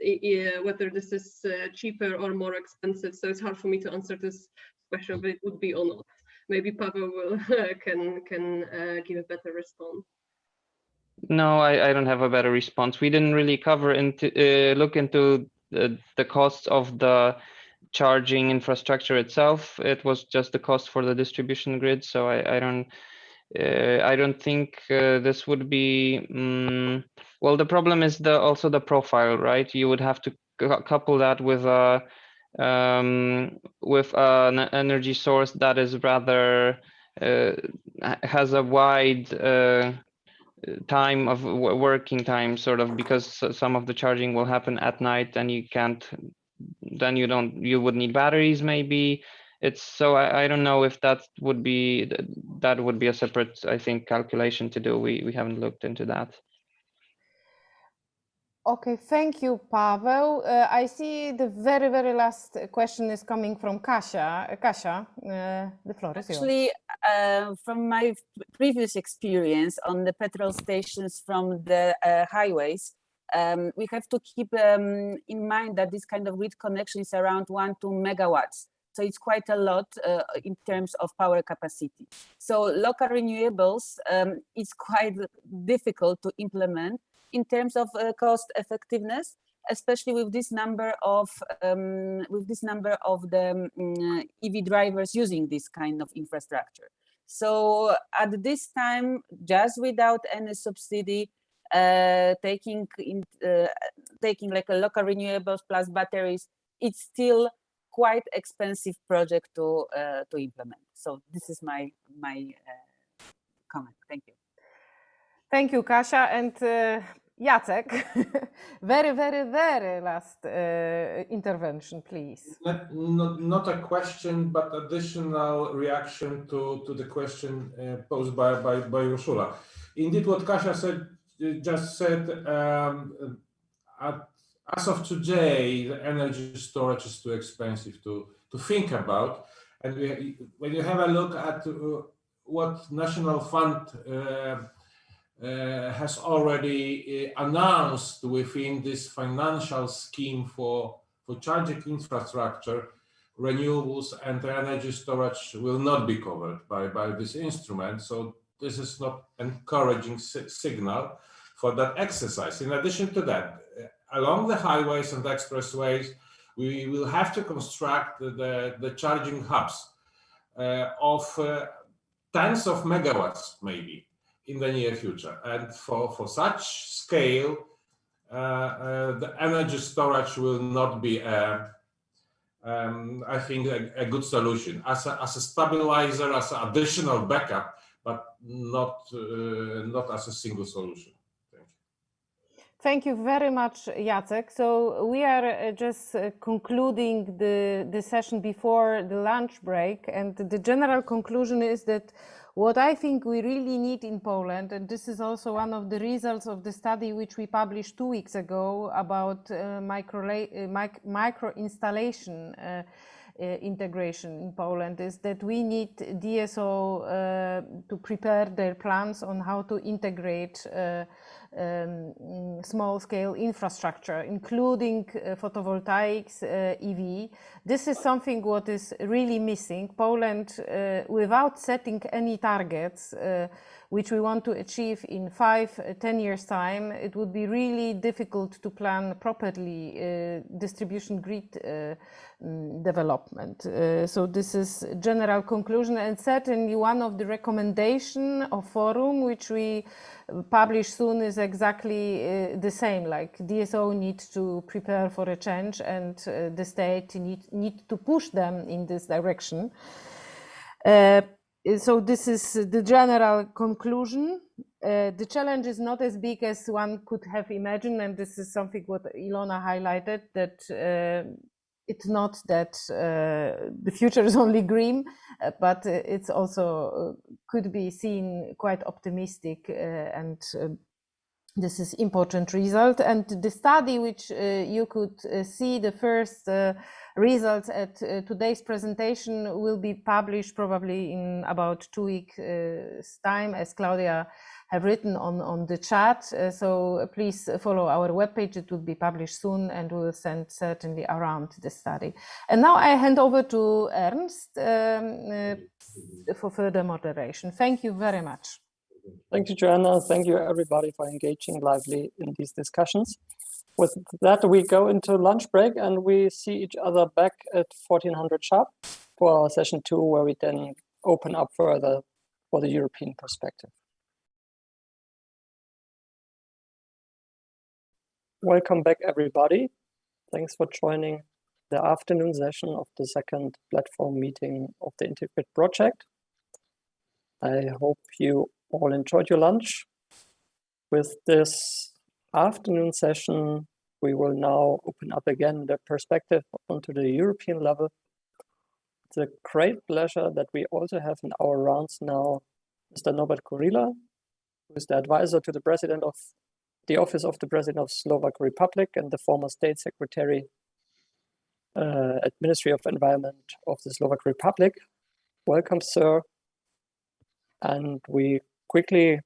whether this is cheaper or more expensive. So it's hard for me to answer this question, but it would be or not. Maybe Paweł will can give a better response. No, I don't have a better response. We didn't really look into the costs of the charging infrastructure itself. It was just the cost for the distribution grid. So I don't think this would be, well, the problem is also the profile, right? You would have to couple that with an energy source that is rather has a wide time of working time, sort of, because some of the charging will happen at night and you can't, then you would need batteries maybe. So I don't know if that would be a separate, I think, calculation to do. We haven't looked into that. Okay, thank you, Paweł. I see the very last question is coming from Kasia. Kasia, the floor is yours. Actually, from my previous experience on the petrol stations from the highways, we have to keep in mind that this kind of grid connection is around 1-2 megawatts. So it's quite a lot in terms of power capacity. So local renewables is quite difficult to implement in terms of cost effectiveness, especially with this number of the EV drivers using this kind of infrastructure. So at this time, just without any subsidy, taking like a local renewables plus batteries, it's still quite expensive project to implement. So this is my comment. Thank you. Thank you, Kasia. And Jacek, very last intervention, please. Not a question, but additional reaction to the question posed by Ursula. Indeed, what Kasia just said, as of today, the energy storage is too expensive to think about. And when you have a look at what National Fund has already announced within this financial scheme for charging infrastructure, renewables and energy storage will not be covered by this instrument. So this is not encouraging signal for that exercise. In addition to that, along the highways and expressways, we will have to construct the charging hubs of tens of megawatts, maybe, in the near future. And for such scale, the energy storage will not be, I think, a good solution as a stabilizer, as an additional backup, but not as a single solution. Thank you very much, Jacek. So we are just concluding the session before the lunch break, and the general conclusion is that What I think we really need in Poland, and this is also one of the results of the study which we published 2 weeks ago about micro installation integration in Poland, is that we need DSO to prepare their plans on how to integrate small-scale infrastructure, including photovoltaics, EV. This is something what is really missing. Poland, without setting any targets, which we want to achieve in 5-10 years' time, it would be really difficult to plan properly distribution grid development. So this is general conclusion, and certainly one of the recommendation of forum which we publish soon is exactly the same, like DSO needs to prepare for a change, and the state need to push them in this direction. So this is the general conclusion. The challenge is not as big as one could have imagined, and this is something what Ilona highlighted, that it's not that the future is only green, but it's also could be seen quite optimistic, and this is important result. And the study which you could see the first results at today's presentation will be published probably in about 2 weeks time, as Claudia have written on the chat. So please follow our webpage. It will be published soon, and we will send certainly around the study. And now I hand over to Ernst for further moderation. Thank you very much. Thank you, Joanna. Thank you, everybody, for engaging lively in these discussions. With that, we go into lunch break, and we see each other back at 1400 sharp for session 2, where we then open up further for the European perspective. Welcome back, everybody. Thanks for joining the afternoon session of the second platform meeting of the Integrate project. I hope you all enjoyed your lunch. With this afternoon session, we will now open up again the perspective onto the European level. It's a great pleasure that we also have in our rounds now Mr. Norbert Kurila, who is the advisor to the president of the Office of the President of Slovak Republic and the former State Secretary at Ministry of Environment of the Slovak Republic. Welcome, sir. And we quickly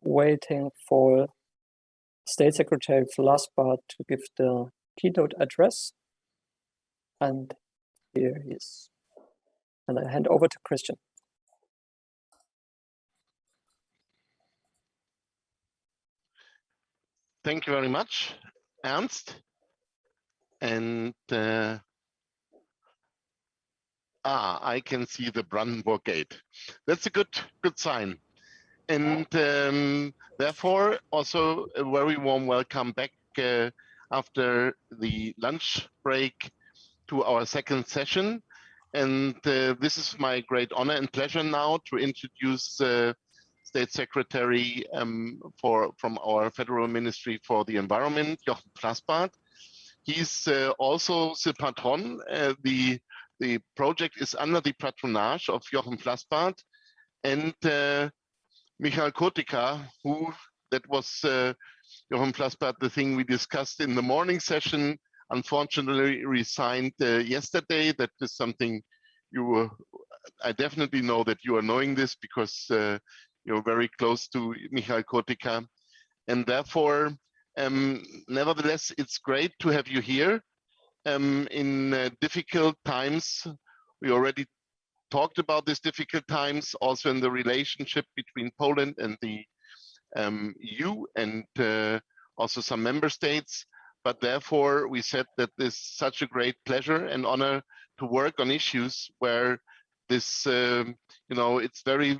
waiting for State Secretary Vlaspa to give the keynote address. And here he is. And I hand over to Christian. Thank you very much, Ernst. And I can see the Brandenburg Gate. That's a good sign. And therefore, also a very warm welcome back after the lunch break to our second session. And this is my great honor and pleasure now to introduce State Secretary from our Federal Ministry for the Environment, Jochen Vlaspa. He's also the patron. The project is under the patronage of Jochen Vlaspa and Michael Kotika, that was Jochen Vlaspa, the thing we discussed in the morning session, unfortunately resigned yesterday. That is something I definitely know that you are knowing this because you're very close to Michael Kotika. And therefore, nevertheless, it's great to have you here in difficult times. We already talked about these difficult times, also in the relationship between Poland and the EU and also some member states. But therefore, we said that this is such a great pleasure and honor to work on issues where this, it's very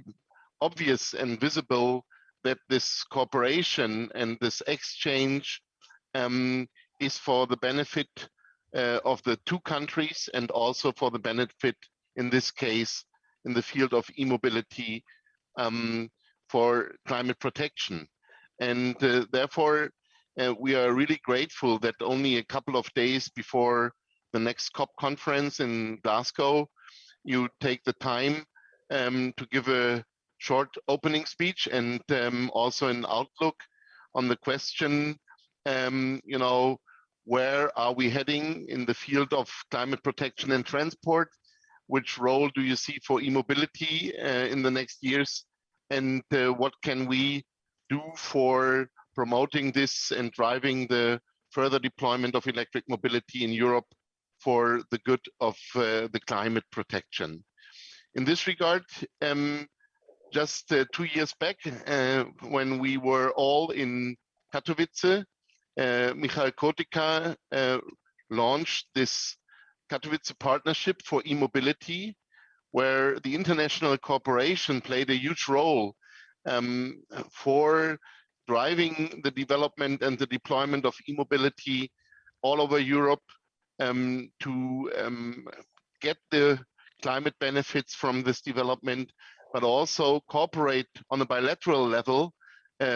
obvious and visible that this cooperation and this exchange is for the benefit of the two countries and also for the benefit, in this case, in the field of e-mobility for climate protection. And therefore, we are really grateful that only a couple of days before the next COP conference in Glasgow, you take the time to give a short opening speech and also an outlook on the question, you know, where are we heading in the field of climate protection and transport? Which role do you see for e-mobility in the next years? And what can we do for promoting this and driving the further deployment of electric mobility in Europe for the good of the climate protection? In this regard, just 2 years back, when we were all in Katowice, Michal Kotika launched this Katowice Partnership for E-Mobility, where the international cooperation played a huge role for driving the development and the deployment of e-mobility all over Europe to get the climate benefits from this development, but also cooperate on a bilateral level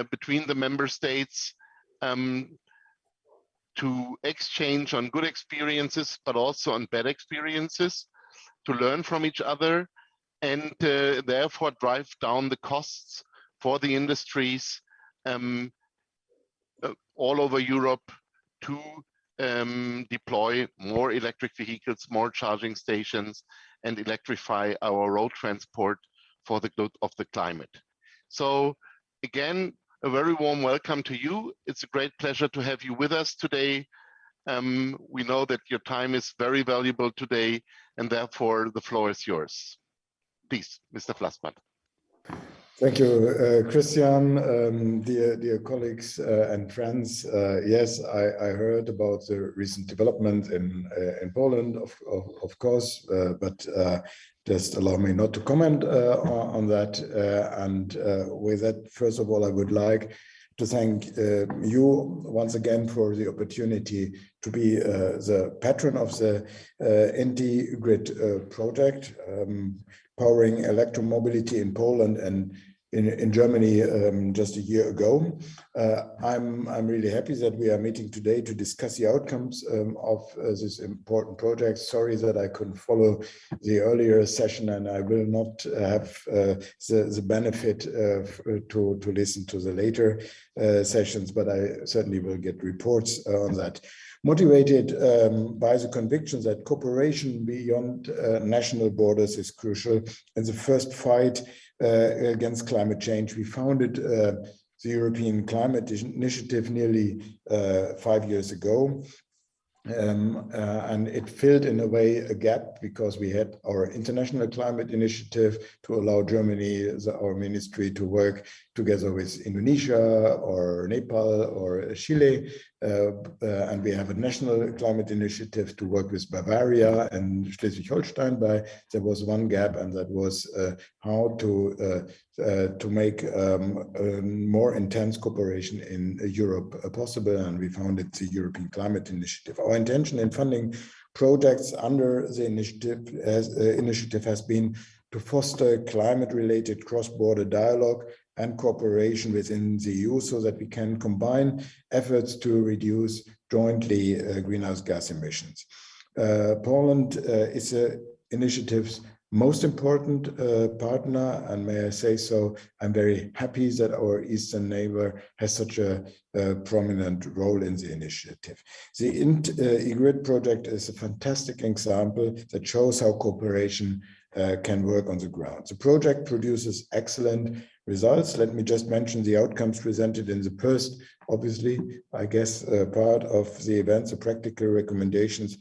between the member states to exchange on good experiences, but also on bad experiences, to learn from each other, and therefore drive down the costs for the industries all over Europe to deploy more electric vehicles, more charging stations, and electrify our road transport for the good of the climate. So again, a very warm welcome to you. It's a great pleasure to have you with us today. We know that your time is very valuable today, and therefore the floor is yours. Please, Mr. Flassmann. Thank you, Christian. Dear colleagues and friends, yes, I heard about the recent development in Poland, of course, but just allow me not to comment on that. And with that, first of all, I would like to thank you once again for the opportunity to be the patron of the IntiGrid project, powering electromobility in Poland and in Germany just a year ago. I'm really happy that we are meeting today to discuss the outcomes of this important project. Sorry that I couldn't follow the earlier session, and I will not have the benefit to listen to the later sessions, but I certainly will get reports on that. Motivated by the conviction that cooperation beyond national borders is crucial in the first fight against climate change, we founded the European Climate Initiative nearly 5 years ago. And it filled in a way a gap because we had our international climate initiative to allow Germany, our ministry, to work together with Indonesia or Nepal or Chile. And we have a national climate initiative to work with Bavaria and Schleswig-Holstein. But there was one gap, and that was how to make more intense cooperation in Europe possible, and we founded the European Climate Initiative. Our intention in funding projects under the initiative has been to foster climate-related cross-border dialogue and cooperation within the EU so that we can combine efforts to reduce jointly greenhouse gas emissions. Poland is the initiative's most important partner, and may I say so, I'm very happy that our eastern neighbor has such a prominent role in the initiative. The IntiGrid project is a fantastic example that shows how cooperation can work on the ground. The project produces excellent results. Let me just mention the outcomes presented in the first, obviously, I guess, part of the event, the practical recommendations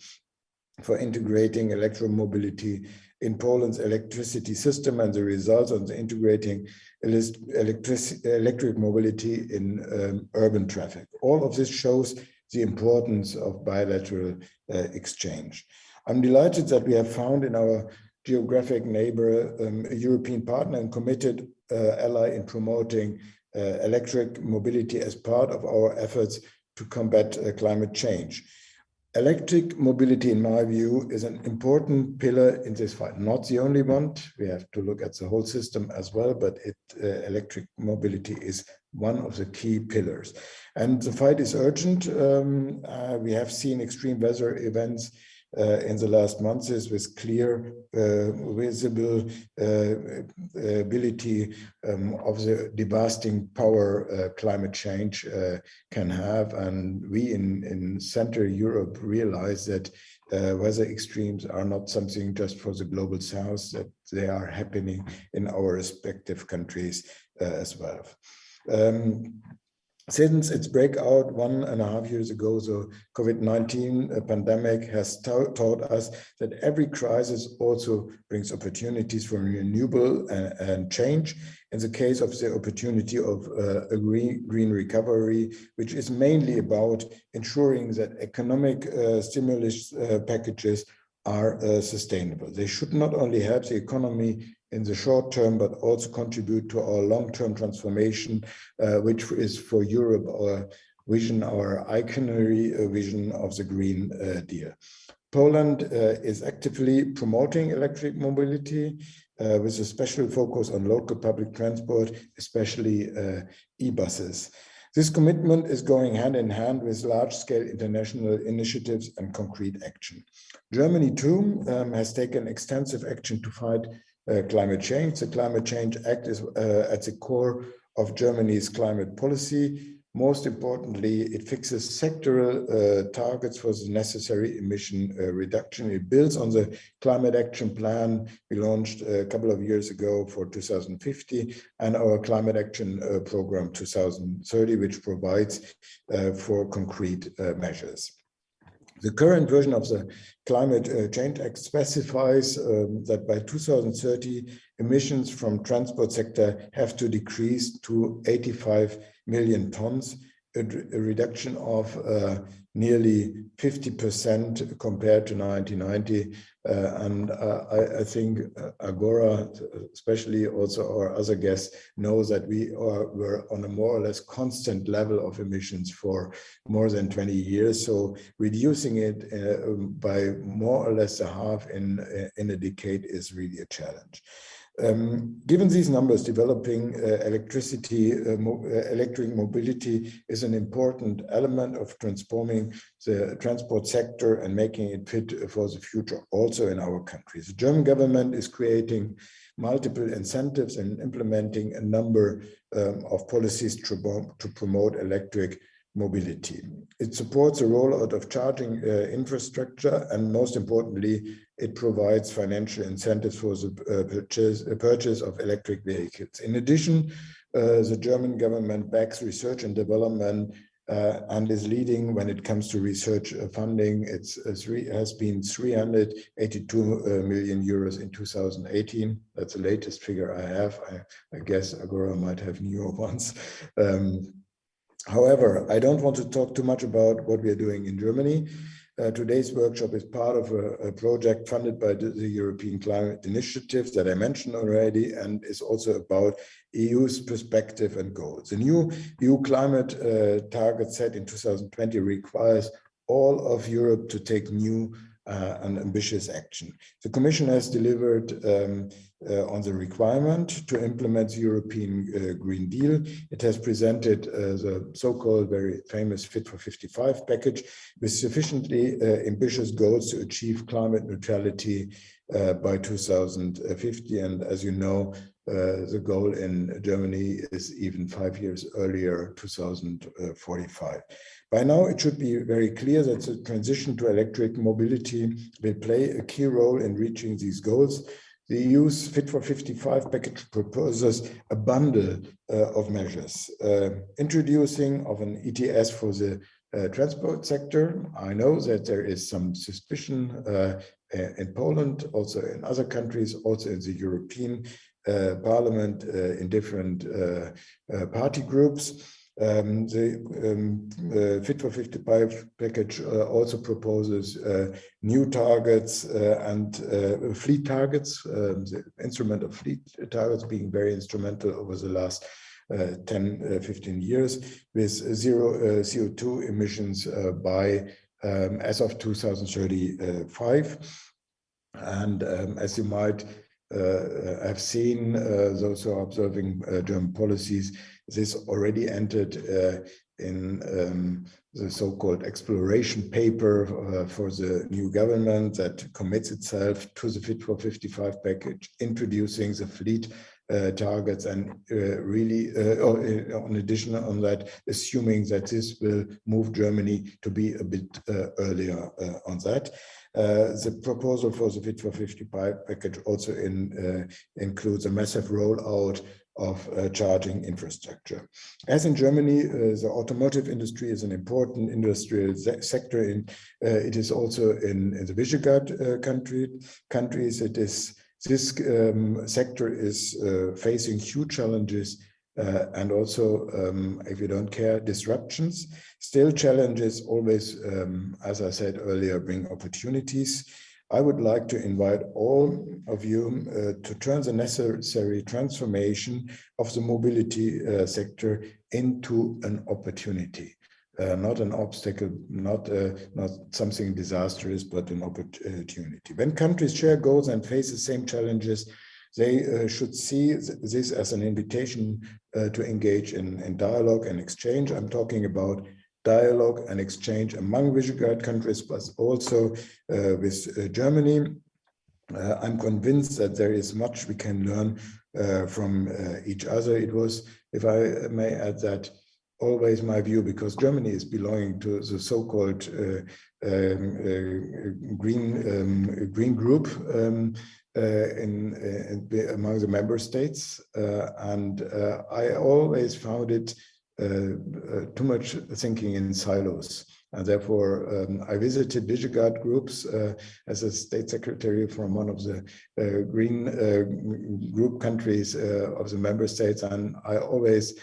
for integrating electromobility in Poland's electricity system and the results on the integrating electric mobility in urban traffic. All of this shows the importance of bilateral exchange. I'm delighted that we have found in our geographic neighbor a European partner and committed ally in promoting electric mobility as part of our efforts to combat climate change. Electric mobility, in my view, is an important pillar in this fight. Not the only one. We have to look at the whole system as well, but electric mobility is one of the key pillars. And the fight is urgent. We have seen extreme weather events in the last months with clear, visible ability of the devastating power climate change can have. And we in Central Europe realize that weather extremes are not something just for the global south, that they are happening in our respective countries as well. Since its breakout 1.5 years ago, the COVID-19 pandemic has taught us that every crisis also brings opportunities for renewable and change. In the case of the opportunity of a green recovery, which is mainly about ensuring that economic stimulus packages are sustainable. They should not only help the economy in the short term, but also contribute to our long-term transformation, which is for Europe our vision, our iconary vision of the Green Deal. Poland is actively promoting electric mobility with a special focus on local public transport, especially e-buses. This commitment is going hand in hand with large-scale international initiatives and concrete action. Germany too has taken extensive action to fight climate change. The Climate Change Act is at the core of Germany's climate policy. Most importantly, it fixes sectoral targets for the necessary emission reduction. It builds on the climate action plan we launched a couple of years ago for 2050 and our climate action program 2030, which provides for concrete measures. The current version of the Climate Change Act specifies that by 2030, emissions from transport sector have to decrease to 85 million tons, a reduction of nearly 50% compared to 1990. And I think Agora, especially also our other guests, know that we were on a more or less constant level of emissions for more than 20 years. So reducing it by more or less a half in a decade is really a challenge. Given these numbers, developing electric mobility is an important element of transforming the transport sector and making it fit for the future also in our countries. The German government is creating multiple incentives and implementing a number of policies to promote electric mobility. It supports the rollout of charging infrastructure, and most importantly, it provides financial incentives for the purchase of electric vehicles. In addition, the German government backs research and development and is leading when it comes to research funding. It has been 382 million euros in 2018. That's the latest figure I have. I guess Agora might have newer ones. However, I don't want to talk too much about what we are doing in Germany. Today's workshop is part of a project funded by the European Climate Initiative that I mentioned already, and is also about EU's perspective and goals. The new EU climate target set in 2020 requires all of Europe to take new and ambitious action. The Commission has delivered on the requirement to implement the European Green Deal. It has presented the so-called very famous Fit for 55 package with sufficiently ambitious goals to achieve climate neutrality by 2050. And as you know, the goal in Germany is even 5 years earlier, 2045. By now, it should be very clear that the transition to electric mobility will play a key role in reaching these goals. The EU's Fit for 55 package proposes a bundle of measures, introducing of an ETS for the transport sector. I know that there is some suspicion in Poland, also in other countries, also in the European Parliament, in different party groups. The Fit for 55 package also proposes new targets and fleet targets, the instrument of fleet targets being very instrumental over the last 10-15 years, with zero CO2 emissions by as of 2035. And as you might have seen, those who are observing German policies, this already entered in the so-called exploration paper for the new government that commits itself to the Fit for 55 package, introducing the fleet targets, and really, in addition on that, assuming that this will move Germany to be a bit earlier on that. The proposal for the Fit for 55 package also includes a massive rollout of charging infrastructure. As in Germany, the automotive industry is an important industrial sector. It is also in the Visegrad countries. This sector is facing huge challenges and also, if you don't care, disruptions. Still, challenges always, as I said earlier, bring opportunities. I would like to invite all of you to turn the necessary transformation of the mobility sector into an opportunity. Not an obstacle, not something disastrous, but an opportunity. When countries share goals and face the same challenges, they should see this as an invitation to engage in dialogue and exchange. I'm talking about dialogue and exchange among Visegrad countries, but also with Germany. I'm convinced that there is much we can learn from each other. It was, if I may add that, always my view, because Germany is belonging to the so-called green group among the member states, and I always found it too much thinking in silos. And therefore, I visited Visegrad groups as a state secretary from one of the green group countries of the member states, and I always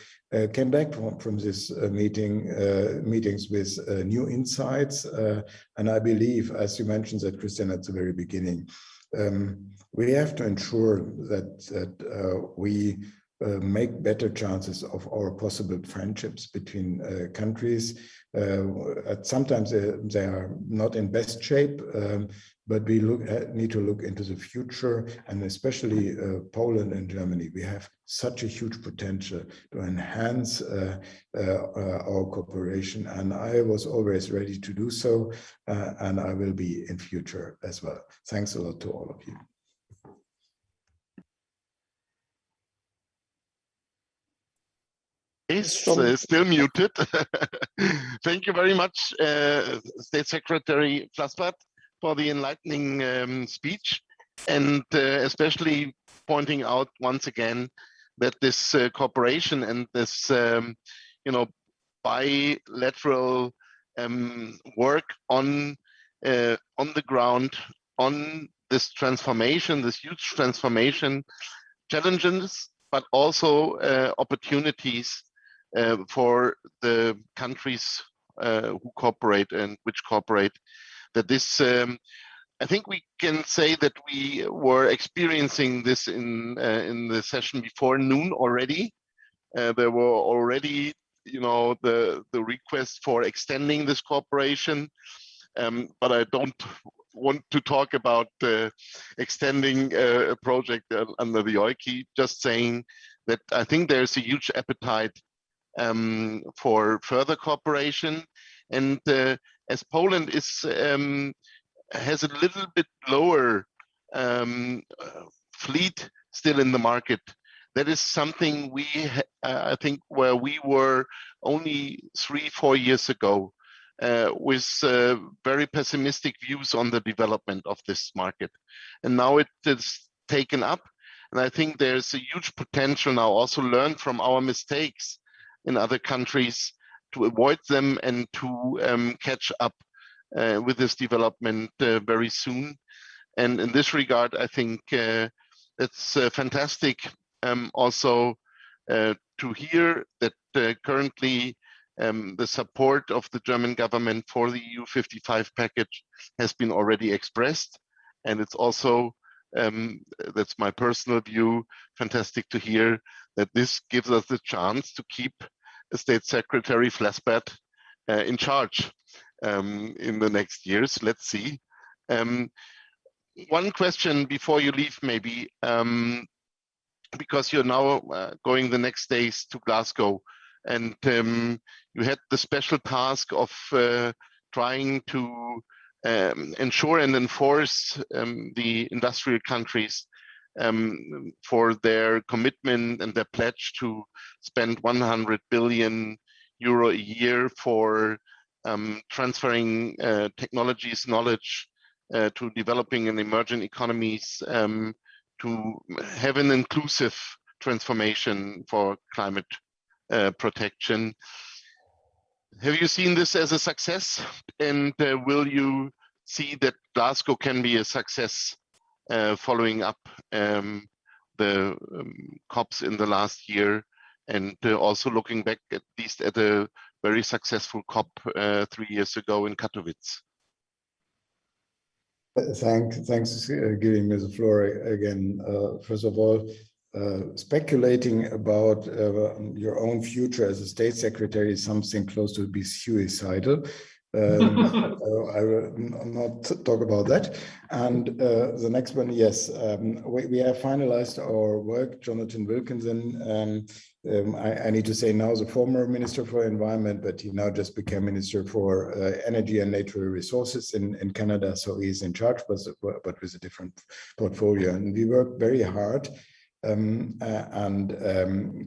came back from this meetings with new insights. And I believe, as you mentioned that, Christian, at the very beginning, we have to ensure that we make better chances of our possible friendships between countries. Sometimes they are not in best shape, but we need to look into the future, and especially Poland and Germany. We have such a huge potential to enhance our cooperation, and I was always ready to do so, and I will be in future as well. Thanks a lot to all of you. He's still muted. Thank you very much, State Secretary Flassbart, for the enlightening speech, and especially pointing out once again that this cooperation and this, bilateral work on the ground, on this transformation, this huge transformation, challenges, but also opportunities for the countries who cooperate and which cooperate, that this, I think we can say that we were experiencing this in the session before noon already. There were already, the request for extending this cooperation, but I don't want to talk about extending a project under the OIKI, just saying that I think there's a huge appetite for further cooperation, and as Poland has a little bit lower fleet still in the market, that is something I think where we were only 3-4 years ago with very pessimistic views on the development of this market, and now it is taken up, and I think there's a huge potential now also learn from our mistakes in other countries to avoid them and to catch up with this development very soon. And in this regard, I think it's fantastic also to hear that currently the support of the German government for the EU 55 package has been already expressed. And it's also, that's my personal view, fantastic to hear that this gives us the chance to keep State Secretary Flassbart in charge in the next years. Let's see. One question before you leave, maybe, because you're now going the next days to Glasgow. and you had the special task of trying to ensure and enforce the industrial countries for their commitment and their pledge to spend 100 billion euro a year for transferring technologies, knowledge to developing and emerging economies to have an inclusive transformation for climate protection. Have you seen this as a success? And will you see that Glasgow can be a success following up the COPs in the last year, and also looking back at least at a very successful COP 3 years ago in Katowice? Thanks for giving me the floor again. First of all, speculating about your own future as a state secretary is something close to be suicidal. I will not talk about that. And the next one, yes, we have finalized our work. Jonathan Wilkinson, I need to say now the former Minister for Environment, but he now just became Minister for Energy and Natural Resources in Canada. So he's in charge, but with a different portfolio. And we worked very hard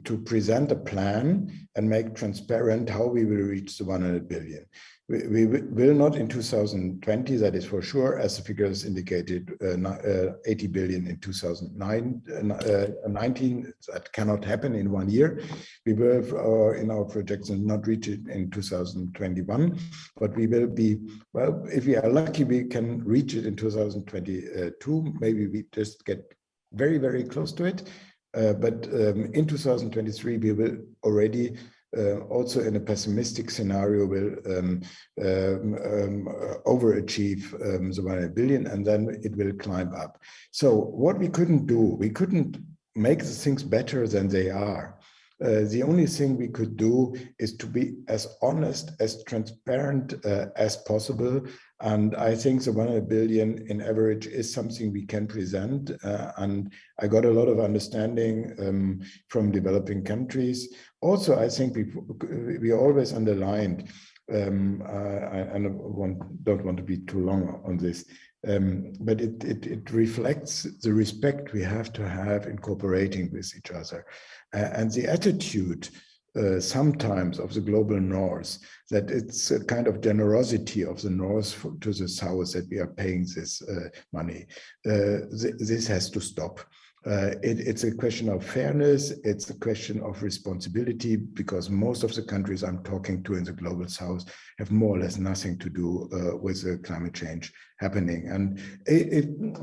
to present a plan and make transparent how we will reach the 100 billion. We will not in 2020, that is for sure, as the figures indicated, 80 billion in 2019. That cannot happen in 1 year. We will, in our projections, not reach it in 2021, but we will be, well, if we are lucky, we can reach it in 2022. Maybe we just get very, very close to it. But in 2023, we will already also in a pessimistic scenario will overachieve the 100 billion, and then it will climb up. So what we couldn't do, we couldn't make the things better than they are. The only thing we could do is to be as honest, as transparent as possible. And I think the 100 billion in average is something we can present. And I got a lot of understanding from developing countries. Also, I think we always underlined, I don't want to be too long on this, but it reflects the respect we have to have in cooperating with each other. And the attitude sometimes of the global north, that it's a kind of generosity of the north to the south that we are paying this money. This has to stop. It's a question of fairness. It's a question of responsibility, because most of the countries I'm talking to in the global south have more or less nothing to do with the climate change happening. And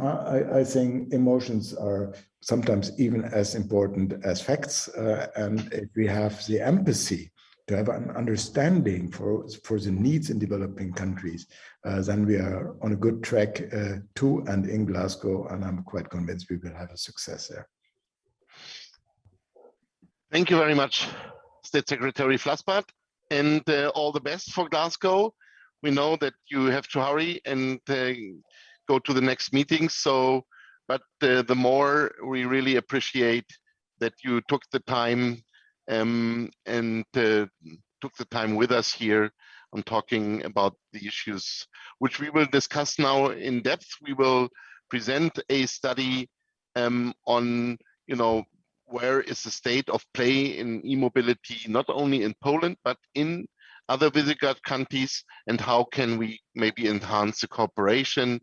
I think emotions are sometimes even as important as facts. And if we have the empathy to have an understanding for the needs in developing countries, then we are on a good track to and in Glasgow, and I'm quite convinced we will have a success there. Thank you very much, State Secretary Flassbart, and all the best for Glasgow. We know that you have to hurry and go to the next meeting, so, but the more we really appreciate that you took the time and took the time with us here on talking about the issues which we will discuss now in depth. We will present a study on, you know, where is the state of play in e-mobility, not only in Poland, but in other Visegrad countries, and how can we maybe enhance the cooperation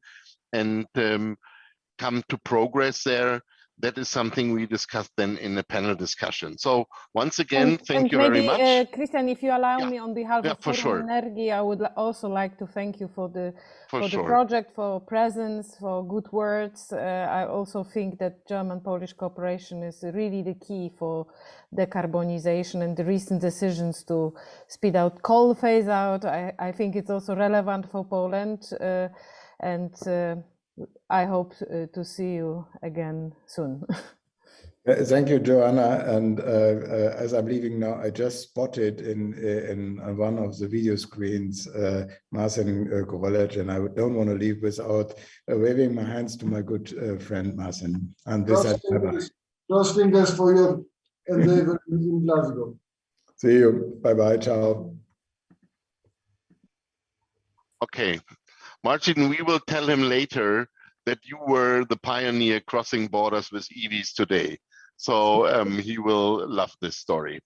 and come to progress there. That is something we discussed then in a panel discussion. So once again, thank you very much. Christian, if you allow me, on behalf of Forum sure. Energy, I would also like to thank you for the sure. project, for presence, for good words. I also think that German-Polish cooperation is really the key for decarbonization, and the recent decisions to speed out coal phase out. I think it's also relevant for Poland, and I hope to see you again soon. Thank you, Joanna. And as I'm leaving now, I just spotted in one of the video screens Marcin Kowalec, and I don't want to leave without waving my hands to my good friend Marcin. And this Cross fingers for your endeavor in Glasgow. See you. Bye-bye. Ciao. Okay. Martin, we will tell him later that you were the pioneer crossing borders with EVs today. So he will love this story.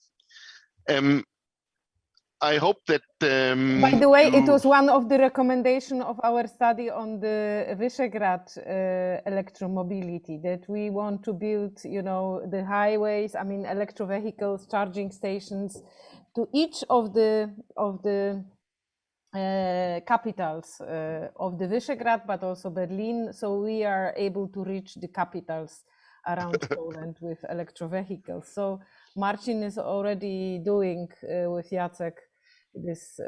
I hope that by the way, it was one of the recommendations of our study on the Visegrad electromobility, that we want to build, you know, the highways, I mean, electro vehicles, charging stations to each of the capitals of the Visegrad, but also Berlin. So we are able to reach the capitals around Poland with electro vehicles. So Marcin is already doing with Jacek this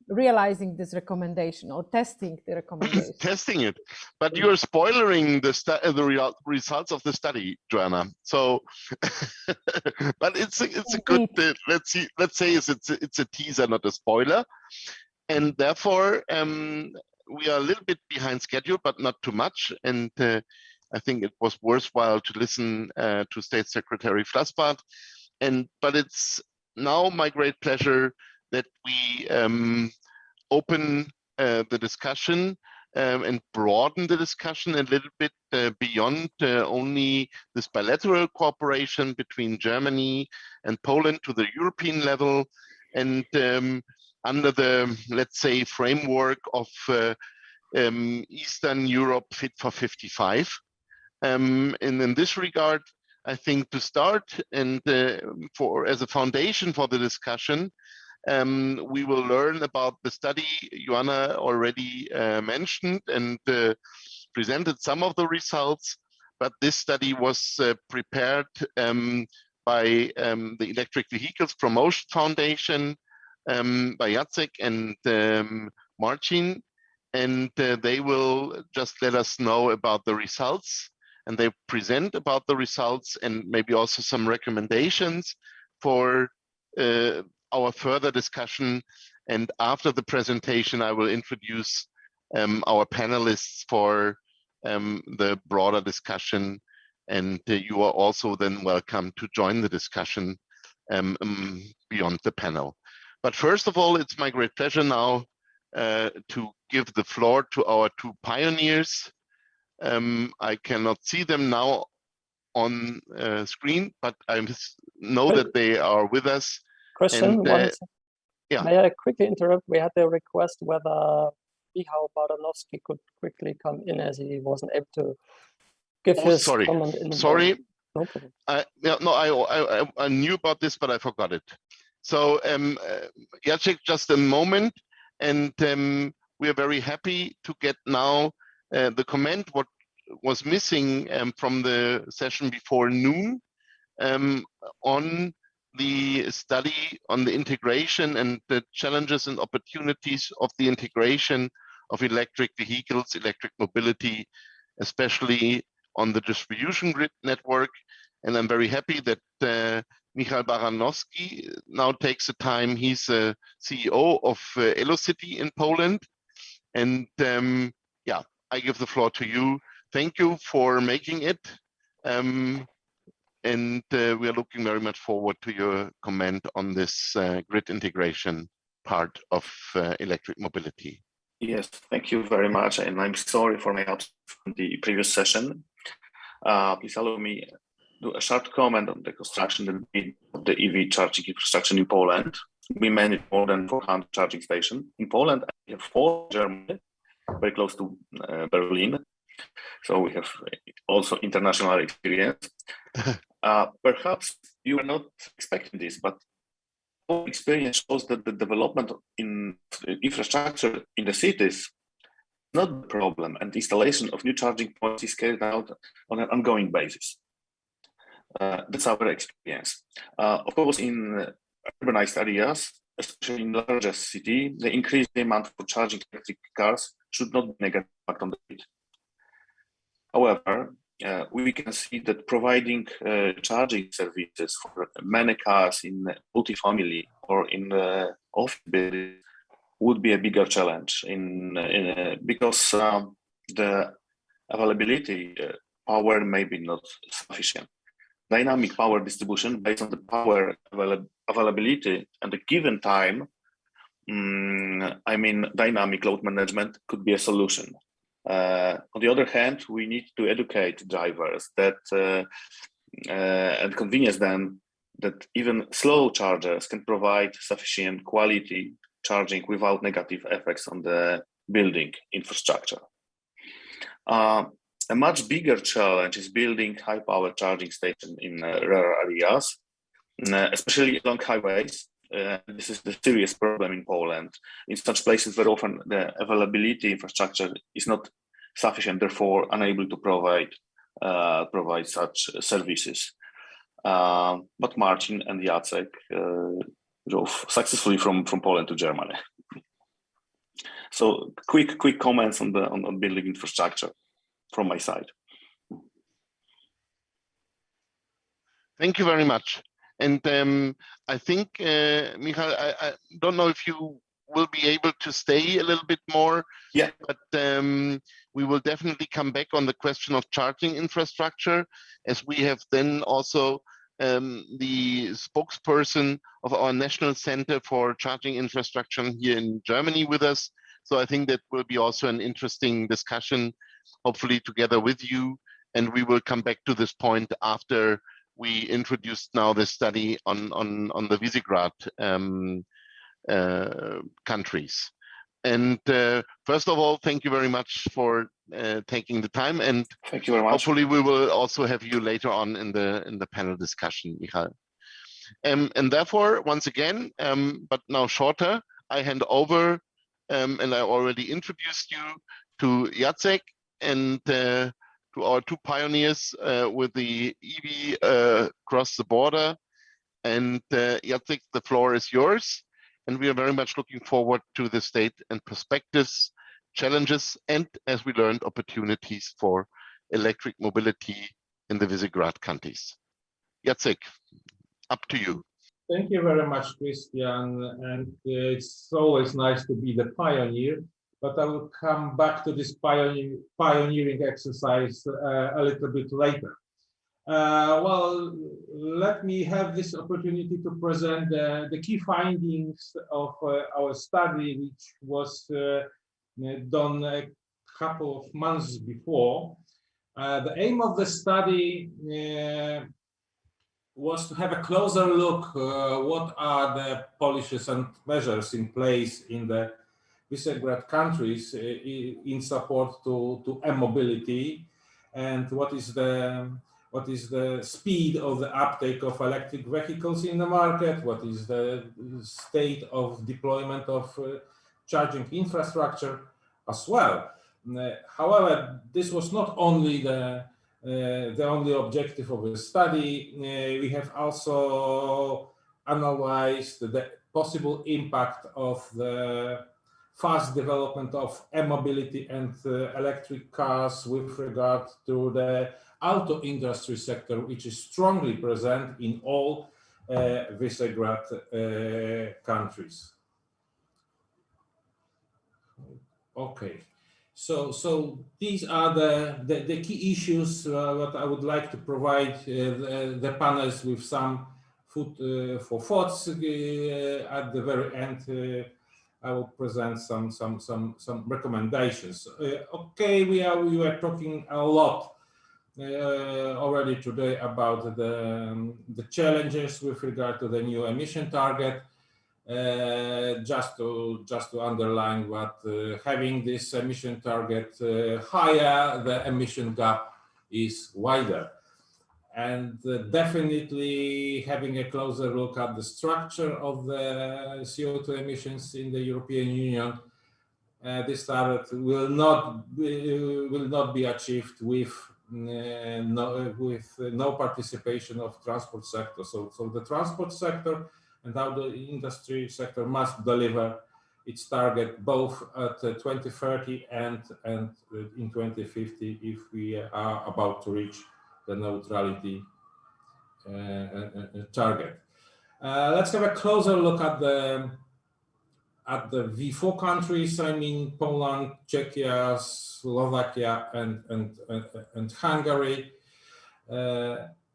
realizing this recommendation or testing the recommendation. Testing it, but you're spoiling the results of the study, Joanna. So, but it's a good. Let's say it's a teaser, not a spoiler, and therefore we are a little bit behind schedule, but not too much. And I think it was worthwhile to listen to State Secretary Flassbart. But it's now my great pleasure that we open the discussion and broaden the discussion a little bit beyond only this bilateral cooperation between Germany and Poland to the European level, and under the, let's say, framework of Eastern Europe Fit for 55. And in this regard, I think to start and as a foundation for the discussion, we will learn about the study Joanna already mentioned and presented some of the results, but this study was prepared by the Electric Vehicles Promotion Foundation, by Jacek and Marcin, and they will just let us know about the results, and they present about the results and maybe also some recommendations for our further discussion. And after the presentation, I will introduce our panelists for the broader discussion, and you are also then welcome to join the discussion beyond the panel. But first of all, it's my great pleasure now to give the floor to our two pioneers. I cannot see them now on screen, but I know that they are with us. Christian, yeah. May I quickly interrupt? We had the request whether Michał Baranovsky could quickly come in, as he wasn't able to give his comment in the morning. No problem. I knew about this, but I forgot it. So Jacek, just a moment, and we are very happy to get now the comment what was missing from the session before noon on the study on the integration and the challenges and opportunities of the integration of electric vehicles, electric mobility, especially on the distribution grid network. And I'm very happy that Michał Baranovsky now takes the time. He's a CEO of Elocity in Poland. And yeah, I give the floor to you. Thank you for making it. And we are looking very much forward to your comment on this grid integration part of electric mobility. Yes, thank you very much. And I'm sorry for my absence from the previous session. Please allow me to do a short comment on the construction of the EV charging infrastructure in Poland. We manage more than 400 charging stations in Poland. We have 4 in Germany, very close to Berlin. So we have also international experience. Perhaps you are not expecting this, but our experience shows that the development in infrastructure in the cities is not the problem, and the installation of new charging points is carried out on an ongoing basis. That's our experience. Of course, in urbanized areas, especially in largest city, the increased demand for charging electric cars should not be negative on the grid. However, we can see that providing charging services for many cars in multifamily or in office buildings would be a bigger challenge because the availability power may be not sufficient. dynamic power distribution based on the power availability and a given time, I mean, dynamic load management could be a solution. On the other hand, we need to educate drivers that and convince them that even slow chargers can provide sufficient quality charging without negative effects on the building infrastructure. A much bigger challenge is building high-power charging stations in rural areas, especially along highways. This is the serious problem in Poland. In such places, very often the availability infrastructure is not sufficient, therefore unable to provide such services. But Marcin and Jacek drove successfully from Poland to Germany. So quick comments on building infrastructure from my side. Thank you very much. And I think, Michal, I don't know if you will be able to stay a little bit more. Yeah. But we will definitely come back on the question of charging infrastructure, as we have then also the spokesperson of our National Center for Charging Infrastructure here in Germany with us. So I think that will be also an interesting discussion, hopefully together with you. And we will come back to this point after we introduced now the study on the Visegrad countries. And first of all, thank you very much for taking the time, and thank you very much. Hopefully we will also have you later on in the panel discussion, Michal. And therefore, once again, but now shorter, I hand over, and I already introduced you to Jacek and to our two pioneers with the EV across the border. And Jacek, the floor is yours. And we are very much looking forward to the state and perspectives, challenges, and, as we learned, opportunities for electric mobility in the Visegrad countries. Jacek, up to you. Thank you very much, Christian. And it's always nice to be the pioneer, but I will come back to this pioneering exercise a little bit later. Well, let me have this opportunity to present the key findings of our study, which was done a couple of months before. The aim of the study was to have a closer look what are the policies and measures in place in the Visegrad countries in support to e-mobility, and what is the speed of the uptake of electric vehicles in the market, what is the state of deployment of charging infrastructure as well. However, this was not only the only objective of the study. We have also analyzed the possible impact of the fast development of e-mobility and electric cars with regard to the auto industry sector, which is strongly present in all Visegrad countries. Okay, so these are the key issues that I would like to provide the panelists with some food for thoughts. At the very end, I will present some recommendations. Okay, we were talking a lot already today about the challenges with regard to the new emission target. Just to underline what having this emission target higher, the emission gap is wider. And definitely having a closer look at the structure of the CO2 emissions in the European Union, this target will not be achieved with no participation of transport sector. So the transport sector and how the industry sector must deliver its target both at 2030 and in 2050 if we are about to reach the neutrality target. Let's have a closer look at the V4 countries. I mean Poland, Czechia, Slovakia, and Hungary.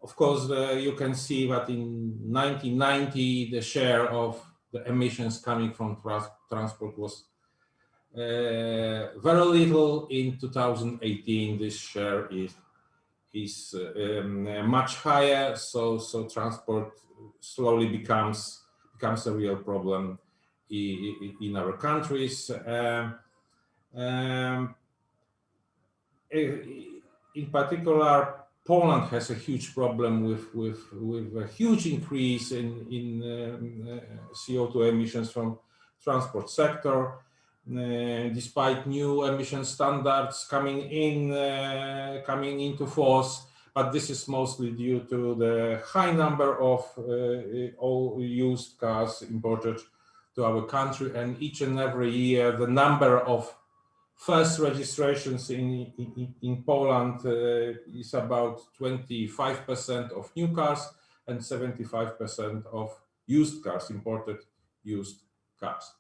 Of course, you can see that in 1990, the share of the emissions coming from transport was very little. In 2018, this share is much higher. So transport slowly becomes a real problem in our countries. In particular, Poland has a huge problem with a huge increase in CO2 emissions from transport sector, despite new emission standards coming into force. But this is mostly due to the high number of all used cars imported to our country, and each and every year the number of first registrations in Poland is about 25% of new cars and 75% of used cars, imported used cars.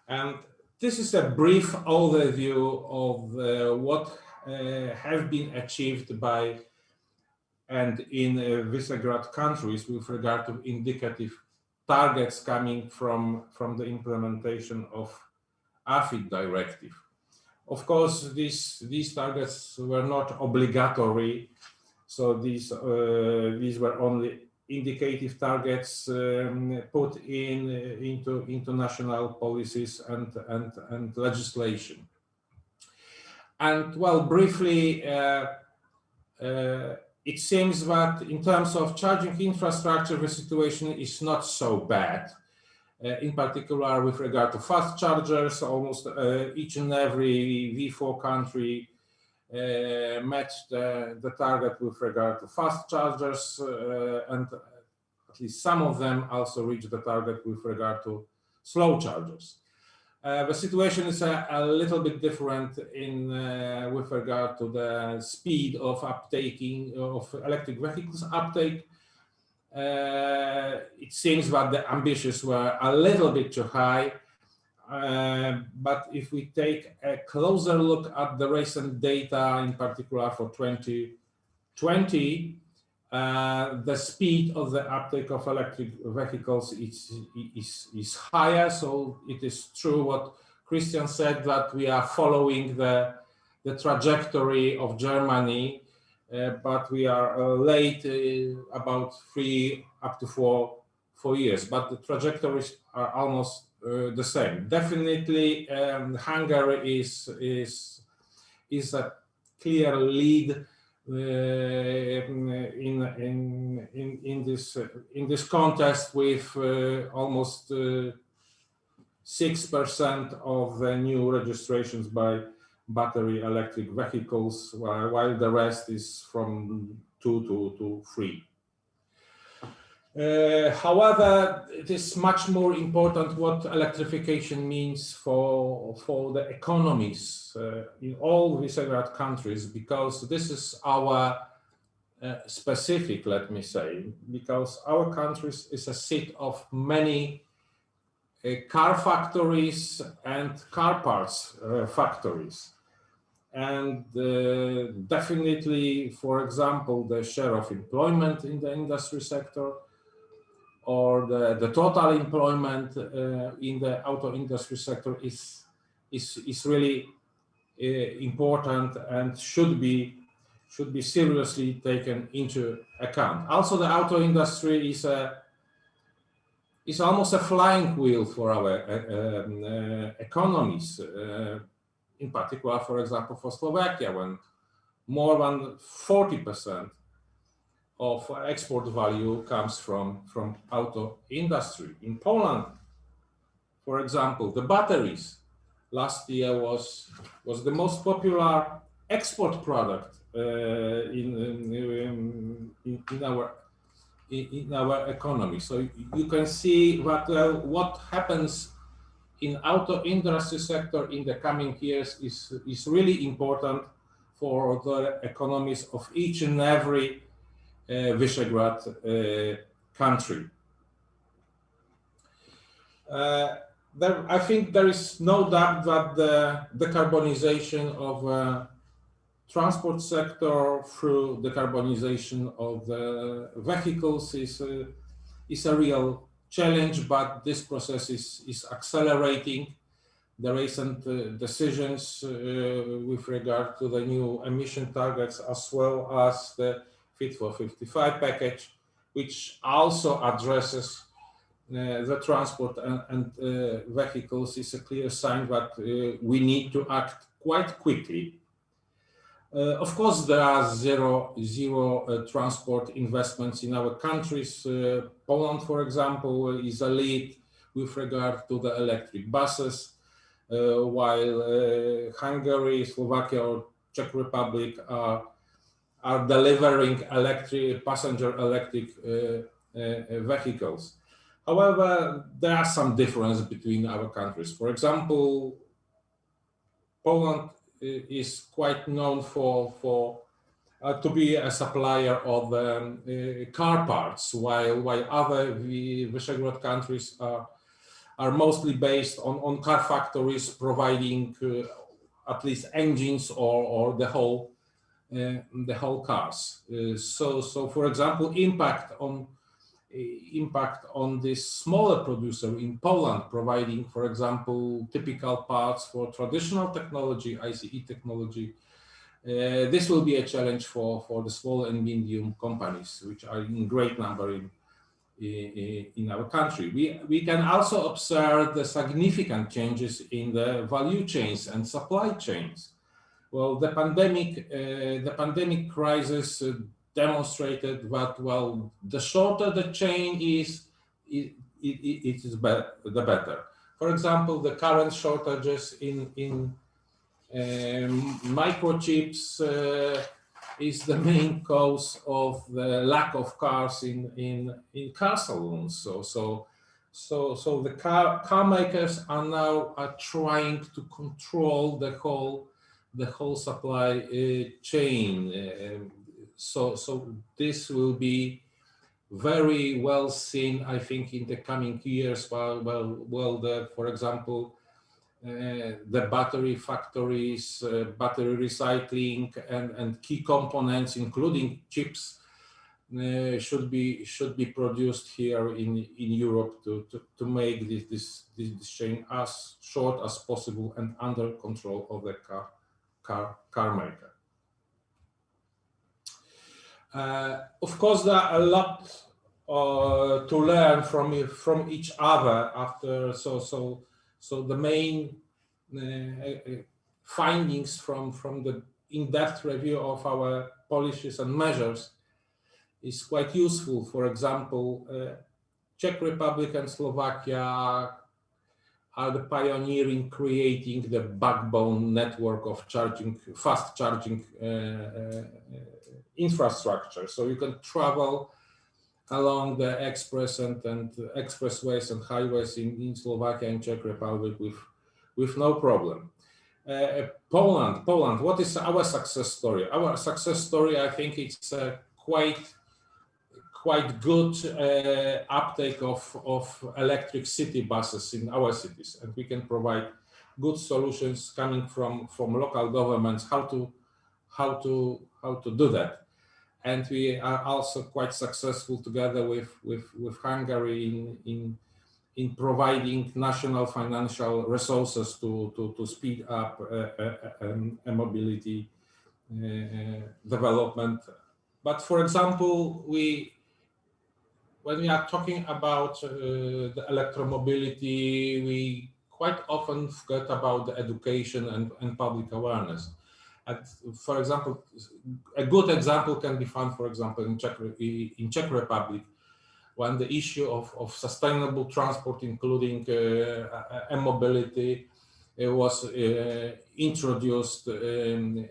And this is a brief overview of what have been achieved by and in Visegrad countries with regard to indicative targets coming from the implementation of AFID directive. Of course, these targets were not obligatory, so these were only indicative targets put into national policies and legislation. And well, briefly, it seems that in terms of charging infrastructure, the situation is not so bad. In particular, with regard to fast chargers, almost each and every V4 country matched the target with regard to fast chargers, and at least some of them also reached the target with regard to slow chargers. The situation is a little bit different with regard to the speed of uptaking of electric vehicles uptake. It seems that the ambitions were a little bit too high, but if we take a closer look at the recent data, in particular for 2020, the speed of the uptake of electric vehicles is higher. So it is true what Christian said, that we are following the trajectory of Germany. But we are late about 3 up to 4 years, but the trajectories are almost the same. Definitely, Hungary is a clear lead in this contest with almost 6% of the new registrations by battery electric vehicles, while the rest is from 2 to 3. However, it is much more important what electrification means for the economies in all Visegrad countries, because this is our specific, let me say, because our country is a seat of many car factories and car parts factories. And definitely, for example, the share of employment in the industry sector, or the total employment in the auto industry sector is really important and should be seriously taken into account. Also, the auto industry is almost a flying wheel for our economies. In particular, for example, for Slovakia, when more than 40% of export value comes from auto industry. In Poland, for example, the batteries last year was the most popular export product in our economy. So you can see that what happens in auto industry sector in the coming years is really important for the economies of each and every Visegrad country. I think there is no doubt that the decarbonization of transport sector through decarbonization of the vehicles is a real challenge, but this process is accelerating. The recent decisions with regard to the new emission targets, as well as the Fit for 55 package, which also addresses the transport and vehicles, is a clear sign that we need to act quite quickly. Of course, there are zero transport investments in our countries. Poland, for example, is a lead with regard to the electric buses, while Hungary, Slovakia, or Czech Republic are delivering passenger electric vehicles. However, there are some differences between our countries. For example, Poland is quite known to be a supplier of car parts, while other Visegrad countries are mostly based on car factories providing at least engines or the whole cars. So for example, impact on this smaller producer in Poland, providing, for example, typical parts for traditional technology, ICE technology. This will be a challenge for the small and medium companies, which are in great number in our country. We can also observe the significant changes in the value chains and supply chains. Well, the pandemic crisis demonstrated that, well, the shorter the chain is, it is the better. For example, the current shortages in microchips is the main cause of the lack of cars in car salons. So the car makers are now trying to control the whole supply chain. So this will be very well seen, I think, in the coming years. For example, the battery factories, battery recycling, and key components, including chips, should be produced here in Europe to make this chain as short as possible and under control of the car maker. Of course, there are a lot to learn from each other after. So the main findings from the in-depth review of our policies and measures is quite useful. For example, Czech Republic and Slovakia are the pioneer in creating the backbone network of fast charging infrastructure. So you can travel along the express and expressways and highways in Slovakia and Czech Republic with no problem. Poland, what is our success story? Our success story, I think, it's a quite good uptake of electric city buses in our cities, and we can provide good solutions coming from local governments how to do that. And we are also quite successful together with Hungary in providing national financial resources to speed up mobility development. But for example, when we are talking about the electromobility, we quite often forget about the education and public awareness. And for example, a good example can be found, for example, in Czech Republic, when the issue of sustainable transport, including mobility, was introduced in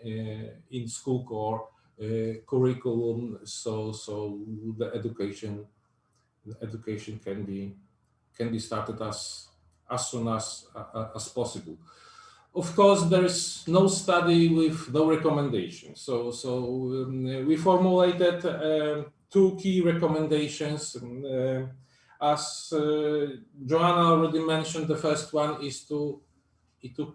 school core curriculum. So the education can be started as soon as possible. Of course, there is no study with no recommendation. So we formulated 2 key recommendations. As Joanna already mentioned, the first one is to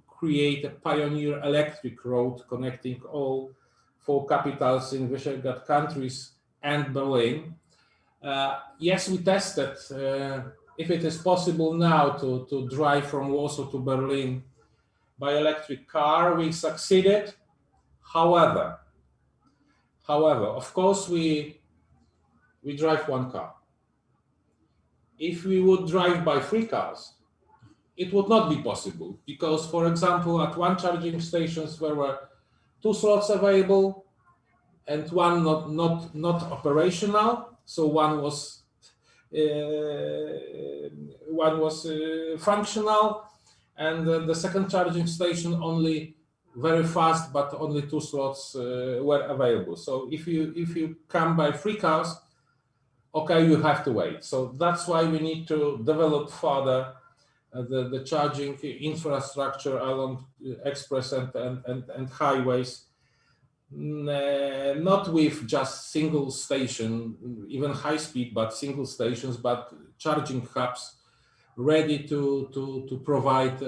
create a pioneer electric road connecting all 4 capitals in Visegrad countries and Berlin. Yes, we tested if it is possible now to drive from Warsaw to Berlin by electric car. We succeeded. However, of course, we drive 1 car. If we would drive by 3 cars, it would not be possible because, for example, at one charging stations there were 2 slots available and one not operational. So one was functional, and the second charging station only very fast, but only 2 slots were available. So if you come by 3 cars, okay, you have to wait. So that's why we need to develop further the charging infrastructure along express and highways, not with just single station, even high speed, but single stations, but charging hubs ready to provide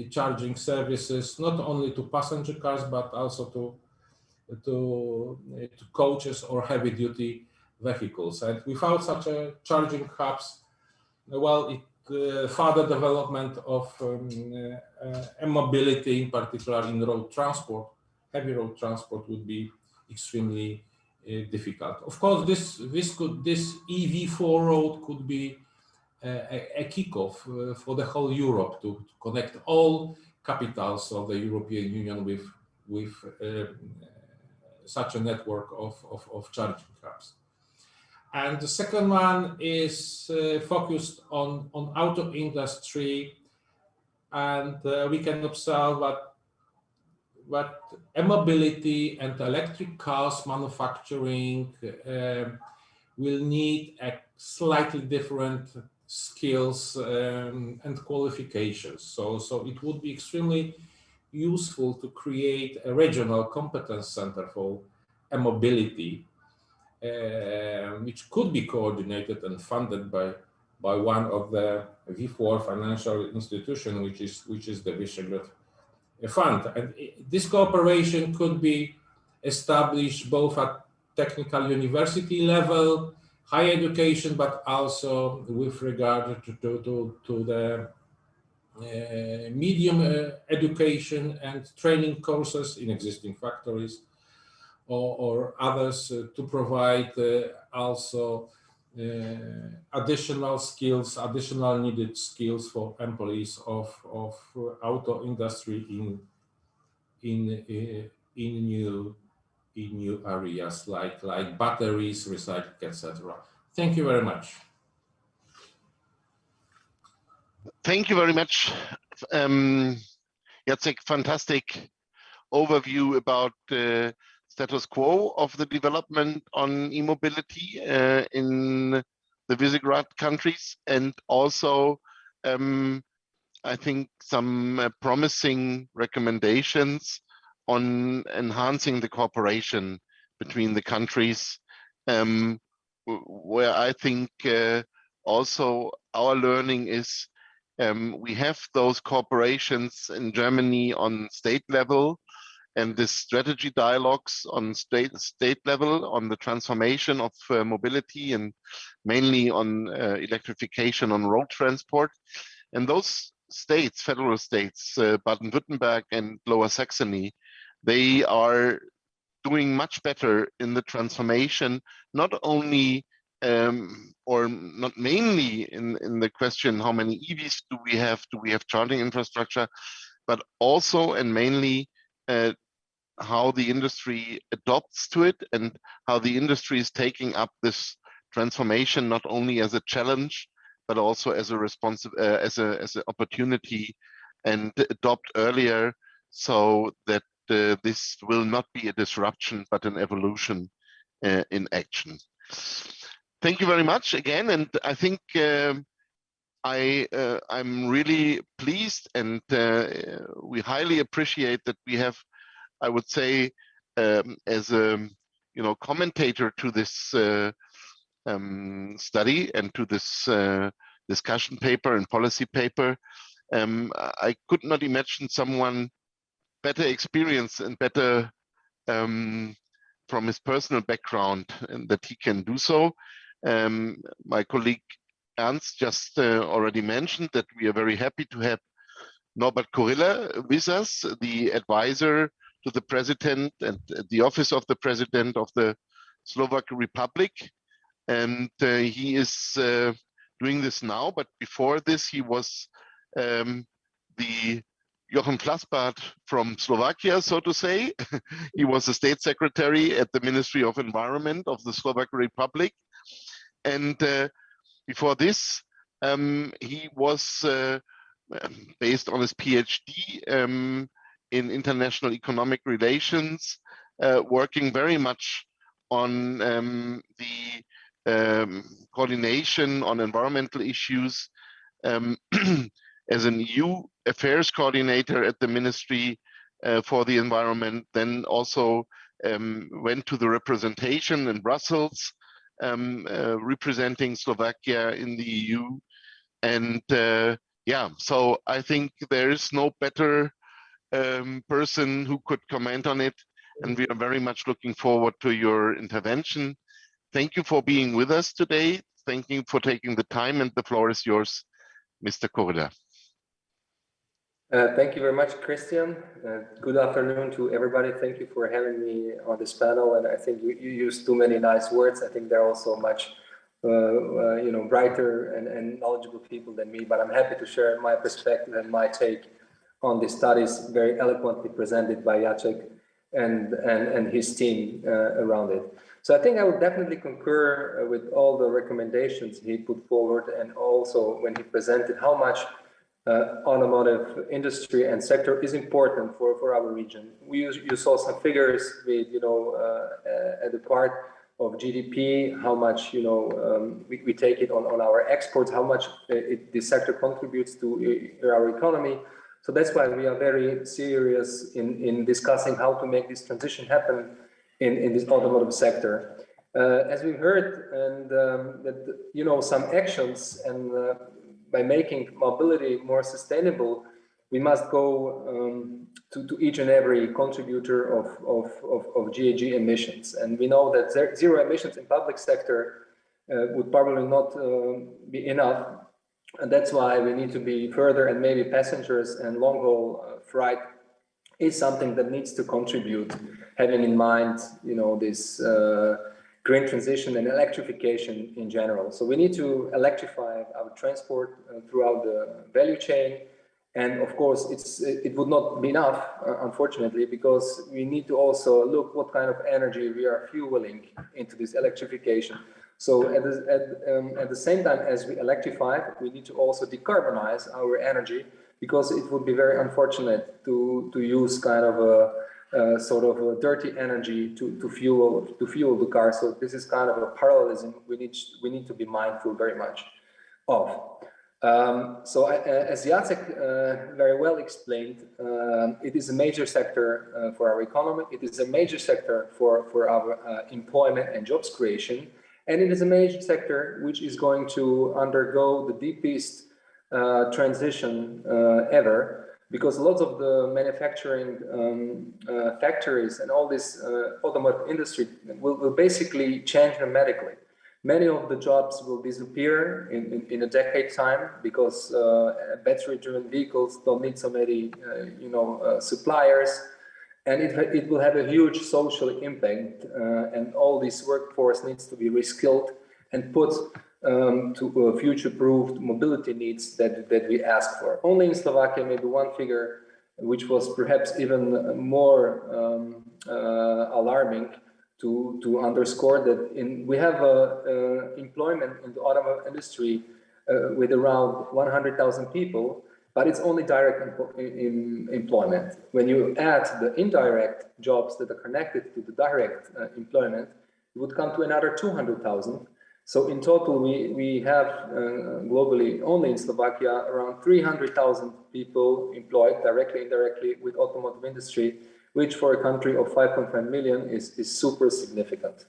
charging services, not only to passenger cars, but also to coaches or heavy duty vehicles. And without such a charging hubs, well, further development of mobility, in particular in road transport, heavy road transport, would be extremely difficult. Of course, this EV4 road could be a kickoff for the whole Europe to connect all capitals of the European Union with such a network of charging hubs. And the second one is focused on auto industry, and we can observe that mobility and electric cars manufacturing will need a slightly different skills and qualifications. So it would be extremely useful to create a regional competence center for mobility, which could be coordinated and funded by one of the V4 financial institution, which is the Visegrad Fund. And this cooperation could be established both at technical university level, higher education, but also with regard to the medium education and training courses in existing factories, or others to provide also additional skills, additional needed skills for employees of auto industry in new areas like batteries, recycling, etc. Thank you very much. Thank you very much, Jacek. Fantastic overview about the status quo of the development on e-mobility in the Visegrad countries, and also I think some promising recommendations on enhancing the cooperation between the countries, where I think also our learning is we have those cooperations in Germany on state level, and this strategy dialogues on state level on the transformation of mobility, and mainly on electrification on road transport. And those states, federal states, Baden-Württemberg and Lower Saxony, they are doing much better in the transformation, not only or not mainly in the question how many EVs do we have charging infrastructure, but also and mainly how the industry adopts to it, and how the industry is taking up this transformation not only as a challenge but also as a as an opportunity, and adopt earlier, so that this will not be a disruption but an evolution in action. Thank you very much again, and I think I'm really pleased, and we highly appreciate that we have, I would say, as a commentator to this study and to this discussion paper and policy paper, I could not imagine someone better experienced and better from his personal background and that he can do so. My colleague Ernst just already mentioned that we are very happy to have Norbert Kurilla with us, the advisor to the president and the office of the president of the Slovak Republic. And he is doing this now, but before this he was the Jochen Flassbart from Slovakia, so to say. He was the state secretary at the Ministry of Environment of the Slovak Republic. And before this, he was based on his PhD in international economic relations, working very much on the coordination on environmental issues as an EU affairs coordinator at the Ministry for the Environment, then also went to the representation in Brussels, representing Slovakia in the EU. And yeah, so I think there is no better person who could comment on it. And we are very much looking forward to your intervention. Thank you for being with us today. Thank you for taking the time, and the floor is yours, Mr. Kurilla. Thank you very much, Christian. Good afternoon to everybody. Thank you for having me on this panel. And I think you used too many nice words. I think there are also much brighter and knowledgeable people than me, but I'm happy to share my perspective and my take on the studies very eloquently presented by Jacek and his team around it. So I think I would definitely concur with all the recommendations he put forward, and also when he presented how much automotive industry and sector is important for our region. You saw some figures with, at the part of GDP, how much, we take it on our exports, how much this sector contributes to our economy. So that's why we are very serious in discussing how to make this transition happen in this automotive sector. As we heard, and that, some actions, and by making mobility more sustainable, we must go to each and every contributor of GHG emissions. And we know that zero emissions in public sector would probably not be enough. And that's why we need to be further, and maybe passengers and long haul freight is something that needs to contribute, having in mind, this green transition and electrification in general. So we need to electrify our transport throughout the value chain. And of course, it would not be enough, unfortunately, because we need to also look what kind of energy we are fueling into this electrification. So at the same time as we electrify, we need to also decarbonize our energy, because it would be very unfortunate to use kind of a sort of a dirty energy to fuel the car. So this is kind of a parallelism we need to be mindful very much of. So as Jacek very well explained, it is a major sector for our economy. It is a major sector for our employment and jobs creation. And it is a major sector which is going to undergo the deepest transition ever, because lots of the manufacturing factories and all this automotive industry will basically change dramatically. Many of the jobs will disappear in a decade time, because battery-driven vehicles don't need so many suppliers, and it will have a huge social impact, and all this workforce needs to be reskilled and put to future-proofed mobility needs that we ask for. Only in Slovakia, maybe one figure, which was perhaps even more alarming to underscore that we have employment in the automotive industry with around 100,000 people, but it's only direct employment. When you add the indirect jobs that are connected to the direct employment, it would come to another 200,000. So in total, we have globally, only in Slovakia, around 300,000 people employed directly, indirectly with automotive industry, which for a country of 5.5 million is super significant.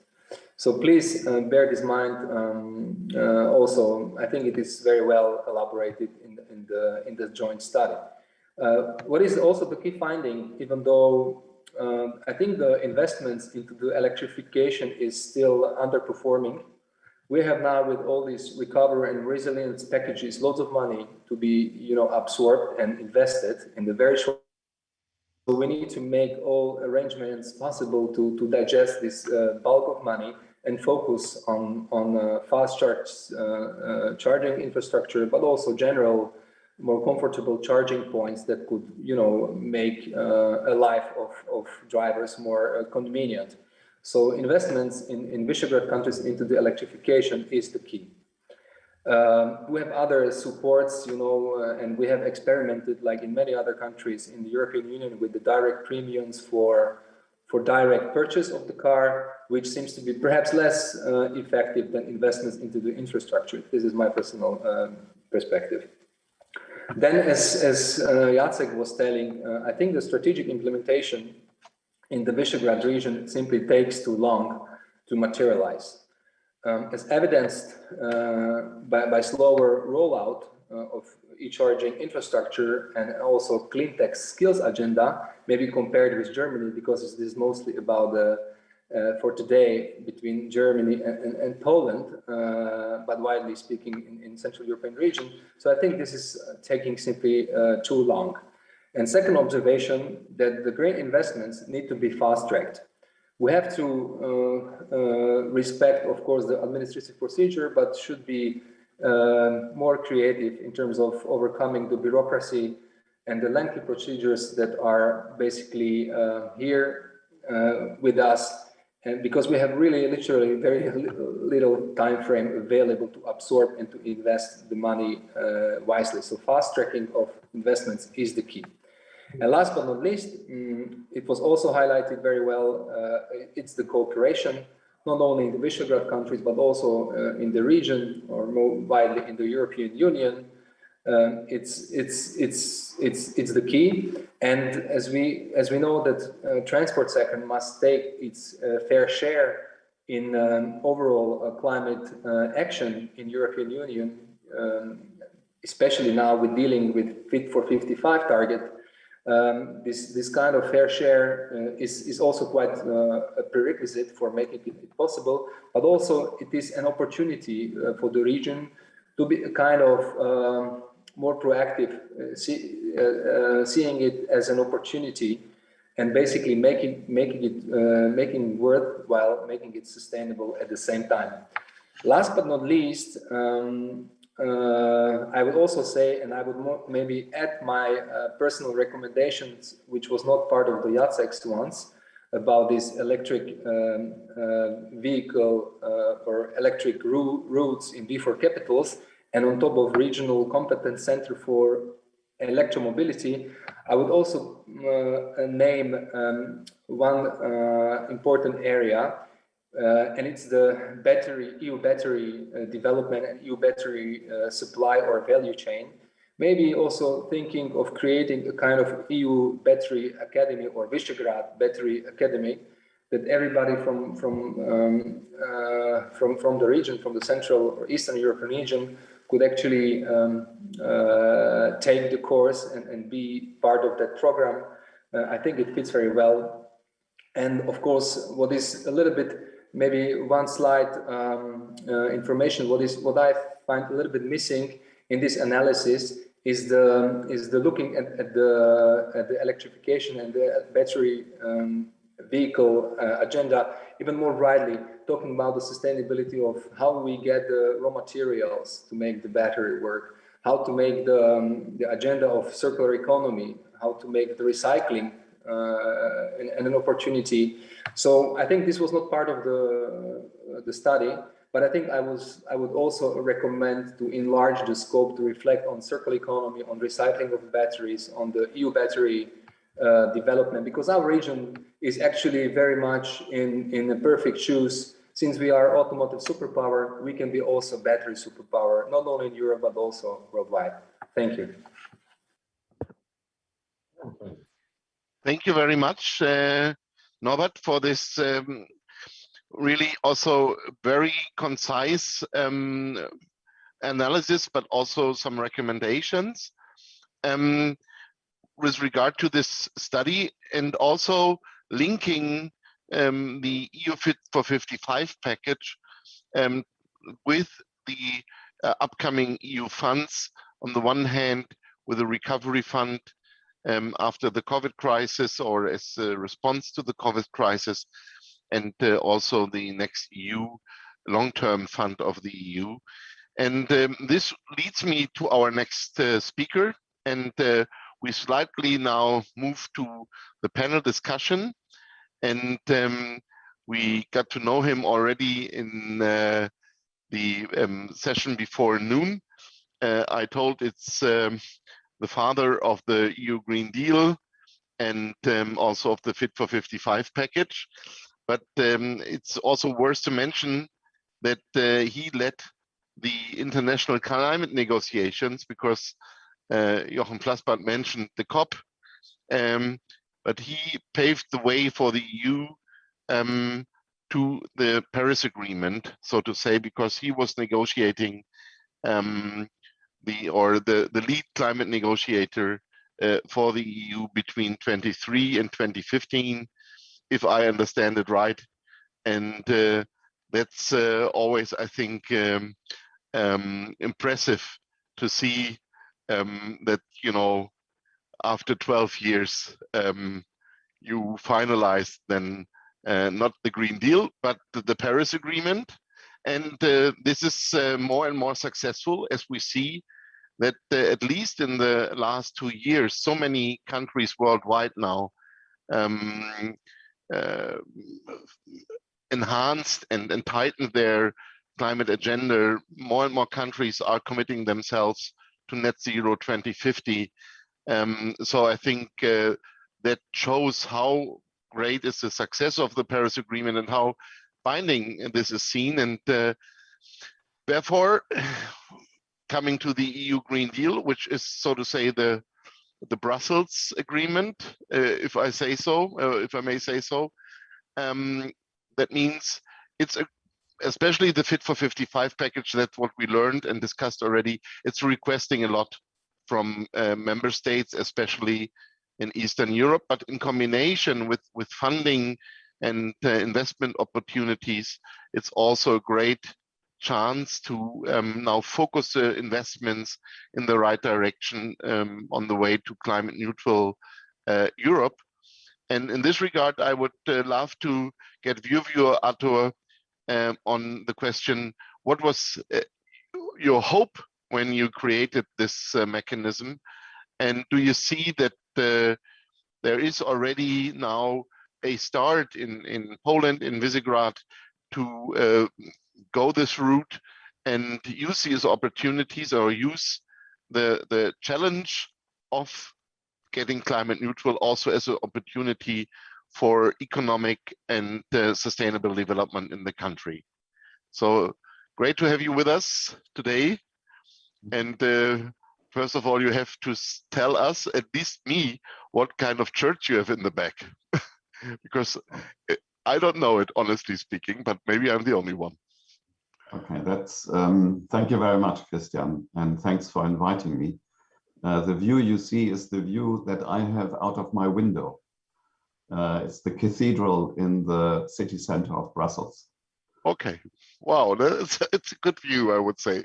So please bear this in mind. Also, I think it is very well elaborated in the joint study. What is also the key finding, even though I think the investments into the electrification is still underperforming. We have now, with all these recovery and resilience packages, lots of money to be, absorbed and invested in the very short. So we need to make all arrangements possible to digest this bulk of money and focus on fast charging infrastructure, but also general, more comfortable charging points that could, make a life of drivers more convenient. So investments in Visegrad countries into the electrification is the key. We have other supports, and we have experimented, like in many other countries in the European Union, with the direct premiums for direct purchase of the car, which seems to be perhaps less effective than investments into the infrastructure. This is my personal perspective. Then, as Jacek was telling, I think the strategic implementation in the Visegrad region simply takes too long to materialize. As evidenced by slower rollout of e-charging infrastructure and also clean tech skills agenda, maybe compared with Germany, because this is mostly about for today between Germany and Poland, but widely speaking in Central European region. So I think this is taking simply too long. And second observation, that the green investments need to be fast-tracked. We have to respect, of course, the administrative procedure, but should be more creative in terms of overcoming the bureaucracy and the lengthy procedures that are basically here with us. And because we have really literally very little time frame available to absorb and to invest the money wisely. So fast tracking of investments is the key. And last but not least, it was also highlighted very well, it's the cooperation, not only in the Visegrad countries, but also in the region, or more widely in the European Union. It's the key. And as we know that transport sector must take its fair share in overall climate action in European Union, especially now with dealing with Fit for 55 target. This kind of fair share is also quite a prerequisite for making it possible, but also it is an opportunity for the region to be a kind of more proactive, seeing it as an opportunity and basically making it worthwhile, making it sustainable at the same time. Last but not least, I would also say, and I would maybe add my personal recommendations, which was not part of the Jacek's ones, about this electric vehicle or electric routes in V4 capitals, and on top of regional competence center for electromobility. I would also name one important area, and it's the EU battery development and EU battery supply or value chain. Maybe also thinking of creating a kind of EU battery academy or Visegrad battery academy, that everybody from the region, from the Central or Eastern European region, could actually take the course and be part of that program. I think it fits very well. And of course, what is a little bit, maybe one slide information, what I find a little bit missing in this analysis is the looking at the electrification and the battery vehicle agenda even more widely, talking about the sustainability of how we get the raw materials to make the battery work, how to make the agenda of circular economy, how to make the recycling and an opportunity. So I think this was not part of the study, but I think I would also recommend to enlarge the scope to reflect on circular economy, on recycling of batteries, on the EU battery development, because our region is actually very much in a perfect shoes. Since we are automotive superpower, we can be also battery superpower, not only in Europe, but also worldwide. Thank you. Thank you very much, Norbert, for this really also very concise analysis, but also some recommendations with regard to this study, and also linking the EU Fit for 55 package with the upcoming EU funds. On the one hand, with a recovery fund after the COVID crisis or as a response to the COVID crisis, and also the next EU long-term fund of the EU. And this leads me to our next speaker. And we slightly now move to the panel discussion. And we got to know him already in the session before noon. I told it's the father of the EU Green Deal and also of the Fit for 55 package. But it's also worth to mention that he led the international climate negotiations, because Jochen Plasbart mentioned the COP, but he paved the way for the EU to the Paris Agreement, so to say, because he was negotiating the lead climate negotiator for the EU between 2023 and 2015, if I understand it right. And that's always, I think, impressive to see that, you know, after 12 years, you finalized then not the Green Deal, but the Paris Agreement. And this is more and more successful, as we see that at least in the last 2 years, so many countries worldwide now enhanced and tightened their climate agenda. More and more countries are committing themselves to net zero 2050. So I think that shows how great is the success of the Paris Agreement and how binding this is seen. And therefore, coming to the EU Green Deal, which is, so to say, the Brussels Agreement, if I say so, if I may say so. That means it's especially the Fit for 55 package. That's what we learned and discussed already. It's requesting a lot from member states, especially in Eastern Europe, but in combination with funding and investment opportunities, it's also a great chance to now focus the investments in the right direction on the way to climate neutral Europe. And in this regard, I would love to get view of you, Arthur, on the question, what was your hope when you created this mechanism? And do you see that there is already now a start in Poland, in Visegrad, to go this route and use these opportunities or use the challenge of getting climate neutral also as an opportunity for economic and sustainable development in the country? So great to have you with us today. And first of all, you have to tell us, at least me, what kind of church you have in the back, because I don't know it, honestly speaking, but maybe I'm the only one. Okay, that's thank you very much, Christian, and thanks for inviting me. The view you see is the view that I have out of my window. It's the cathedral in the city center of Brussels. Okay, wow, it's a good view, I would say.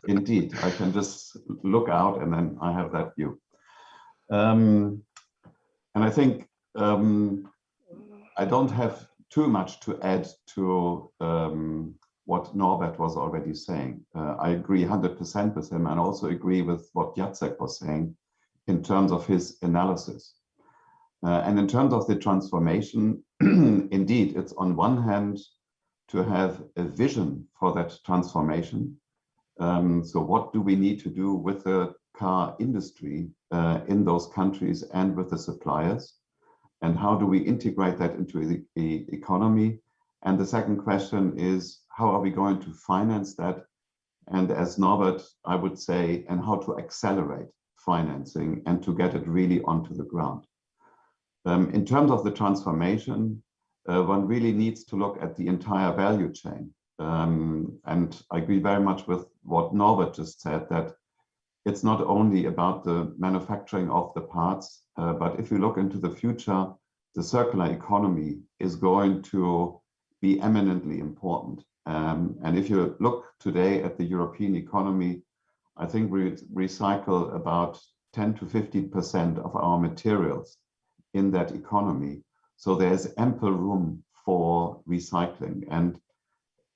Indeed, I can just look out and then I have that view. And I think I don't have too much to add to what Norbert was already saying. I agree 100% with him, and also agree with what Jacek was saying in terms of his analysis. And in terms of the transformation, indeed, it's on one hand to have a vision for that transformation. So what do we need to do with the car industry in those countries and with the suppliers? And how do we integrate that into the economy? And the second question is, how are we going to finance that? And as Norbert, I would say, and how to accelerate financing and to get it really onto the ground. In terms of the transformation, one really needs to look at the entire value chain. And I agree very much with what Norbert just said, that it's not only about the manufacturing of the parts, but if you look into the future, the circular economy is going to be eminently important. And if you look today at the European economy, I think we recycle about 10 to 15% of our materials in that economy. So there's ample room for recycling. And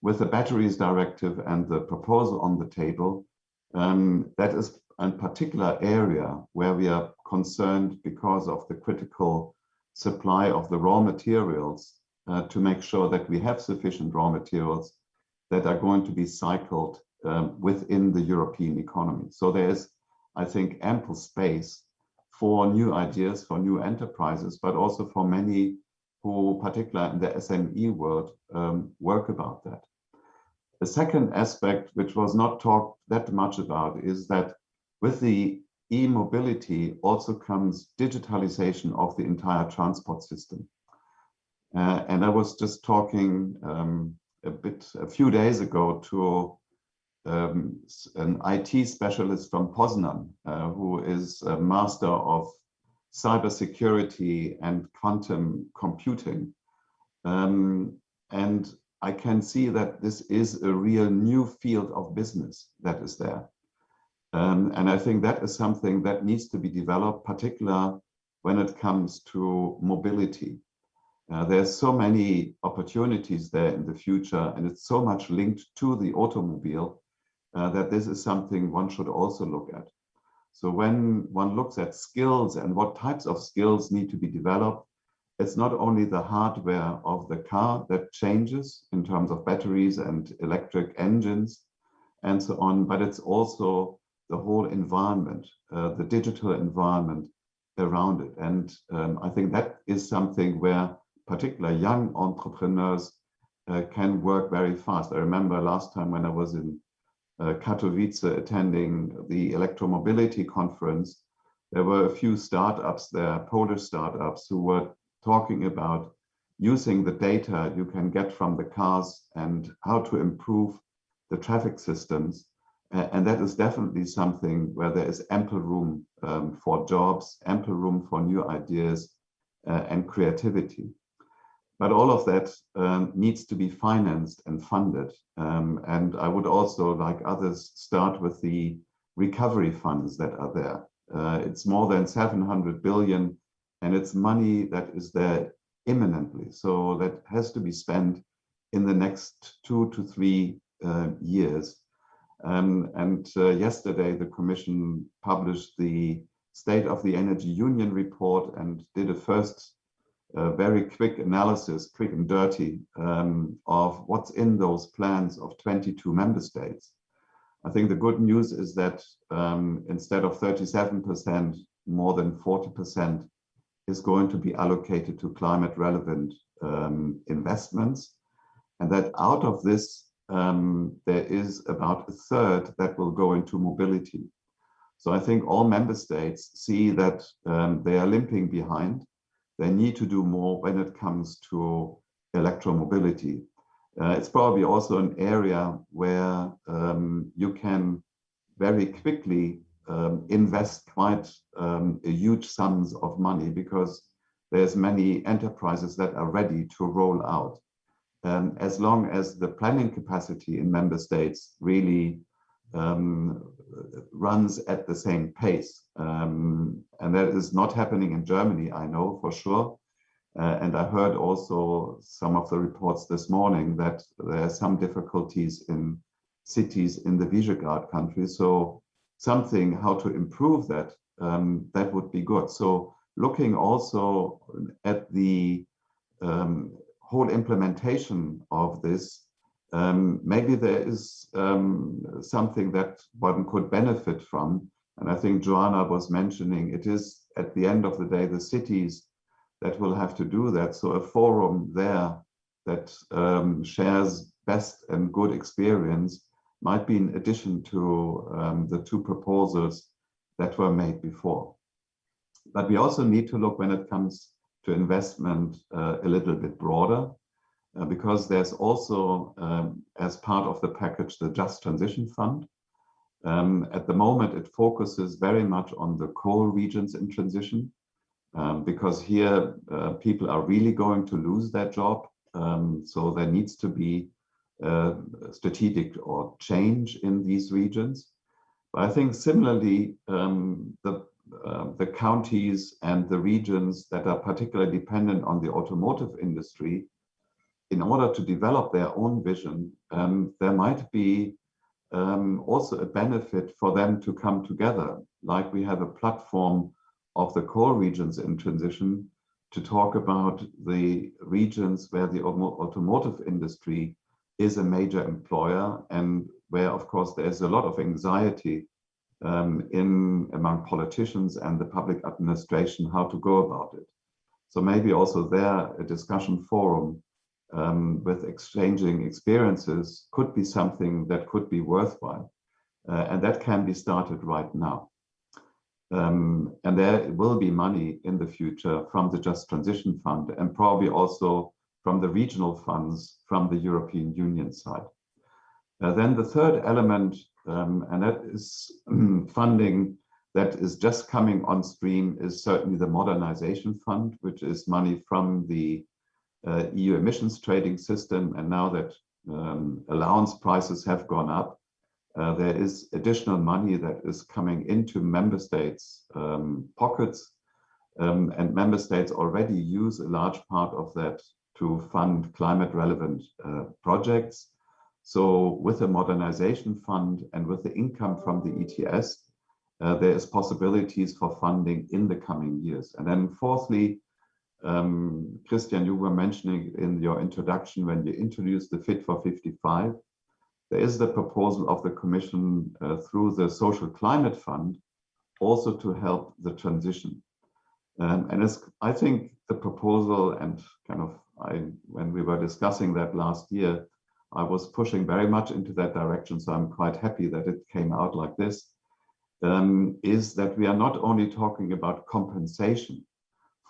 with the batteries directive and the proposal on the table, that is a particular area where we are concerned because of the critical supply of the raw materials to make sure that we have sufficient raw materials that are going to be cycled within the European economy. So there is, I think, ample space for new ideas, for new enterprises, but also for many who, particularly in the SME world, work about that. The second aspect, which was not talked that much about, is that with the e-mobility also comes digitalization of the entire transport system. And I was just talking a few days ago to an IT specialist from Poznan, who is a master of cybersecurity and quantum computing. And I can see that this is a real new field of business that is there. And I think that is something that needs to be developed, particularly when it comes to mobility. There's so many opportunities there in the future, and it's so much linked to the automobile that this is something one should also look at. So when one looks at skills and what types of skills need to be developed, it's not only the hardware of the car that changes in terms of batteries and electric engines and so on, but it's also the whole environment, the digital environment around it. And I think that is something where particularly young entrepreneurs can work very fast. I remember last time when I was in Katowice attending the electromobility conference, there were a few startups there, Polish startups, who were talking about using the data you can get from the cars and how to improve the traffic systems. And that is definitely something where there is ample room for jobs, ample room for new ideas and creativity. But all of that needs to be financed and funded. And I would also, like others, start with the recovery funds that are there. It's more than 700 billion, and it's money that is there imminently. So that has to be spent in the next 2 to 3 years. Yesterday, the Commission published the State of the Energy Union report and did a first very quick analysis, quick and dirty, of what's in those plans of 22 member states. I think the good news is that instead of 37%, more than 40% is going to be allocated to climate relevant investments. And that out of this, there is about a third that will go into mobility. So I think all member states see that they are limping behind. They need to do more when it comes to electromobility. It's probably also an area where you can very quickly invest quite huge sums of money, because there's many enterprises that are ready to roll out. As long as the planning capacity in member states really runs at the same pace. And that is not happening in Germany, I know for sure. And I heard also some of the reports this morning that there are some difficulties in cities in the Visegrad countries. So something how to improve that, that would be good. So looking also at the whole implementation of this, maybe there is something that one could benefit from. And I think Joanna was mentioning it is at the end of the day the cities that will have to do that. So a forum there that shares best and good experience might be in addition to the two proposals that were made before. But we also need to look when it comes to investment a little bit broader, because there's also, as part of the package, the Just Transition Fund. At the moment, it focuses very much on the coal regions in transition. because here people are really going to lose their job. So there needs to be strategic or change in these regions. But I think similarly, the counties and the regions that are particularly dependent on the automotive industry, in order to develop their own vision, there might be also a benefit for them to come together. Like we have a platform of the core regions in transition to talk about the regions where the automotive industry is a major employer and where, of course, there's a lot of anxiety among politicians and the public administration how to go about it. So maybe also there a discussion forum with exchanging experiences could be something that could be worthwhile. And that can be started right now. And there will be money in the future from the Just Transition Fund and probably also from the regional funds from the European Union side. Then the third element, and that is funding that is just coming on stream, is certainly the Modernization Fund, which is money from the EU emissions trading system. And now that allowance prices have gone up, there is additional money that is coming into member states' pockets, and member states already use a large part of that to fund climate relevant projects. So with the modernization fund and with the income from the ETS, there is possibilities for funding in the coming years. And then fourthly, Christian, you were mentioning in your introduction when you introduced the Fit for 55, there is the proposal of the Commission through the Social Climate Fund also to help the transition. And I think the proposal, and kind of when we were discussing that last year, I was pushing very much into that direction. So I'm quite happy that it came out like this, is that we are not only talking about compensation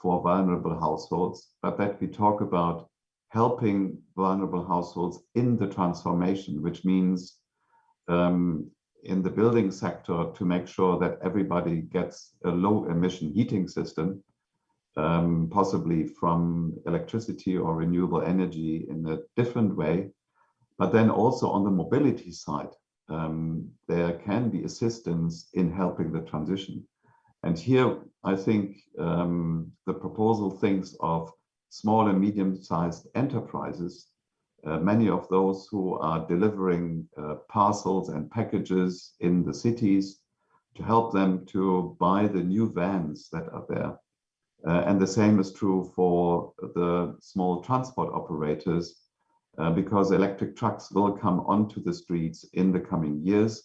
for vulnerable households, but that we talk about helping vulnerable households in the transformation, which means in the building sector to make sure that everybody gets a low emission heating system, possibly from electricity or renewable energy in a different way. But then also on the mobility side, there can be assistance in helping the transition. And here, I think the proposal thinks of small and medium-sized enterprises, many of those who are delivering parcels and packages in the cities, to help them to buy the new vans that are there. And the same is true for the small transport operators, because electric trucks will come onto the streets in the coming years.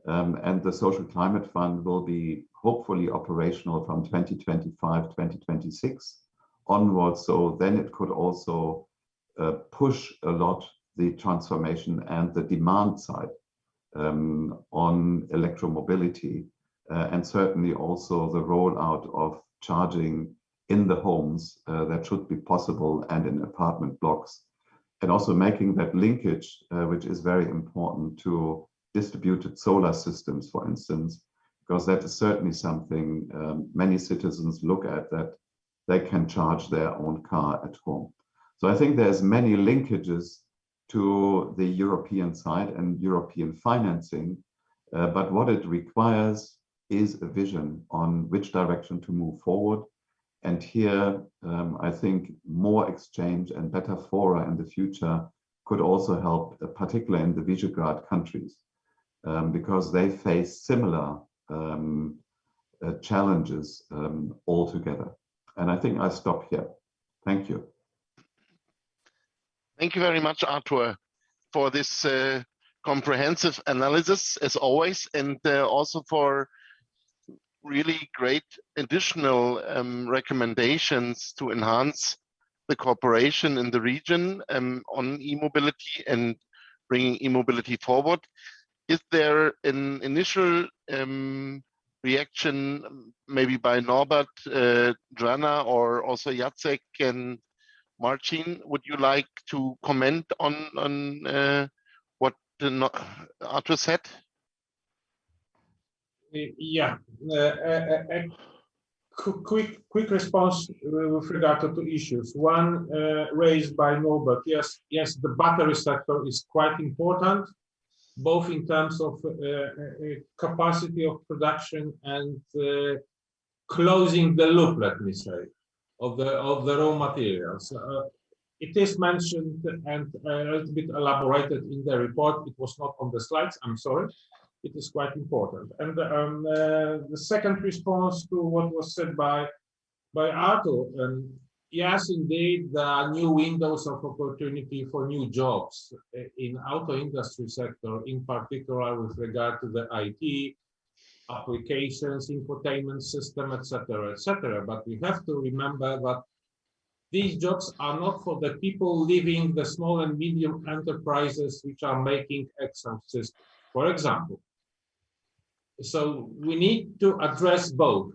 And the Social Climate Fund will be hopefully operational from 2025, 2026 onwards. So then it could also push a lot the transformation and the demand side on electromobility, and certainly also the rollout of charging in the homes that should be possible and in apartment blocks, and also making that linkage, which is very important, to distributed solar systems, for instance, because that is certainly something many citizens look at, that they can charge their own car at home. So I think there's many linkages to the European side and European financing, but what it requires is a vision on which direction to move forward. And here, I think more exchange and better fora in the future could also help, particularly in the Visegrad countries, because they face similar challenges altogether. And I think I stop here. Thank you. Thank you very much, Arthur, for this comprehensive analysis, as always, and also for really great additional recommendations to enhance the cooperation in the region on e-mobility and bringing e-mobility forward. Is there an initial reaction, maybe by Norbert, Jana, or also Jacek and Marcin? Would you like to comment on what Arthur said? Yeah, a quick response with regard to two issues. One raised by Norbert. Yes, the battery sector is quite important, both in terms of capacity of production and closing the loop, let me say, of the raw materials. It is mentioned and a little bit elaborated in the report. It was not on the slides, I'm sorry. It is quite important. And the second response to what was said by Artur, yes, indeed, there are new windows of opportunity for new jobs in auto industry sector, in particular with regard to the IT, applications, infotainment system, etc., etc. But we have to remember that these jobs are not for the people leaving the small and medium enterprises which are making Excel systems, for example. So we need to address both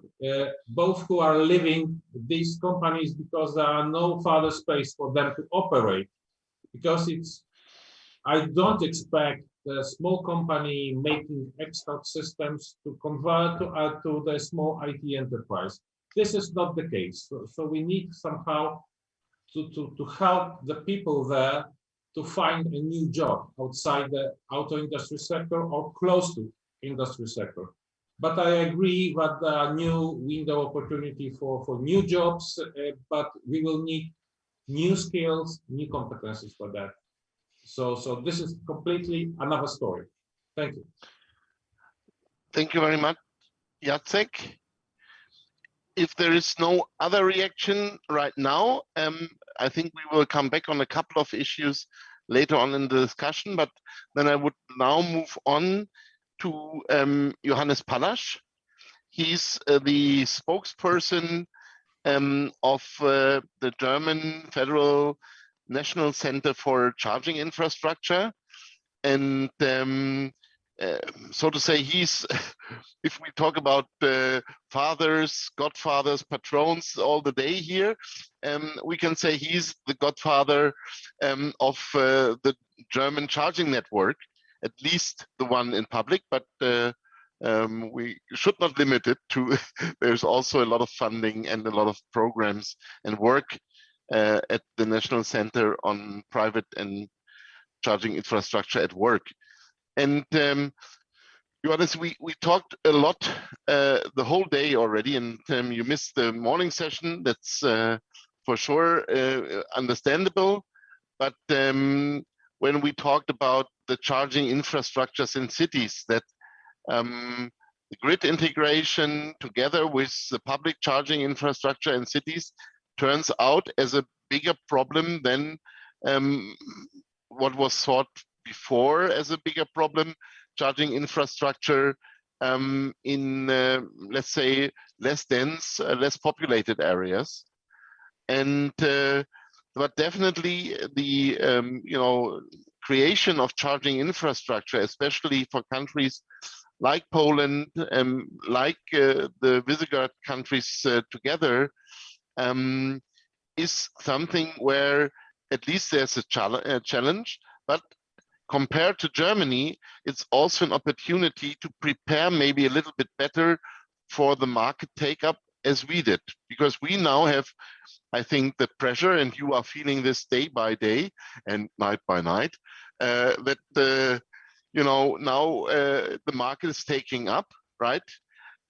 who are leaving these companies because there are no further space for them to operate. Because I don't expect the small company making Excel systems to convert to the small IT enterprise. This is not the case. So we need somehow to help the people there to find a new job outside the auto industry sector or close to industry sector. But I agree that there are new window opportunity for new jobs, but we will need new skills, new competencies for that. So this is completely another story. Thank you. Thank you very much, Jacek. If there is no other reaction right now, I think we will come back on a couple of issues later on in the discussion, but then I would now move on to Johannes Pallasch. He's the spokesperson of the German Federal National Center for Charging Infrastructure. And so to say, he's, if we talk about fathers, godfathers, patrons all the day here, we can say he's the godfather of the German charging network, at least the one in public, but we should not limit it to, there's also a lot of funding and a lot of programs and work at the National Center on Private and Charging Infrastructure at Work. And Johannes, we talked a lot the whole day already, and you missed the morning session. That's for sure understandable. But when we talked about the charging infrastructures in cities, that the grid integration together with the public charging infrastructure in cities turns out as a bigger problem than what was thought before as a bigger problem, charging infrastructure in, let's say, less dense, less populated areas. And but definitely the creation of charging infrastructure, especially for countries like Poland, like the Visegrad countries together, is something where at least there's a challenge, but compared to Germany, it's also an opportunity to prepare maybe a little bit better for the market take-up as we did, because we now have, I think, the pressure, and you are feeling this day by day and night by night, that now the market is taking up, right?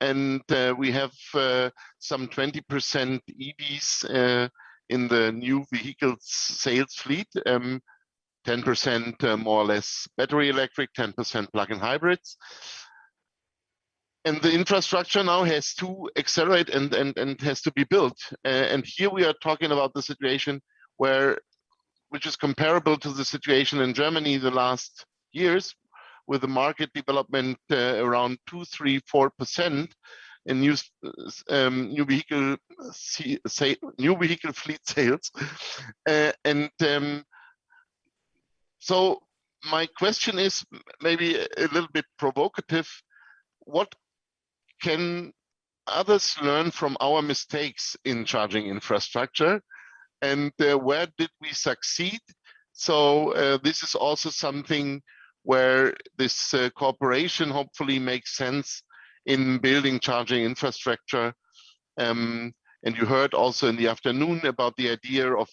And we have some 20% EVs in the new vehicle sales fleet, 10% more or less battery electric, 10% plug-in hybrids. And the infrastructure now has to accelerate and has to be built. And here we are talking about the situation which is comparable to the situation in Germany the last years, with the market development around 2, 3, 4% in new vehicle fleet sales. So my question is maybe a little bit provocative. What can others learn from our mistakes in charging infrastructure, and where did we succeed? So this is also something where this cooperation hopefully makes sense in building charging infrastructure And you heard also in the afternoon about the idea of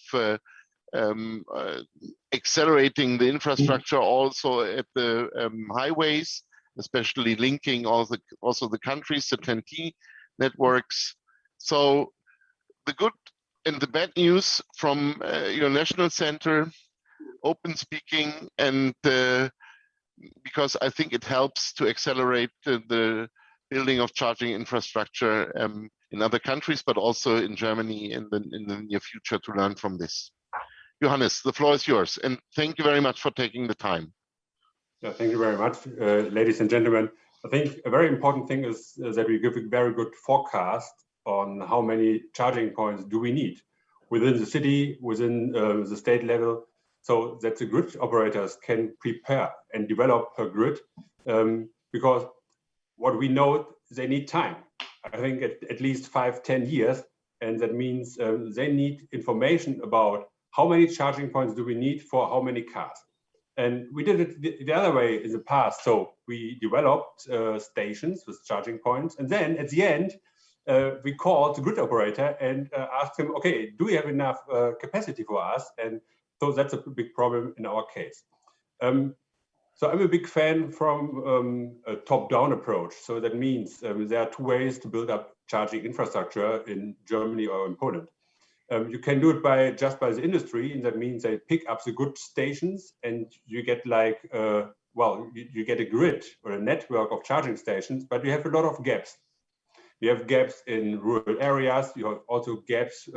accelerating the infrastructure also at the highways, especially linking also the countries, the TEN-T networks. So the good and the bad news from your national center, open speaking, and because I think it helps to accelerate the building of charging infrastructure in other countries, but also in Germany in the near future, to learn from this. Johannes, the floor is yours, and thank you very much for taking the time. Yeah, thank you very much, ladies and gentlemen. I think a very important thing is that we give a very good forecast on how many charging points do we need within the city, within the state level, so that the grid operators can prepare and develop a grid, because what we know, they need time. I think at least 5-10 years, and that means they need information about how many charging points do we need for how many cars. And we did it the other way in the past. So we developed stations with charging points, and then at the end, we called the grid operator and asked him, okay, do we have enough capacity for us? And so that's a big problem in our case. So I'm a big fan from a top-down approach. So that means there are two ways to build up charging infrastructure in Germany or in Poland. You can do it just by the industry, and that means they pick up the good stations, and you get like, you get a grid or a network of charging stations, but you have a lot of gaps. You have gaps in rural areas. You have also gaps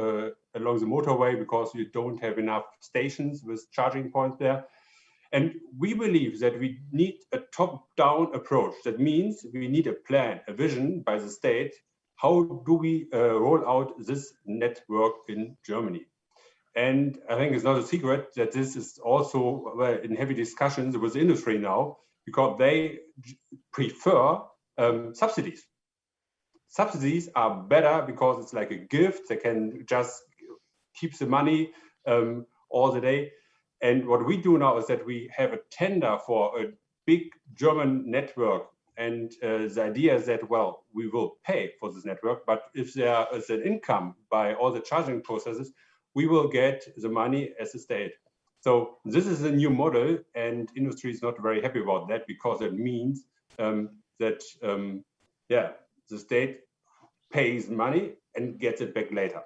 along the motorway because you don't have enough stations with charging points there. And we believe that we need a top-down approach. That means we need a plan, a vision by the state. How do we roll out this network in Germany? And I think it's not a secret that this is also in heavy discussions with the industry now, because they prefer subsidies. Subsidies are better because it's like a gift. They can just keep the money all the day. And what we do now is that we have a tender for a big German network. And the idea is that, well, we will pay for this network, but if there is an income by all the charging processes, we will get the money as a state. So this is a new model, and industry is not very happy about that, because it means that, the state pays money and gets it back later.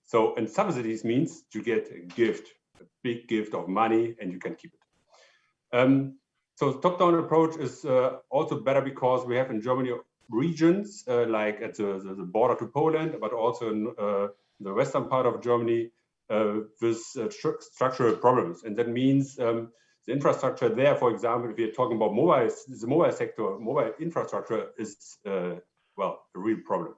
So, and subsidies means you get a gift, a big gift of money, and you can keep it. So top-down approach is also better because we have in Germany regions like at the border to Poland, but also in the western part of Germany with structural problems. And that means the infrastructure there, for example, if you're talking about the mobile sector, mobile infrastructure is, a real problem.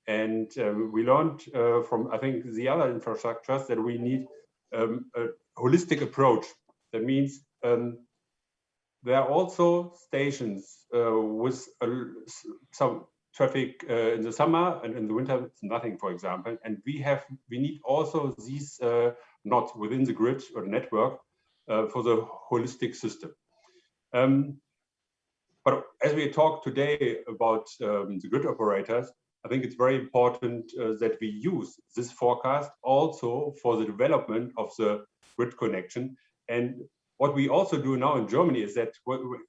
And we learned from, I think, the other infrastructures that we need a holistic approach. That means there are also stations with some traffic in the summer, and in the winter it's nothing, for example. And we need also these nodes within the grid or the network for the holistic system. But as we talk today about the grid operators, I think it's very important that we use this forecast also for the development of the grid connection. And what we also do now in Germany is that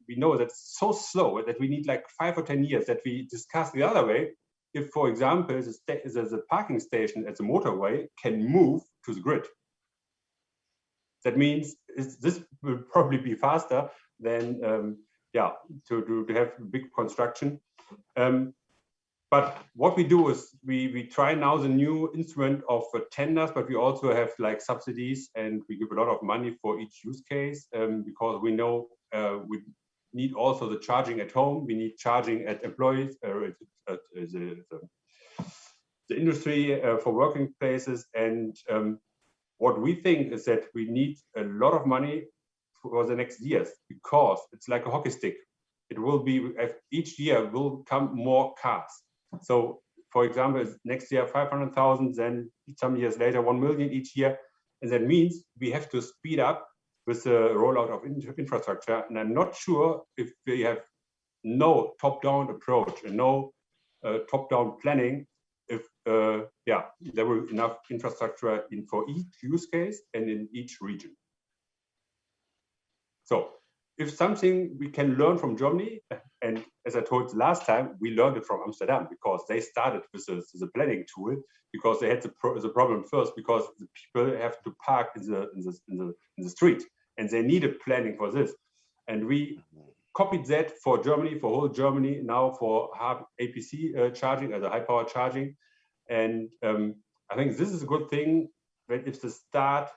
we know that it's so slow that we need like 5 or 10 years that we discuss the other way. If, for example, the parking station at the motorway can move to the grid. That means this will probably be faster than, to have big construction. But what we do is we try now the new instrument of tenders, but we also have like subsidies, and we give a lot of money for each use case because we know we need also the charging at home. We need charging at employees, at the industry for working places. And what we think is that we need a lot of money for the next years because it's like a hockey stick. It will be, each year will come more cars. So, for example, next year 500,000, then some years later 1 million each year, and that means we have to speed up with the rollout of infrastructure. And I'm not sure if we have no top-down approach and no top-down planning, if there will be enough infrastructure for each use case and in each region. So if something we can learn from Germany, and as I told last time, we learned it from Amsterdam because they started with the planning tool because they had the problem first because the people have to park in the street and they needed planning for this. And we copied that for Germany, for whole Germany, now for APC charging, as a high power charging. And I think this is a good thing that if the start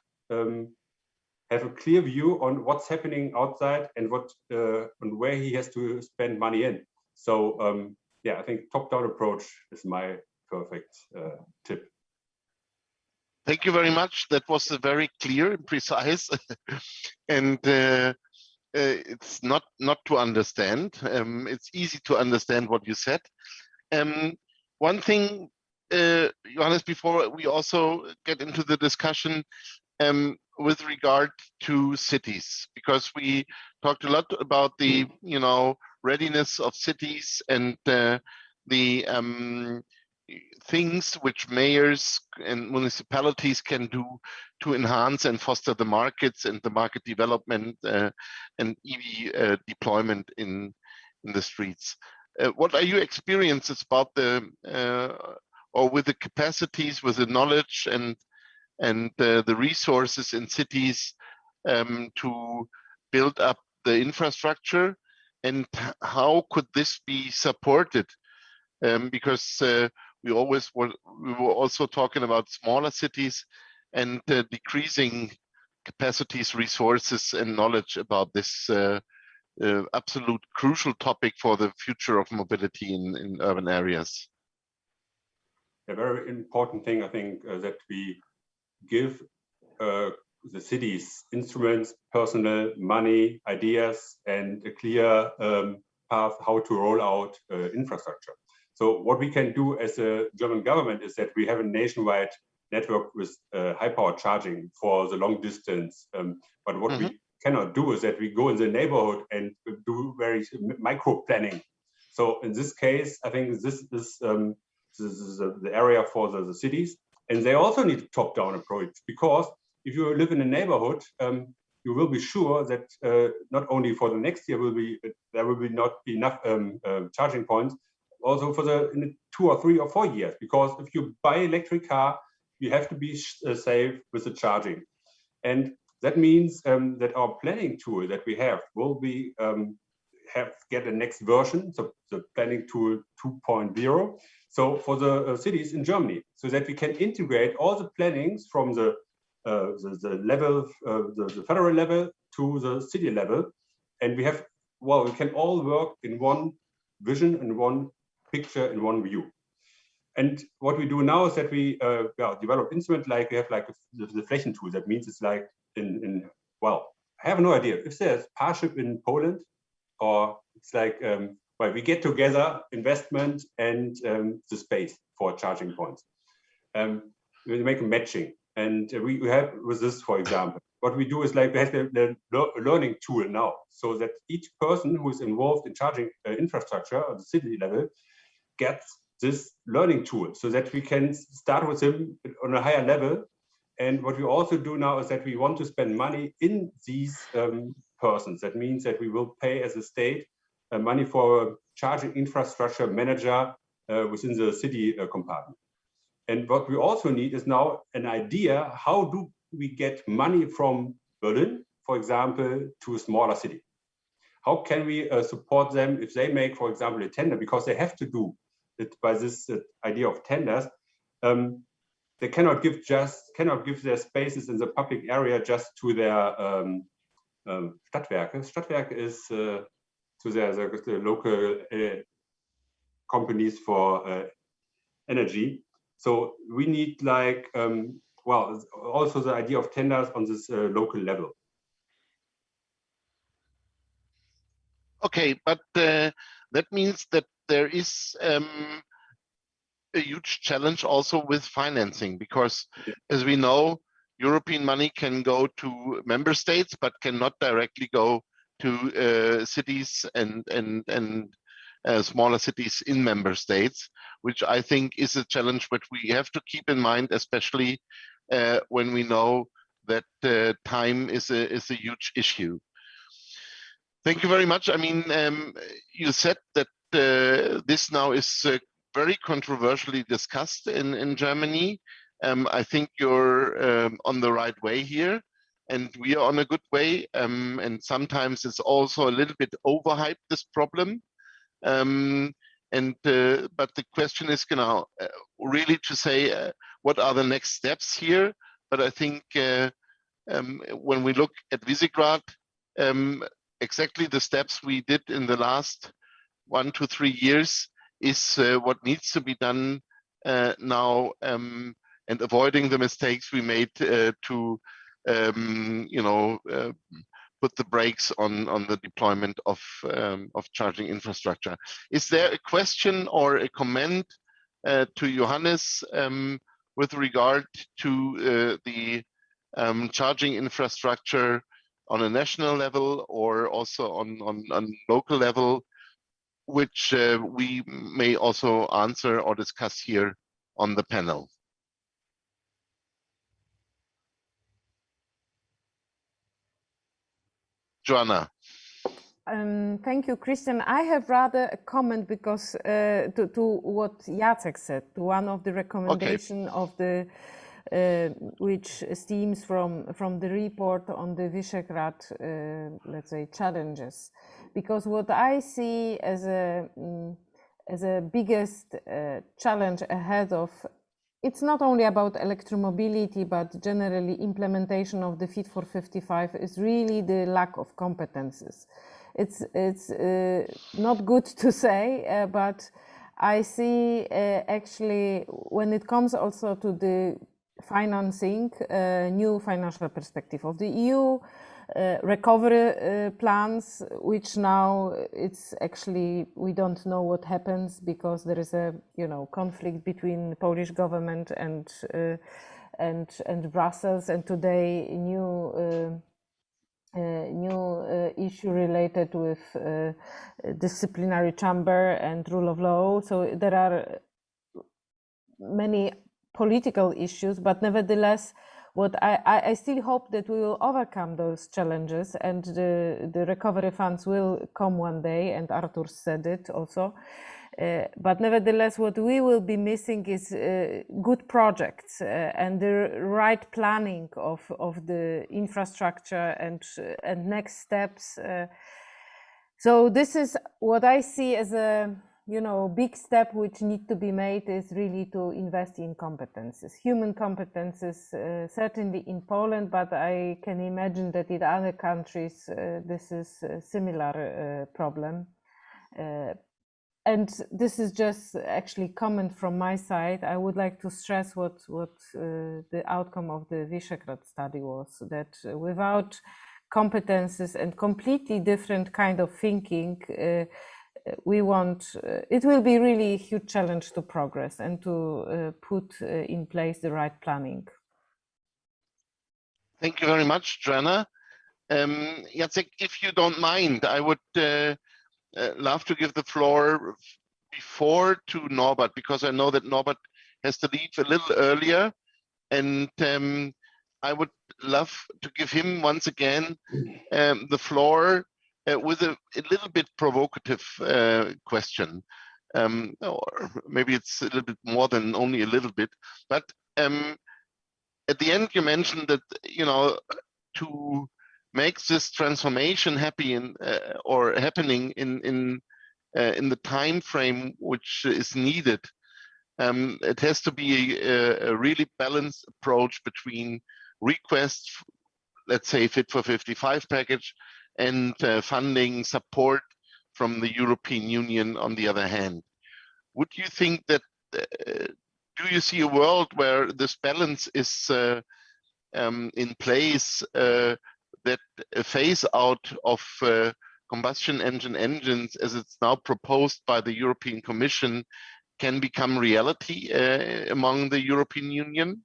have a clear view on what's happening outside and what and where he has to spend money in. So yeah, I think top-down approach is my perfect tip. Thank you very much. That was very clear and precise, and it's not to understand. It's easy to understand what you said. One thing, Johannes, before we also get into the discussion with regard to cities, because we talked a lot about the readiness of cities and the things which mayors and municipalities can do to enhance and foster the markets and the market development and EV deployment in the streets. What are your experiences about or with the capacities, with the knowledge and the resources in cities to build up the infrastructure, and how could this be supported? Because we were also talking about smaller cities and decreasing capacities, resources, and knowledge about this absolute crucial topic for the future of mobility in urban areas. A very important thing, I think, that we give the cities instruments, personnel, money, ideas, and a clear path how to roll out infrastructure. So what we can do as a German government is that we have a nationwide network with high power charging for the long distance. But what we cannot do is that we go in the neighborhood and do very micro planning. So in this case, I think this is the area for the cities. And they also need a top-down approach, because if you live in a neighborhood, you will be sure that not only for the next year there will not be enough charging points, also for in 2 or 3 or 4 years. Because if you buy an electric car, you have to be safe with the charging, and that means that our planning tool that we have will be get the next version, so the planning tool 2.0. So for the cities in Germany, so that we can integrate all the plannings from the level, the federal level to the city level, and we can all work in one vision, in one picture, in one view. And what we do now is that we develop instruments like we have like the Flächen tool. That means it's like I have no idea if there's Parship in Poland, or it's like we get together investment and the space for charging points. We make a matching, and we have with this, for example, what we do is like we have the learning tool now, so that each person who is involved in charging infrastructure at the city level gets this learning tool, so that we can start with him on a higher level. And what we also do now is that we want to spend money in these persons. That means that we will pay as a state money for a charging infrastructure manager within the city compartment. And what we also need is now an idea, how do we get money from Berlin, for example, to a smaller city? How can we support them if they make, for example, a tender, because they have to do it by this idea of tenders. They cannot give their spaces in the public area just to their Stadtwerke. Stadtwerke is to the local companies for energy. So we need like also the idea of tenders on this local level. Okay, but that means that there is a huge challenge also with financing, because as we know, European money can go to member states, but cannot directly go to cities and smaller cities in member states, which I think is a challenge which we have to keep in mind, especially when we know that time is a huge issue. Thank you very much. I mean, you said that this now is very controversially discussed in Germany. I think you're on the right way here, and we are on a good way. And sometimes it's also a little bit overhyped, this problem. But the question is, really to say what are the next steps here? But I think when we look at Visegrad, exactly the steps we did in the last 1 to 3 years is what needs to be done now, and avoiding the mistakes we made to put the brakes on the deployment of charging infrastructure. Is there a question or a comment to Johannes with regard to the charging infrastructure on a national level or also on local level, which we may also answer or discuss here on the panel? Joanna. Thank you, Christian. I have rather a comment because to what Jacek said, to one of the recommendation of the which stems from the report on the Visegrad, let's say, challenges. Because what I see as a biggest challenge ahead of, it's not only about electromobility, but generally implementation of the Fit for 55 is really the lack of competences. It's not good to say, but I see actually when it comes also to the financing, new financial perspective of the EU, recovery plans, which now it's actually, we don't know what happens because there is a conflict between the Polish government and Brussels, and today new issue related with disciplinary chamber and rule of law. So there are many political issues, but nevertheless, what I still hope that we will overcome those challenges and the recovery funds will come one day, and Artur said it also. But nevertheless, what we will be missing is good projects and the right planning of the infrastructure and next steps. So this is what I see as a big step which need to be made, is really to invest in competences, human competences, certainly in Poland, but I can imagine that in other countries this is a similar problem. And this is just actually comment from my side. I would like to stress what the outcome of the Visegrad study was, that without competences and completely different kind of thinking, it will be really a huge challenge to progress and to put in place the right planning. Thank you very much, Joanna. Jacek, if you don't mind, I would love to give the floor before to Norbert, because I know that Norbert has to leave a little earlier, and I would love to give him once again the floor with a little bit provocative question, or maybe it's a little bit more than only a little bit. But at the end, you mentioned that to make this transformation happening in the time frame which is needed, it has to be a really balanced approach between requests, let's say Fit for 55 package, and funding support from the European Union on the other hand. Would you think that, do you see a world where this balance is in place, that a phase out of combustion engines as it's now proposed by the European Commission can become reality among the European Union?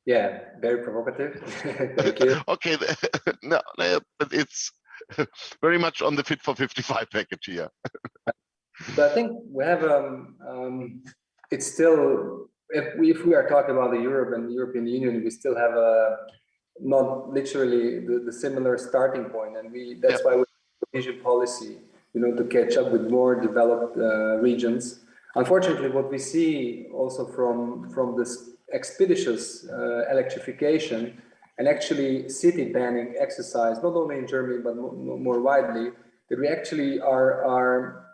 Yeah, very provocative. Thank you. Okay, no, but it's very much on the Fit for 55 package here. But I think we have it's still, if we are talking about the Europe and the European Union, we still have not literally the similar starting point, and that's why we have cohesion policy, to catch up with more developed regions. Unfortunately, what we see also from this expeditious electrification and actually city banning exercise, not only in Germany but more widely, that we actually are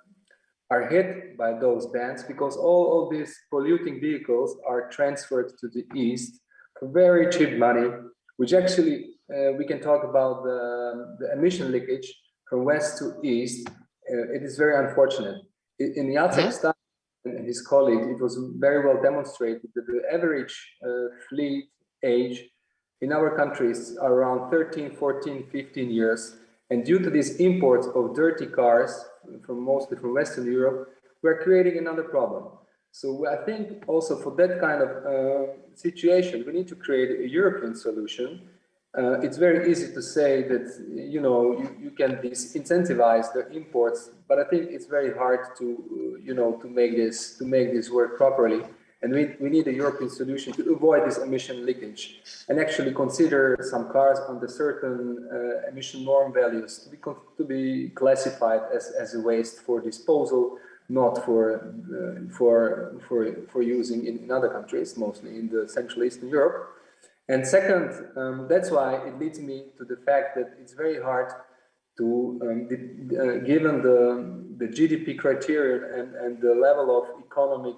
hit by those bans, because all these polluting vehicles are transferred to the east for very cheap money, which actually we can talk about the emission leakage from west to east. It is very unfortunate. In the Jacek study and his colleagues, it was very well demonstrated that the average fleet age in our countries are around 13, 14, 15 years. And due to these imports of dirty cars, mostly from Western Europe, we're creating another problem. So I think also for that kind of situation, we need to create a European solution. It's very easy to say that you can disincentivize the imports, but I think it's very hard to to make this work properly. And we need a European solution to avoid this emission leakage and actually consider some cars under certain emission norm values to be classified as a waste for disposal, not for using in other countries, mostly in the Central Eastern Europe. And second, that's why it leads me to the fact that it's very hard to, given the GDP criteria and the level of economic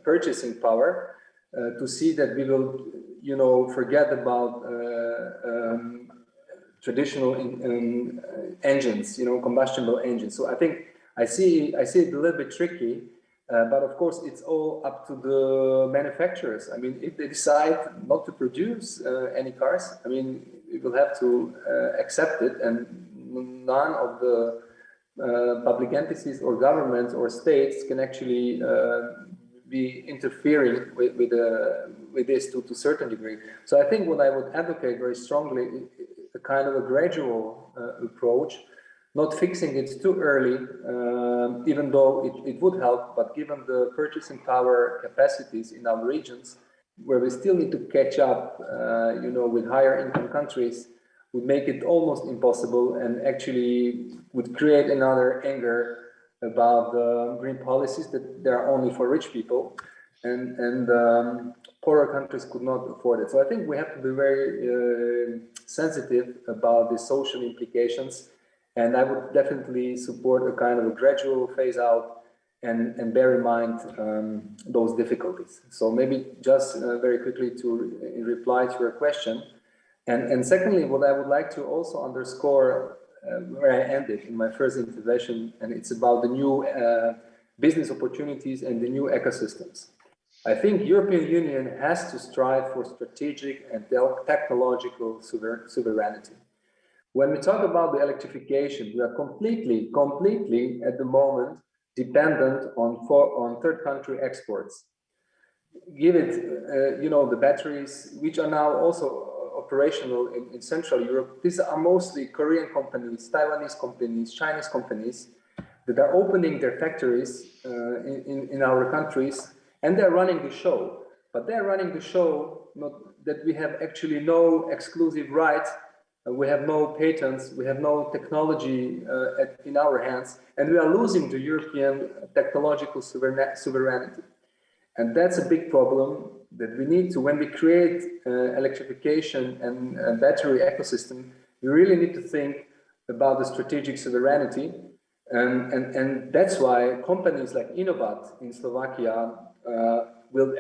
purchasing power, to see that we will, forget about traditional engines, combustible engines. So I think I see it a little bit tricky. But of course, it's all up to the manufacturers. I mean, if they decide not to produce any cars, I mean, we will have to accept it, and none of the public entities or governments or states can actually be interfering with this to a certain degree. So I think what I would advocate very strongly is a kind of a gradual approach, not fixing it too early, even though it would help, but given the purchasing power capacities in our regions, where we still need to catch up, with higher income countries, would make it almost impossible and actually would create another anger about the green policies that they are only for rich people, and poorer countries could not afford it. So I think we have to be very sensitive about the social implications. And I would definitely support a kind of a gradual phase out and bear in mind those difficulties. So maybe just very quickly in reply to your question. And secondly, what I would like to also underscore where I ended in my first intervention, and it's about the new business opportunities and the new ecosystems. I think European Union has to strive for strategic and technological sovereignty. When we talk about the electrification, we are completely at the moment dependent on third country exports. Give it, the batteries, which are now also operational in Central Europe. These are mostly Korean companies, Taiwanese companies, Chinese companies that are opening their factories in our countries, and they're running the show. But they're running the show, not that we have actually no exclusive rights. We have no patents, we have no technology in our hands, and we are losing the European technological sovereignty. And that's a big problem that we need to, when we create electrification and battery ecosystem, we really need to think about the strategic sovereignty. And that's why companies like Innovat in Slovakia will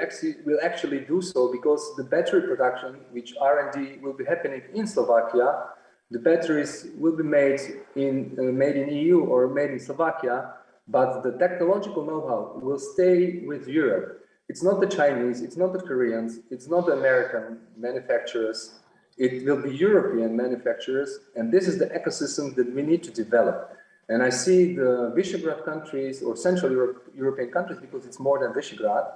actually do so, because the battery production, which R&D will be happening in Slovakia, the batteries will be made in EU or made in Slovakia, but the technological know-how will stay with Europe. It's not the Chinese, it's not the Koreans, it's not the American manufacturers, it will be European manufacturers, and this is the ecosystem that we need to develop. And I see the Visegrad countries or Central European countries, because it's more than Visegrad,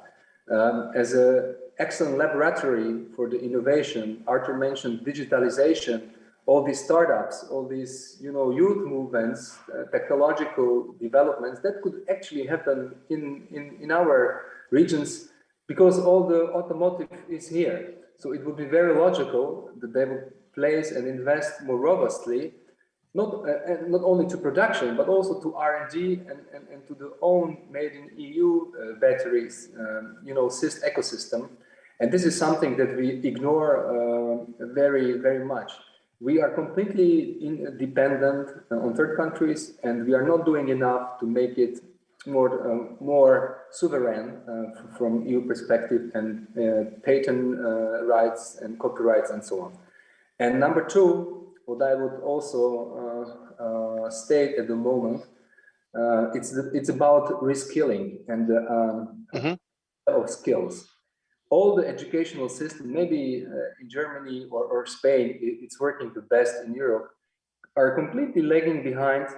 as an excellent laboratory for the innovation. Arthur mentioned digitalization all these startups, all these, you know, youth movements, technological developments that could actually happen in our regions, because all the automotive is here. So it would be very logical that they would place and invest more robustly, not only to production, but also to R&D and to the own made in EU batteries, you know, ecosystem. And this is something that we ignore very, very much. We are completely dependent on third countries, and we are not doing enough to make it more sovereign from EU perspective, and patent rights and copyrights and so on. And number two, what I would also state at the moment, it's about reskilling and of skills. All the educational system, maybe in Germany or Spain, it's working the best in Europe, are completely lagging behind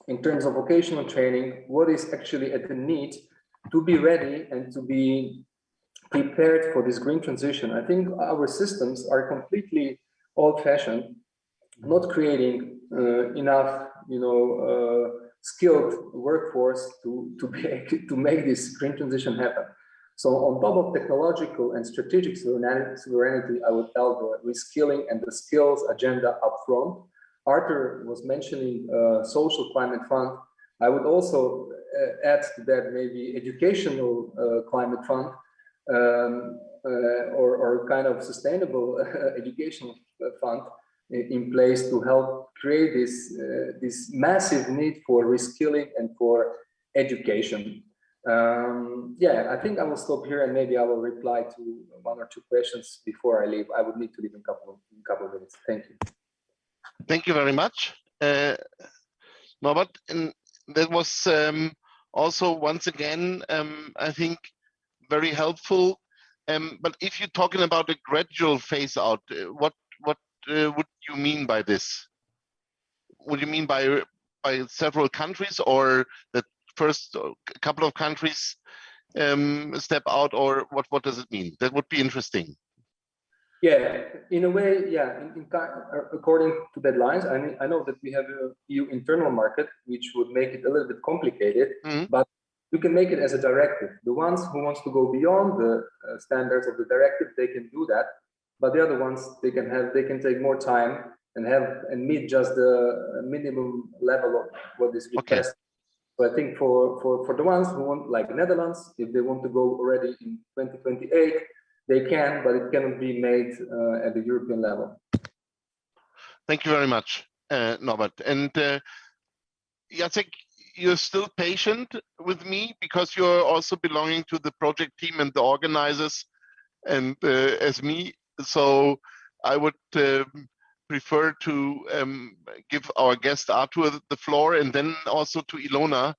in terms of vocational training, what is actually at the need to be ready and to be prepared for this green transition. I think our systems are completely old-fashioned, not creating enough, you know, skilled workforce to make this green transition happen. So on top of technological and strategic sovereignty, I would tell the reskilling and the skills agenda up front. Arthur was mentioning social climate fund. I would also add to that maybe educational climate fund, or kind of sustainable education fund in place to help create this massive need for reskilling and for education. Yeah, I think I will stop here, and maybe I will reply to one or two questions before I leave. I would need to leave in a couple of minutes. Thank you. Thank you very much, Norbert. And that was also once again, I think, very helpful. But if you're talking about a gradual phase out, what would you mean by this? Would you mean by several countries, or that first a couple of countries step out, or what does it mean? That would be interesting. Yeah, in a way, yeah. According to deadlines, I know that we have a EU internal market, which would make it a little bit complicated, but you can make it as a directive. The ones who wants to go beyond the standards of the directive, they can do that. But the other ones, they can take more time and meet just the minimum level of what is requested. So I think for the ones who want, like Netherlands, if they want to go already in 2028, they can, but it cannot be made at the European level. Thank you very much, Norbert. And Jacek, you're still patient with me because you're also belonging to the project team and the organizers, and as me. So I would prefer to give our guest Arthur the floor, and then also to Ilona,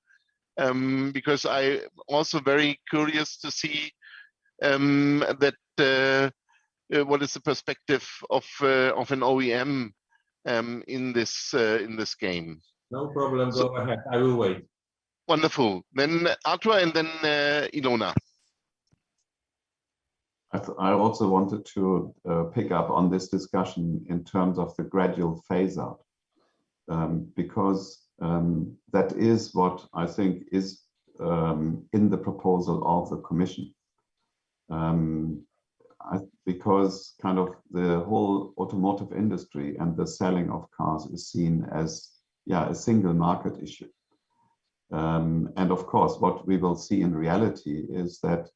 because I'm also very curious to see that what is the perspective of an OEM in this game. No problem. Go ahead. I will wait. Wonderful. Then Arthur, and then Ilona. I also wanted to pick up on this discussion in terms of the gradual phase out, because that is what I think is in the proposal of the Commission. Because kind of the whole automotive industry and the selling of cars is seen as a single market issue. And of course, what we will see in reality is that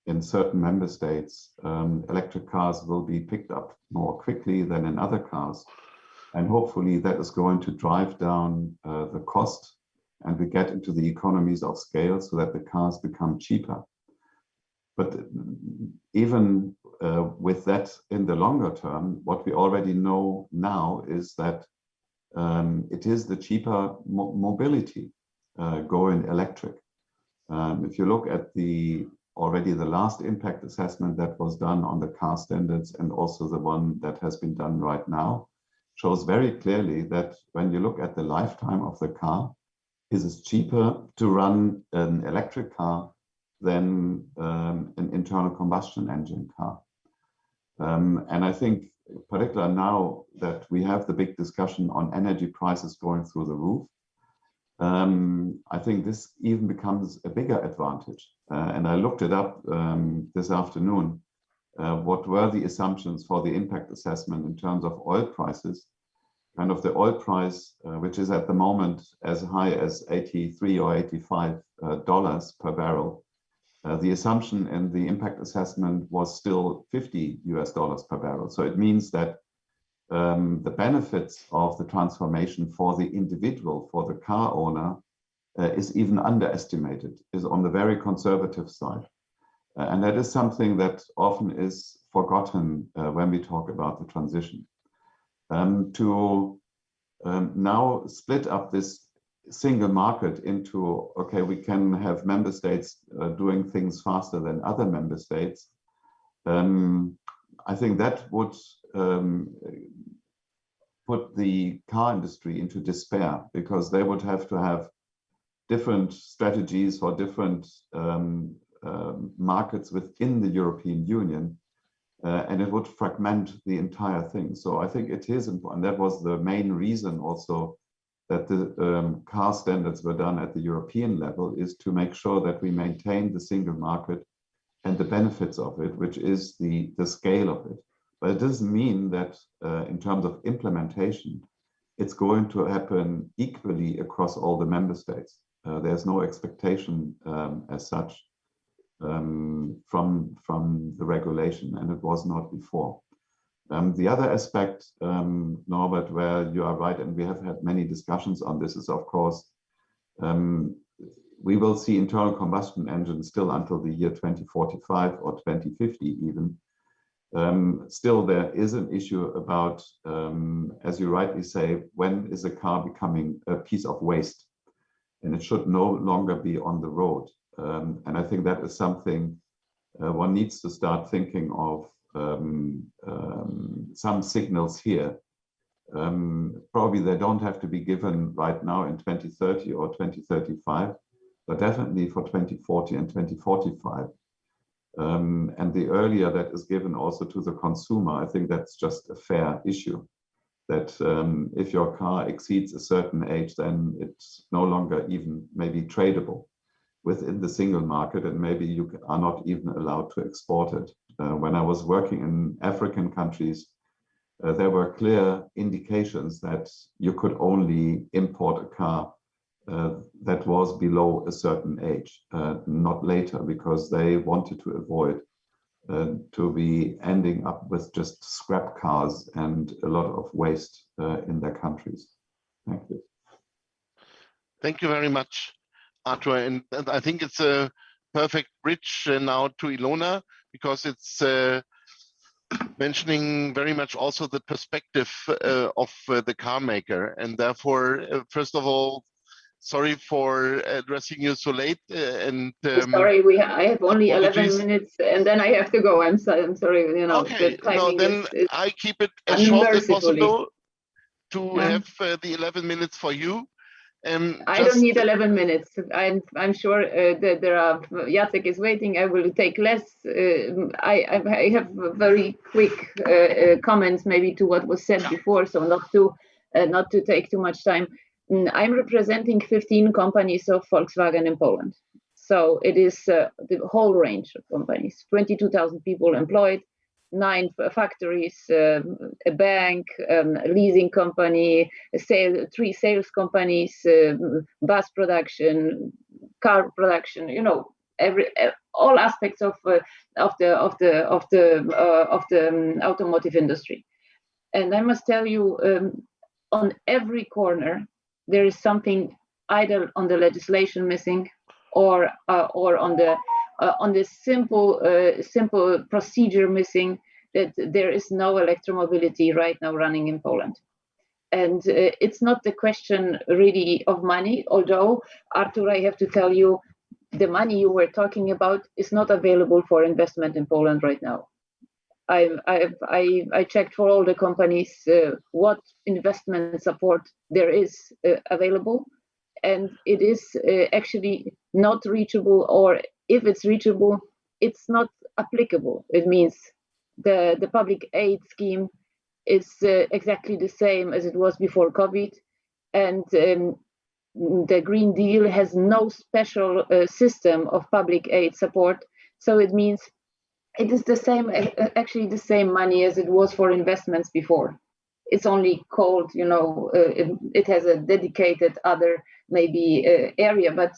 in certain member states, electric cars will be picked up more quickly than in other cars. And hopefully that is going to drive down the cost, and we get into the economies of scale so that the cars become cheaper. But even with that in the longer term, what we already know now is that it is the cheaper mobility going electric. If you look at already the last impact assessment that was done on the car standards, and also the one that has been done right now, shows very clearly that when you look at the lifetime of the car, it is cheaper to run an electric car than an internal combustion engine car. And I think, particularly now that we have the big discussion on energy prices going through the roof, I think this even becomes a bigger advantage. And I looked it up this afternoon. What were the assumptions for the impact assessment in terms of oil prices? Kind of the oil price, which is at the moment as high as $83 or $85 per barrel. The assumption in the impact assessment was still $50 per barrel. So it means that the benefits of the transformation for the individual, for the car owner, is even underestimated, is on the very conservative side. And that is something that often is forgotten when we talk about the transition. To now split up this single market into, okay, we can have member states doing things faster than other member states. I think that would put the car industry into despair, because they would have to have different strategies for different markets within the European Union, and it would fragment the entire thing. So I think it is important. That was the main reason also that the car standards were done at the European level, is to make sure that we maintain the single market and the benefits of it, which is the scale of it. But it doesn't mean that in terms of implementation, it's going to happen equally across all the member states. There's no expectation as such from the regulation, and it was not before. The other aspect, Norbert, where you are right, and we have had many discussions on this, is of course, we will see internal combustion engines still until the year 2045 or 2050 even. Still, there is an issue about, as you rightly say, when is a car becoming a piece of waste? And it should no longer be on the road. And I think that is something one needs to start thinking of. Some signals here. Probably they don't have to be given right now in 2030 or 2035, but definitely for 2040 and 2045. And the earlier that is given also to the consumer, I think that's just a fair issue. That if your car exceeds a certain age, then it's no longer even maybe tradable within the single market, and maybe you are not even allowed to export it. When I was working in African countries, there were clear indications that you could only import a car that was below a certain age, not later, because they wanted to avoid to be ending up with just scrap cars and a lot of waste in their countries. Thank you. Thank you very much, Arthur. And I think it's a perfect bridge now to Ilona, because it's mentioning very much also the perspective of the car maker. And therefore, first of all, sorry for addressing you so late. And sorry, I have only 11 minutes, and then I have to go. I'm sorry, you know. Okay, the timing then is I keep it as short as possible to have the 11 minutes for you. I don't need 11 minutes. I'm sure that there are. Jacek is waiting. I will take less. I have very quick comments, maybe to what was said before, so not to take too much time. I'm representing 15 companies of Volkswagen in Poland. So it is the whole range of companies, 22,000 people employed, 9 factories, a bank, a leasing company, 3 sales companies, bus production, car production, you know, all aspects of the automotive industry. And I must tell you, on every corner, there is something either on the legislation missing, or on the simple procedure missing, that there is no electromobility right now running in Poland. And it's not the question really of money, although, Artur, I have to tell you, the money you were talking about is not available for investment in Poland right now. I checked for all the companies what investment support there is available, and it is actually not reachable, or if it's reachable, it's not applicable. It means the public aid scheme is exactly the same as it was before COVID, and the Green Deal has no special system of public aid support. So it means it is the same, actually the same money as it was for investments before. It's only called, you know, it has a dedicated other maybe area, but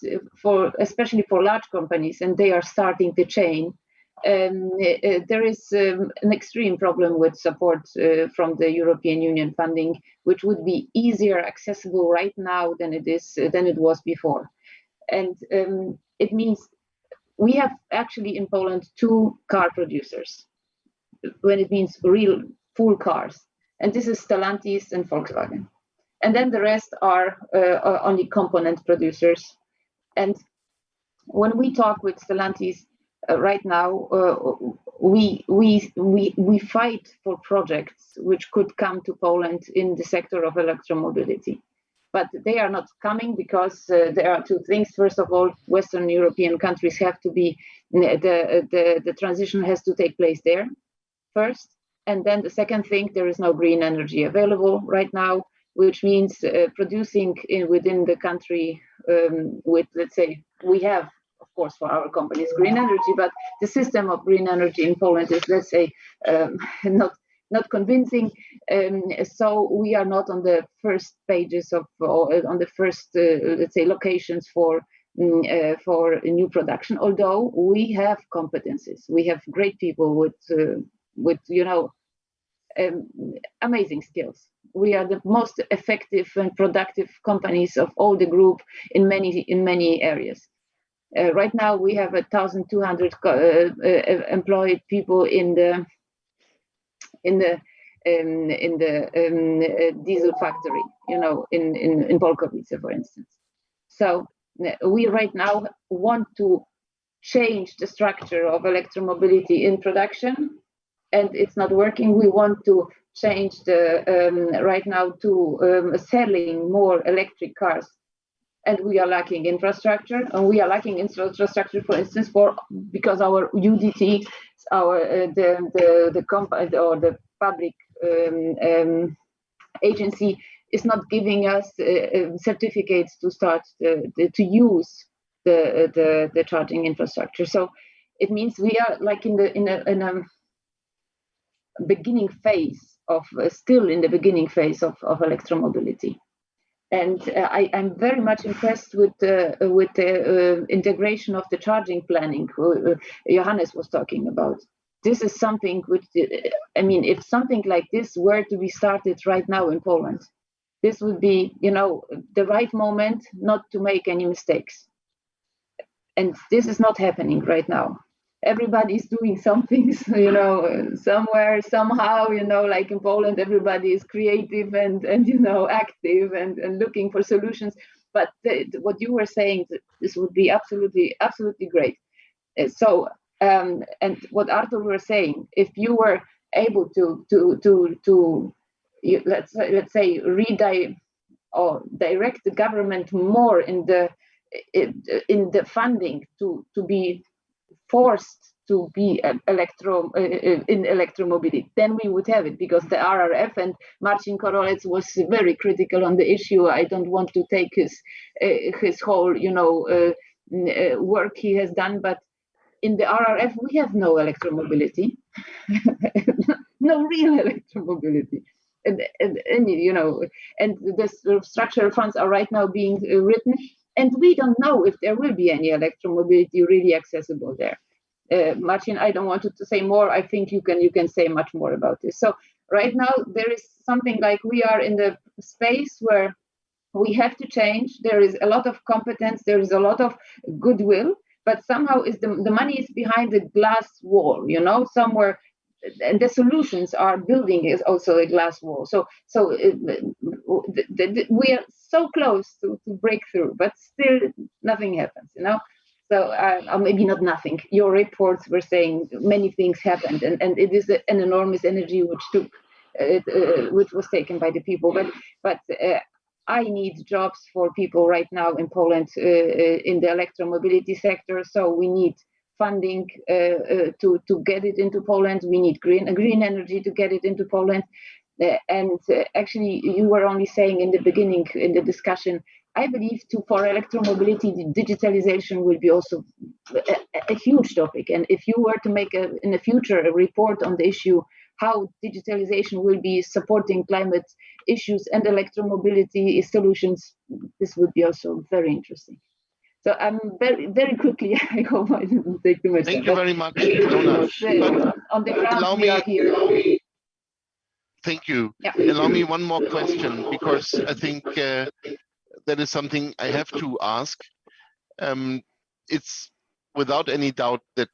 especially for large companies, and they are starting to change. There is an extreme problem with support from the European Union funding, which would be easier accessible right now than it was before. And it means we have actually in Poland 2 car producers, when it means real full cars, and this is Stellantis and Volkswagen. And then the rest are only component producers. And when we talk with Stellantis right now, we fight for projects which could come to Poland in the sector of electromobility. But they are not coming because there are 2 things. First of all, Western European countries have to be, the transition has to take place there first. And then the second thing, there is no green energy available right now, which means producing within the country with, let's say, we have, of course, for our companies, green energy, but the system of green energy in Poland is, let's say, not convincing. So we are not on the first pages of, or on the first, let's say, locations for new production, although we have competencies. We have great people with you know, amazing skills. We are the most effective and productive companies of all the group in many areas. Right now we have 1,200 employed people in the diesel factory, you know, in Polkowice, for instance. So we right now want to change the structure of electromobility in production, and it's not working. We want to change the right now to selling more electric cars, and we are lacking infrastructure, and we are lacking infrastructure, for instance, because our UDT, the company or the public agency is not giving us certificates to start to use the charging infrastructure. So it means we are like in a beginning phase of still in the beginning phase of electromobility. And I'm very much impressed with the integration of the charging planning Johannes was talking about. This is something which, I mean, if something like this were to be started right now in Poland, this would be, you know, the right moment not to make any mistakes. And this is not happening right now. Everybody's doing something, you know, somewhere, somehow, you know, like in Poland, everybody is creative and you know, active and looking for solutions. But what you were saying, this would be absolutely great. So, and what Artur was saying, if you were able to let's say direct the government more in the funding to be forced to be in electromobility, then we would have it, because the RRF and Marcin Korolec was very critical on the issue. I don't want to take his whole, you know, work he has done, but in the RRF we have no electromobility, no real electromobility. And you know, and the structural funds are right now being written, and we don't know if there will be any electromobility really accessible there. Marcin, I don't want to say more. I think you can say much more about this. So right now there is something like we are in the space where we have to change. There is a lot of competence. There is a lot of goodwill, but somehow the money is behind the glass wall, you know, somewhere. And the solutions are building is also a glass wall. So we are so close to breakthrough, but still nothing happens, you know. So maybe not nothing. Your reports were saying many things happened, and it is an enormous energy which was taken by the people. But I need jobs for people right now in Poland in the electromobility sector. So we need funding to get it into Poland. We need green energy to get it into Poland. Actually, you were only saying in the beginning in the discussion, I believe for electromobility, digitalization will be also a huge topic. And if you were to make in the future a report on the issue, how digitalization will be supporting climate issues and electromobility solutions, this would be also very interesting. So I'm very quickly, I hope I didn't take too much time. Thank you very much, Fiona. On the ground, we are here. Thank you. Yeah. Allow me one more question, because I think that is something I have to ask. It's without any doubt that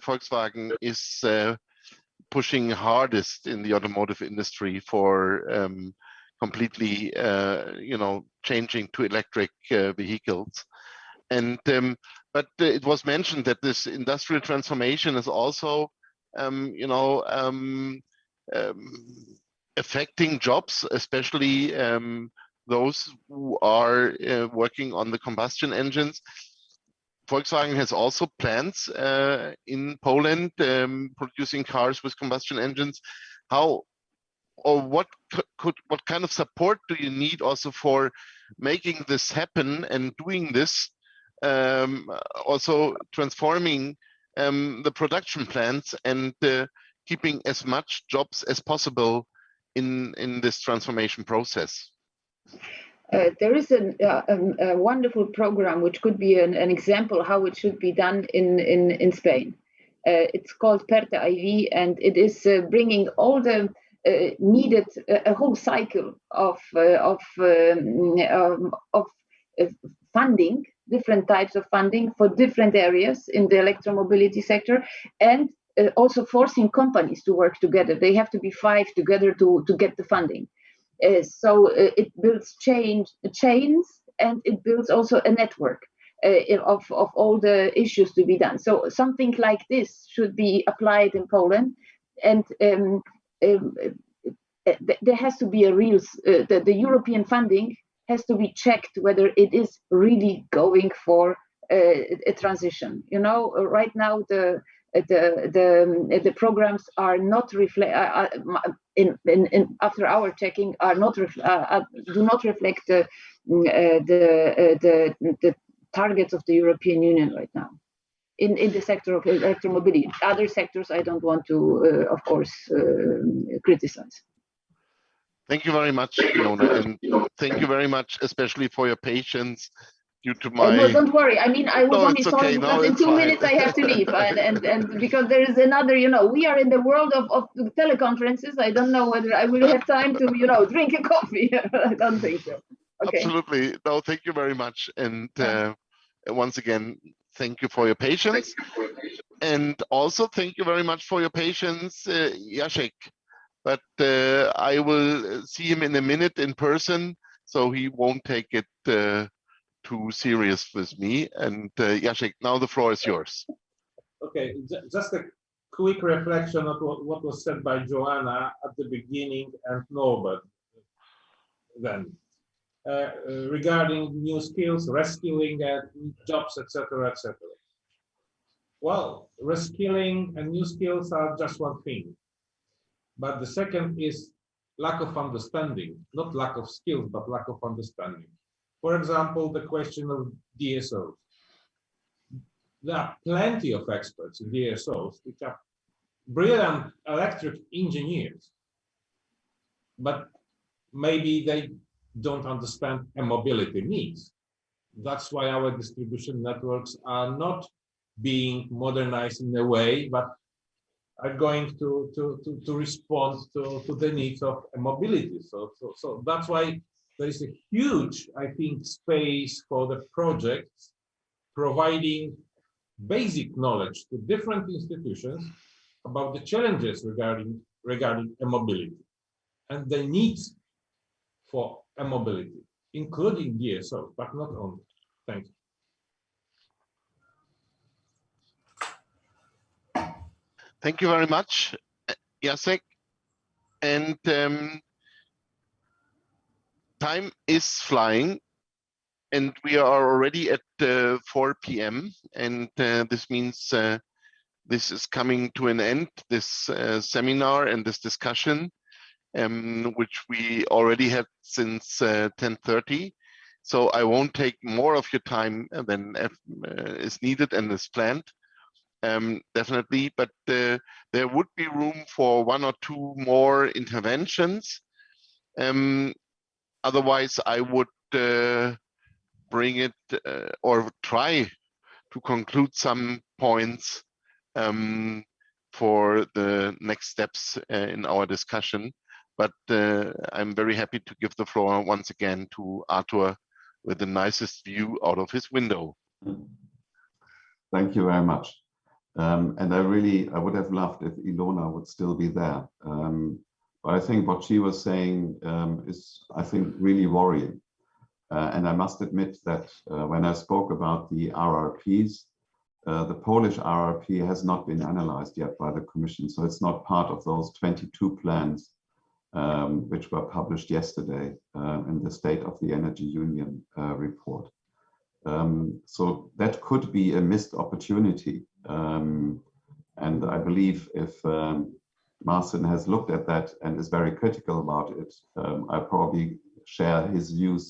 Volkswagen is pushing hardest in the automotive industry for completely, changing to electric vehicles. And but it was mentioned that this industrial transformation is also, affecting jobs, especially those who are working on the combustion engines. Volkswagen has also plants in Poland producing cars with combustion engines. How or what kind of support do you need also for making this happen and doing this, also transforming the production plants and keeping as much jobs as possible in this transformation process? There is a wonderful program which could be an example how it should be done in Spain. It's called PERTE IV, and it is bringing all the needed a whole cycle of funding, different types of funding for different areas in the electromobility sector, and also forcing companies to work together. They have to be 5 together to get the funding. So it builds chains, and it builds also a network of all the issues to be done. So something like this should be applied in Poland, and there has to be a real, the European funding has to be checked whether it is really going for a transition. Right now the programs are not after our checking are not do not reflect the targets of the European Union right now in the sector of electromobility. Other sectors I don't want to of course criticize. Thank you very much, Fiona, and thank you very much especially for your patience due to my... No, don't worry. I mean, I was only sorry because in 2 fine. minutes I have to leave, and because there is another, we are in the world of teleconferences. I don't know whether I will have time to, drink a coffee. I don't think so. Okay. Absolutely. No, thank you very much. And once again, thank you for your patience. And also thank you very much for your patience, Jacek. But I will see him in a minute in person, so he won't take it too serious with me. And Jacek, now the floor is yours. Okay, just a quick reflection of what was said by Joanna at the beginning and Norbert then. Regarding new skills, reskilling, jobs, etc., etc. Well, reskilling and new skills are just one thing. But the second is lack of understanding, not lack of skills, but lack of understanding. For example, the question of DSOs. There are plenty of experts in DSOs which are brilliant electric engineers, but maybe they don't understand mobility needs. That's why our distribution networks are not being modernized in a way, but are going to respond to the needs of mobility. So that's why there is a huge, I think, space for the projects providing basic knowledge to different institutions about the challenges regarding mobility and the needs for mobility, including DSO, but not only. Thank you. Thank you very much, Jacek. And time is flying. and we are already at 4 p.m. and this means this is coming to an end, this seminar and this discussion, which we already had since 10:30. So I won't take more of your time than is needed and is planned, definitely, but there would be room for 1 or 2 more interventions. Otherwise, I would bring it or try to conclude some points for the next steps in our discussion. But I'm very happy to give the floor once again to Arthur with the nicest view out of his window. Thank you very much. And I would have loved if Ilona would still be there. But I think what she was saying is, I think, really worrying. And I must admit that when I spoke about the RRPs, the Polish RRP has not been analyzed yet by the Commission. So it's not part of those 22 plans which were published yesterday in the State of the Energy Union report. So that could be a missed opportunity. And I believe if Marcin has looked at that and is very critical about it, I probably share his views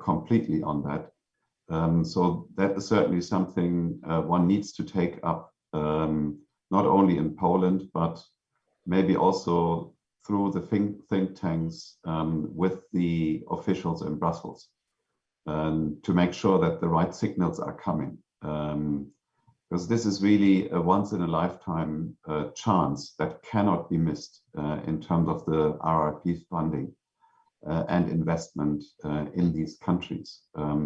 completely on that. So that is certainly something one needs to take up, not only in Poland, but maybe also through the think tanks with the officials in Brussels, to make sure that the right signals are coming. Because this is really a once-in-a-lifetime chance that cannot be missed in terms of the RRP funding and investment in these countries.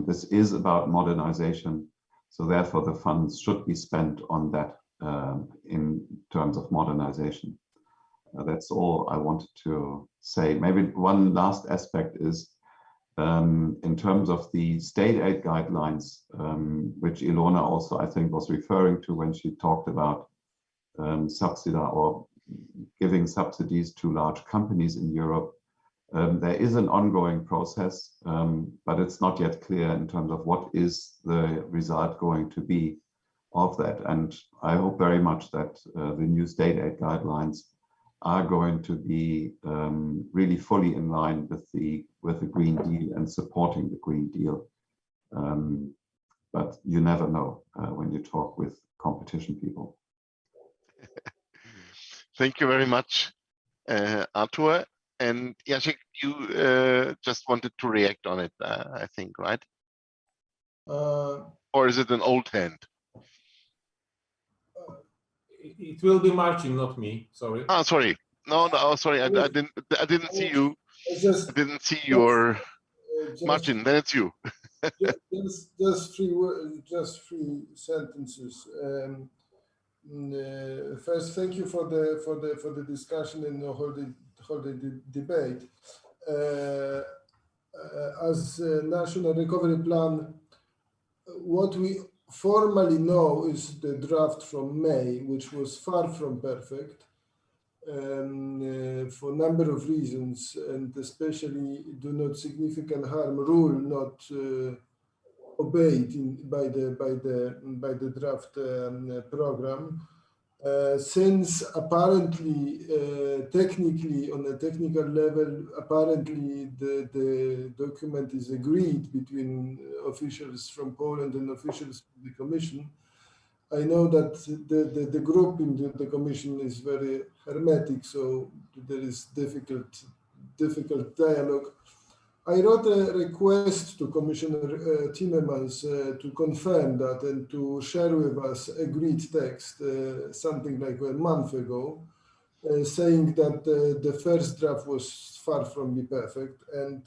This is about modernization, so therefore the funds should be spent on that in terms of modernization. That's all I wanted to say. Maybe one last aspect is in terms of the state aid guidelines, which Ilona also, I think, was referring to when she talked about subsidize or giving subsidies to large companies in Europe. There is an ongoing process, but it's not yet clear in terms of what is the result going to be of that. And I hope very much that the new state aid guidelines are going to be really fully in line with the Green Deal and supporting the Green Deal. But you never know when you talk with competition people. Thank you very much, Arthur. And Jacek, you just wanted to react on it, I think, right? Or is it an old hand? It will be Marcin, not me. Sorry. Oh, sorry. No, sorry. I didn't see you. I didn't see your Marcin. Then it's you. just three sentences. First, thank you for the discussion and the debate. As a national recovery plan, what we formally know is the draft from May, which was far from perfect for a number of reasons, and especially do not significant harm rule not obeyed by the draft program. Since apparently, technically, on a technical level, apparently the document is agreed between officials from Poland and officials from the Commission. I know that the group in the Commission is very hermetic, so there is difficult dialogue. I wrote a request to Commissioner Timmermans to confirm that and to share with us agreed text something like a month ago, saying that the first draft was far from be perfect, and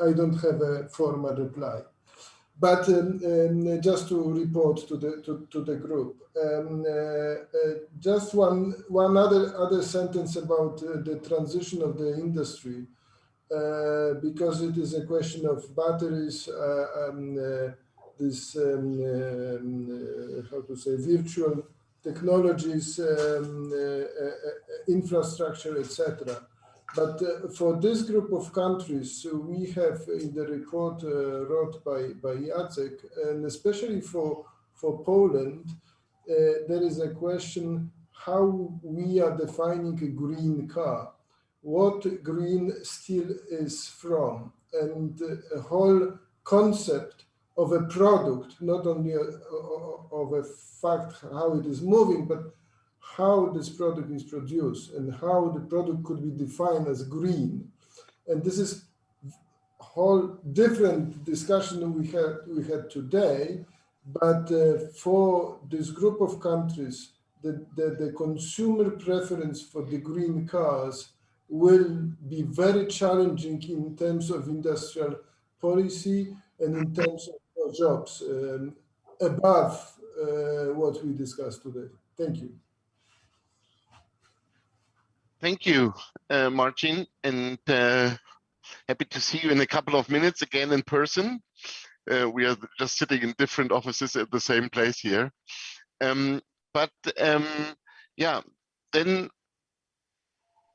I don't have a formal reply. But just to report to the group, just one other sentence about the transition of the industry. Because it is a question of batteries, how to say, virtual technologies, infrastructure, etc. But for this group of countries, so we have in the report wrote by Jacek, and especially for Poland, there is a question how we are defining a green car, what green still is from, and a whole concept of a product, not only of a fact how it is moving, but how this product is produced and how the product could be defined as green. And this is a whole different discussion we had today, but for this group of countries, the consumer preference for the green cars will be very challenging in terms of industrial policy and in terms of jobs above what we discussed today. Thank you. Thank you, Marcin, and happy to see you in a couple of minutes again in person. We are just sitting in different offices at the same place here. Yeah, then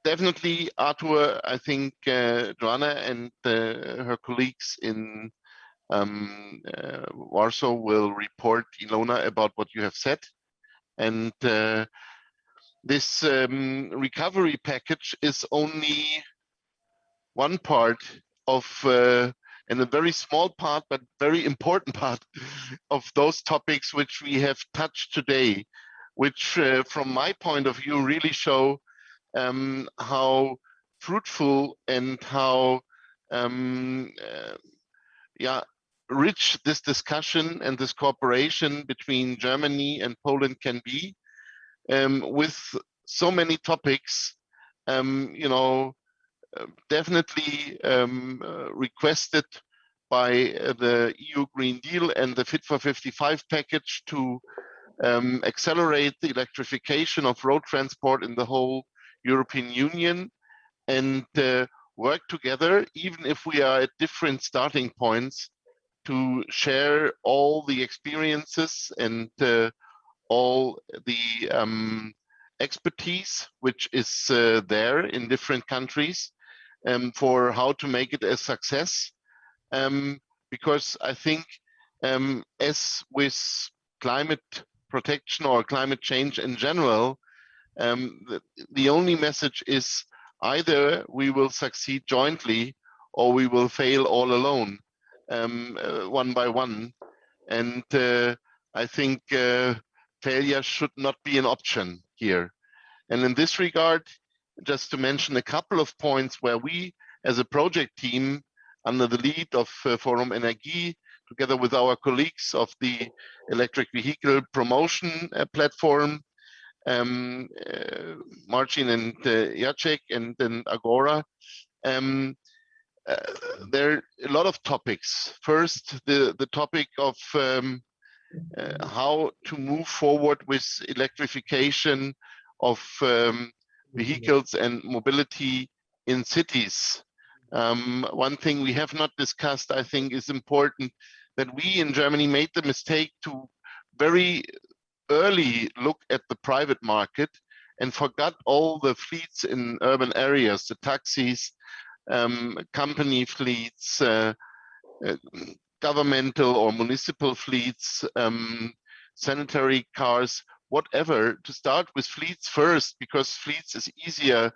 definitely Arthur, I think Joanna and her colleagues in Warsaw will report, Ilona, about what you have said. And this recovery package is only one part of, and a very small part, but very important part of those topics which we have touched today, which from my point of view really show how fruitful and how rich this discussion and this cooperation between Germany and Poland can be, with so many topics, definitely requested by the EU Green Deal and the Fit for 55 package to accelerate the electrification of road transport in the whole European Union, and work together, even if we are at different starting points, to share all the experiences and all the expertise which is there in different countries for how to make it a success. Because I think as with climate protection or climate change in general, the only message is either we will succeed jointly or we will fail all alone, one by one. And I think failure should not be an option here. And in this regard, just to mention a couple of points where we as a project team under the lead of Forum Energie, together with our colleagues of the electric vehicle promotion platform, Marcin and Jacek, and then Agora, there are a lot of topics. First, the topic of how to move forward with electrification of vehicles and mobility in cities. One thing we have not discussed, I think, is important, that we in Germany made the mistake to very early look at the private market and forgot all the fleets in urban areas, the taxis, company fleets, governmental or municipal fleets, sanitary cars, whatever, to start with fleets first, because fleets is easier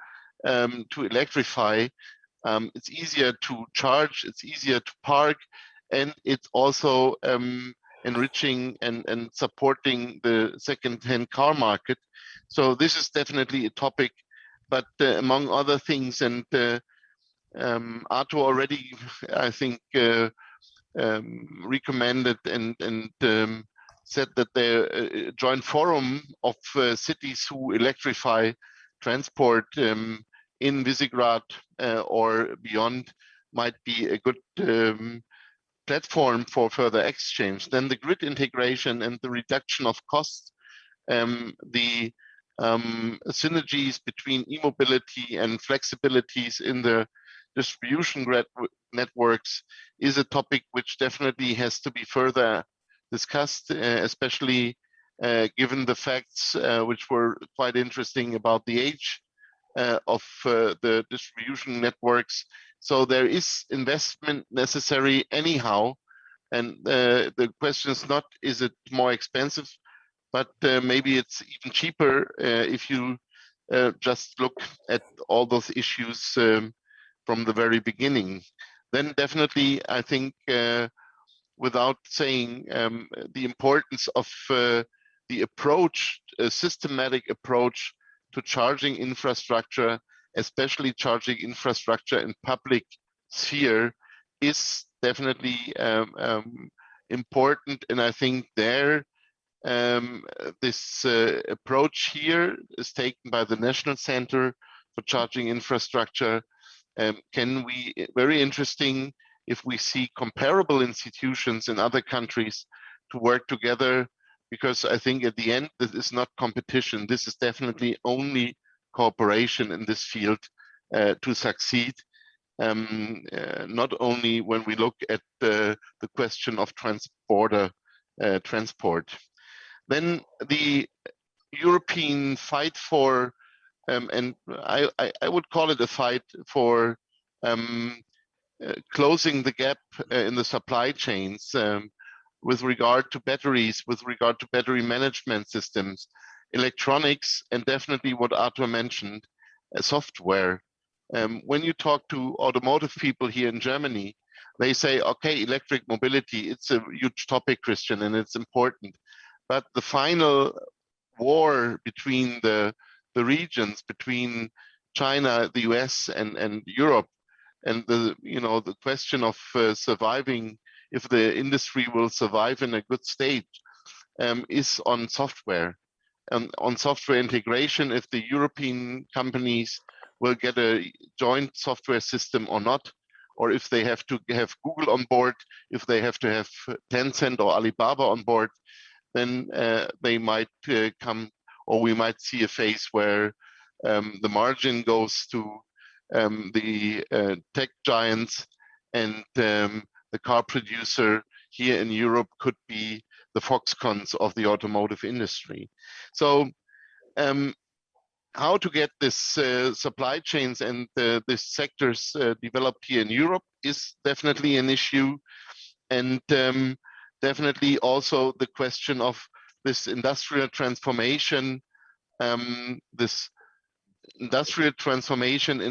to electrify, it's easier to charge, it's easier to park, and it's also enriching and supporting the second-hand car market. So this is definitely a topic, but among other things, and Arthur already, I think, recommended and said that the joint forum of cities who electrify transport in Visegrad or beyond might be a good platform for further exchange. Then the grid integration and the reduction of costs, the synergies between e-mobility and flexibilities in the distribution networks is a topic which definitely has to be further discussed, especially given the facts which were quite interesting about the age of the distribution networks. So there is investment necessary anyhow. And the question is not, is it more expensive, but maybe it's even cheaper if you just look at all those issues from the very beginning. Then definitely, I think, without saying the importance of the approach, a systematic approach to charging infrastructure, especially charging infrastructure in public sphere, is definitely important. And I think there, this approach here is taken by the National Center for Charging Infrastructure. Can we, very interesting if we see comparable institutions in other countries to work together, because I think at the end, this is not competition. This is definitely only cooperation in this field to succeed. Not only when we look at the question of transport. Then the European fight for, and I would call it a fight for closing the gap in the supply chains with regard to batteries, with regard to battery management systems, electronics, and definitely what Arthur mentioned, software. When you talk to automotive people here in Germany, they say, okay, electric mobility, it's a huge topic, Christian, and it's important. But the final war between the regions, between China, the US, and Europe, and the question of surviving, if the industry will survive in a good state, is on software. And on software integration, if the European companies will get a joint software system or not, or if they have to have Google on board, if they have to have Tencent or Alibaba on board, then they might come, or we might see a phase where the margin goes to the tech giants, and the car producer here in Europe could be the Foxcons of the automotive industry. So how to get this supply chains and these sectors developed here in Europe is definitely an issue. And definitely also the question of this industrial transformation, in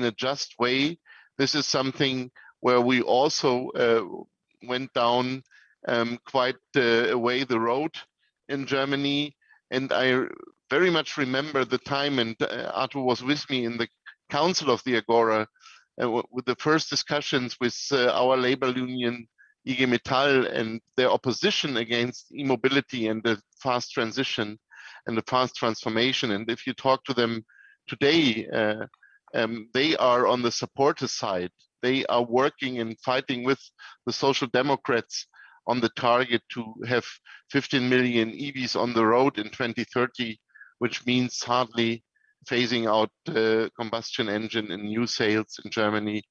a just way. This is something where we also went down quite a way the road in Germany. And I very much remember the time, and Arthur was with me in the council of the Agora with the first discussions with our labor union, IG Metall, and their opposition against e-mobility and the fast transition and the fast transformation. And if you talk to them today, they are on the supporter side. They are working and fighting with the Social Democrats on the target to have 15 million EVs on the road in 2030, which means hardly phasing out combustion engine in new sales in Germany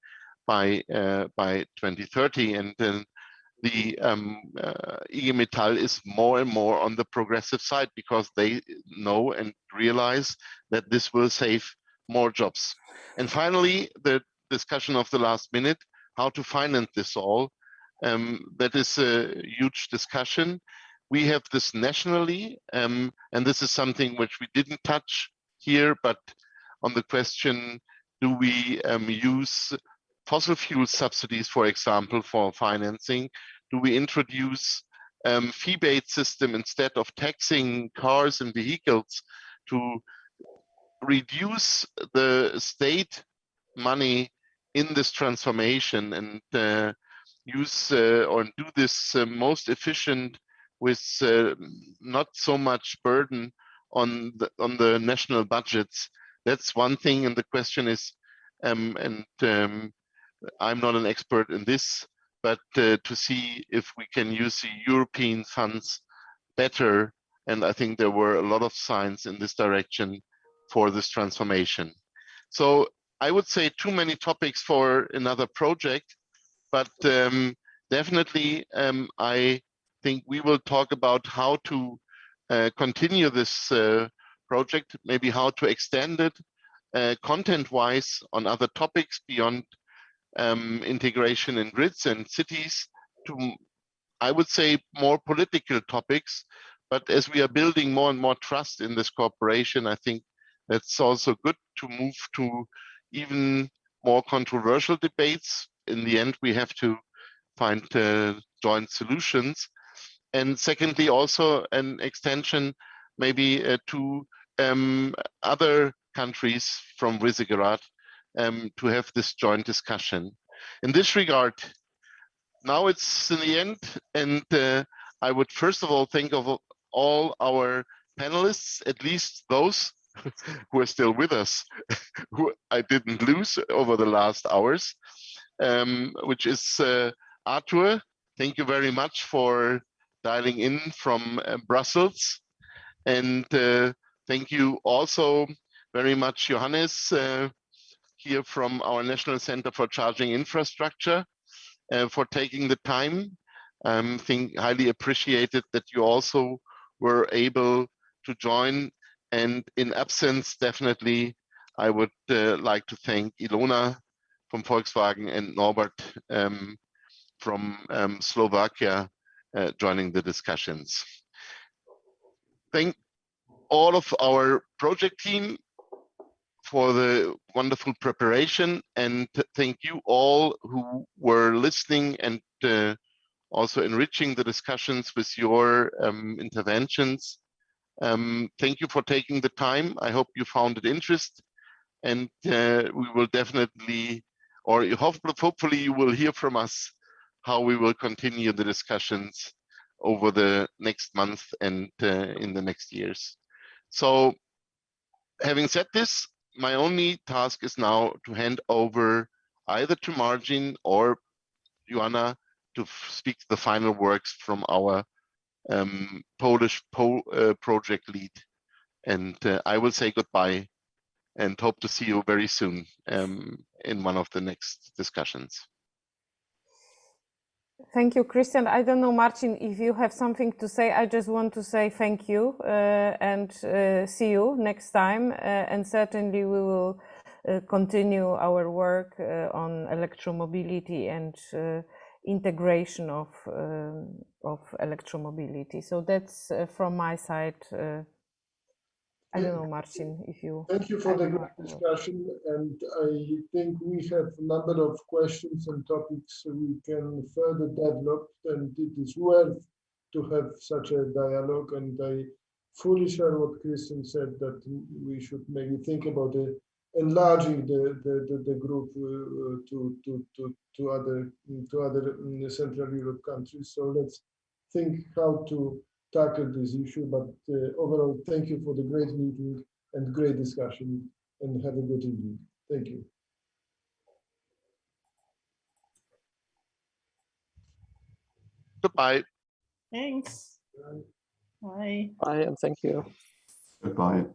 by 2030. And then the IG Metall is more and more on the progressive side, because they know and realize that this will save more jobs. And finally, the discussion of the last minute, how to finance this all. That is a huge discussion. We have this nationally, and this is something which we didn't touch here, but on the question, do we use fossil fuel subsidies, for example, for financing? Do we introduce fee-based system instead of taxing cars and vehicles to reduce the state money in this transformation, and use or do this most efficient with not so much burden on the national budgets? That's one thing. And the question is, I'm not an expert in this, but to see if we can use the European funds better. And I think there were a lot of signs in this direction for this transformation. So I would say too many topics for another project, but definitely I think we will talk about how to continue this project, maybe how to extend it, content-wise on other topics beyond integration in grids and cities to, I would say, more political topics. But as we are building more and more trust in this cooperation, I think that's also good to move to even more controversial debates. In the end, we have to find joint solutions. And secondly, also an extension maybe to other countries from Visegrad to have this joint discussion. In this regard, now it's in the end, and I would first of all think of all our panelists, at least those who are still with us, who I didn't lose over the last hours, which is Arthur. Thank you very much for dialing in from Brussels. And thank you also very much, Johannes, here from our National Center for Charging Infrastructure, for taking the time. I think highly appreciated that you also were able to join. And in absence, definitely, I would like to thank Ilona from Volkswagen and Norbert from Slovakia joining the discussions. Thank all of our project team for the wonderful preparation, and thank you all who were listening and also enriching the discussions with your interventions. Thank you for taking the time. I hope you found it interesting, and we will definitely, or hopefully you will hear from us how we will continue the discussions over the next month and in the next years. So having said this, my only task is now to hand over either to Marcin or Joanna to speak the final words from our Polish project lead. And I will say goodbye and hope to see you very soon in one of the next discussions. Thank you, Christian. I don't know, Marcin, if you have something to say. I just want to say thank you and see you next time. And certainly we will continue our work on electromobility and integration of electromobility. So that's from my side. I don't know, Marcin, if you... Thank you for the great discussion, and I think we have a number of questions and topics we can further develop, and it is worth to have such a dialogue, and I fully share what Christian said, that we should maybe think about enlarging the group to other Central Europe countries. So let's think how to tackle this issue, but overall, thank you for the great meeting and great discussion, and have a good evening. Thank you. Goodbye. Thanks. Bye. Bye, and thank you. Goodbye.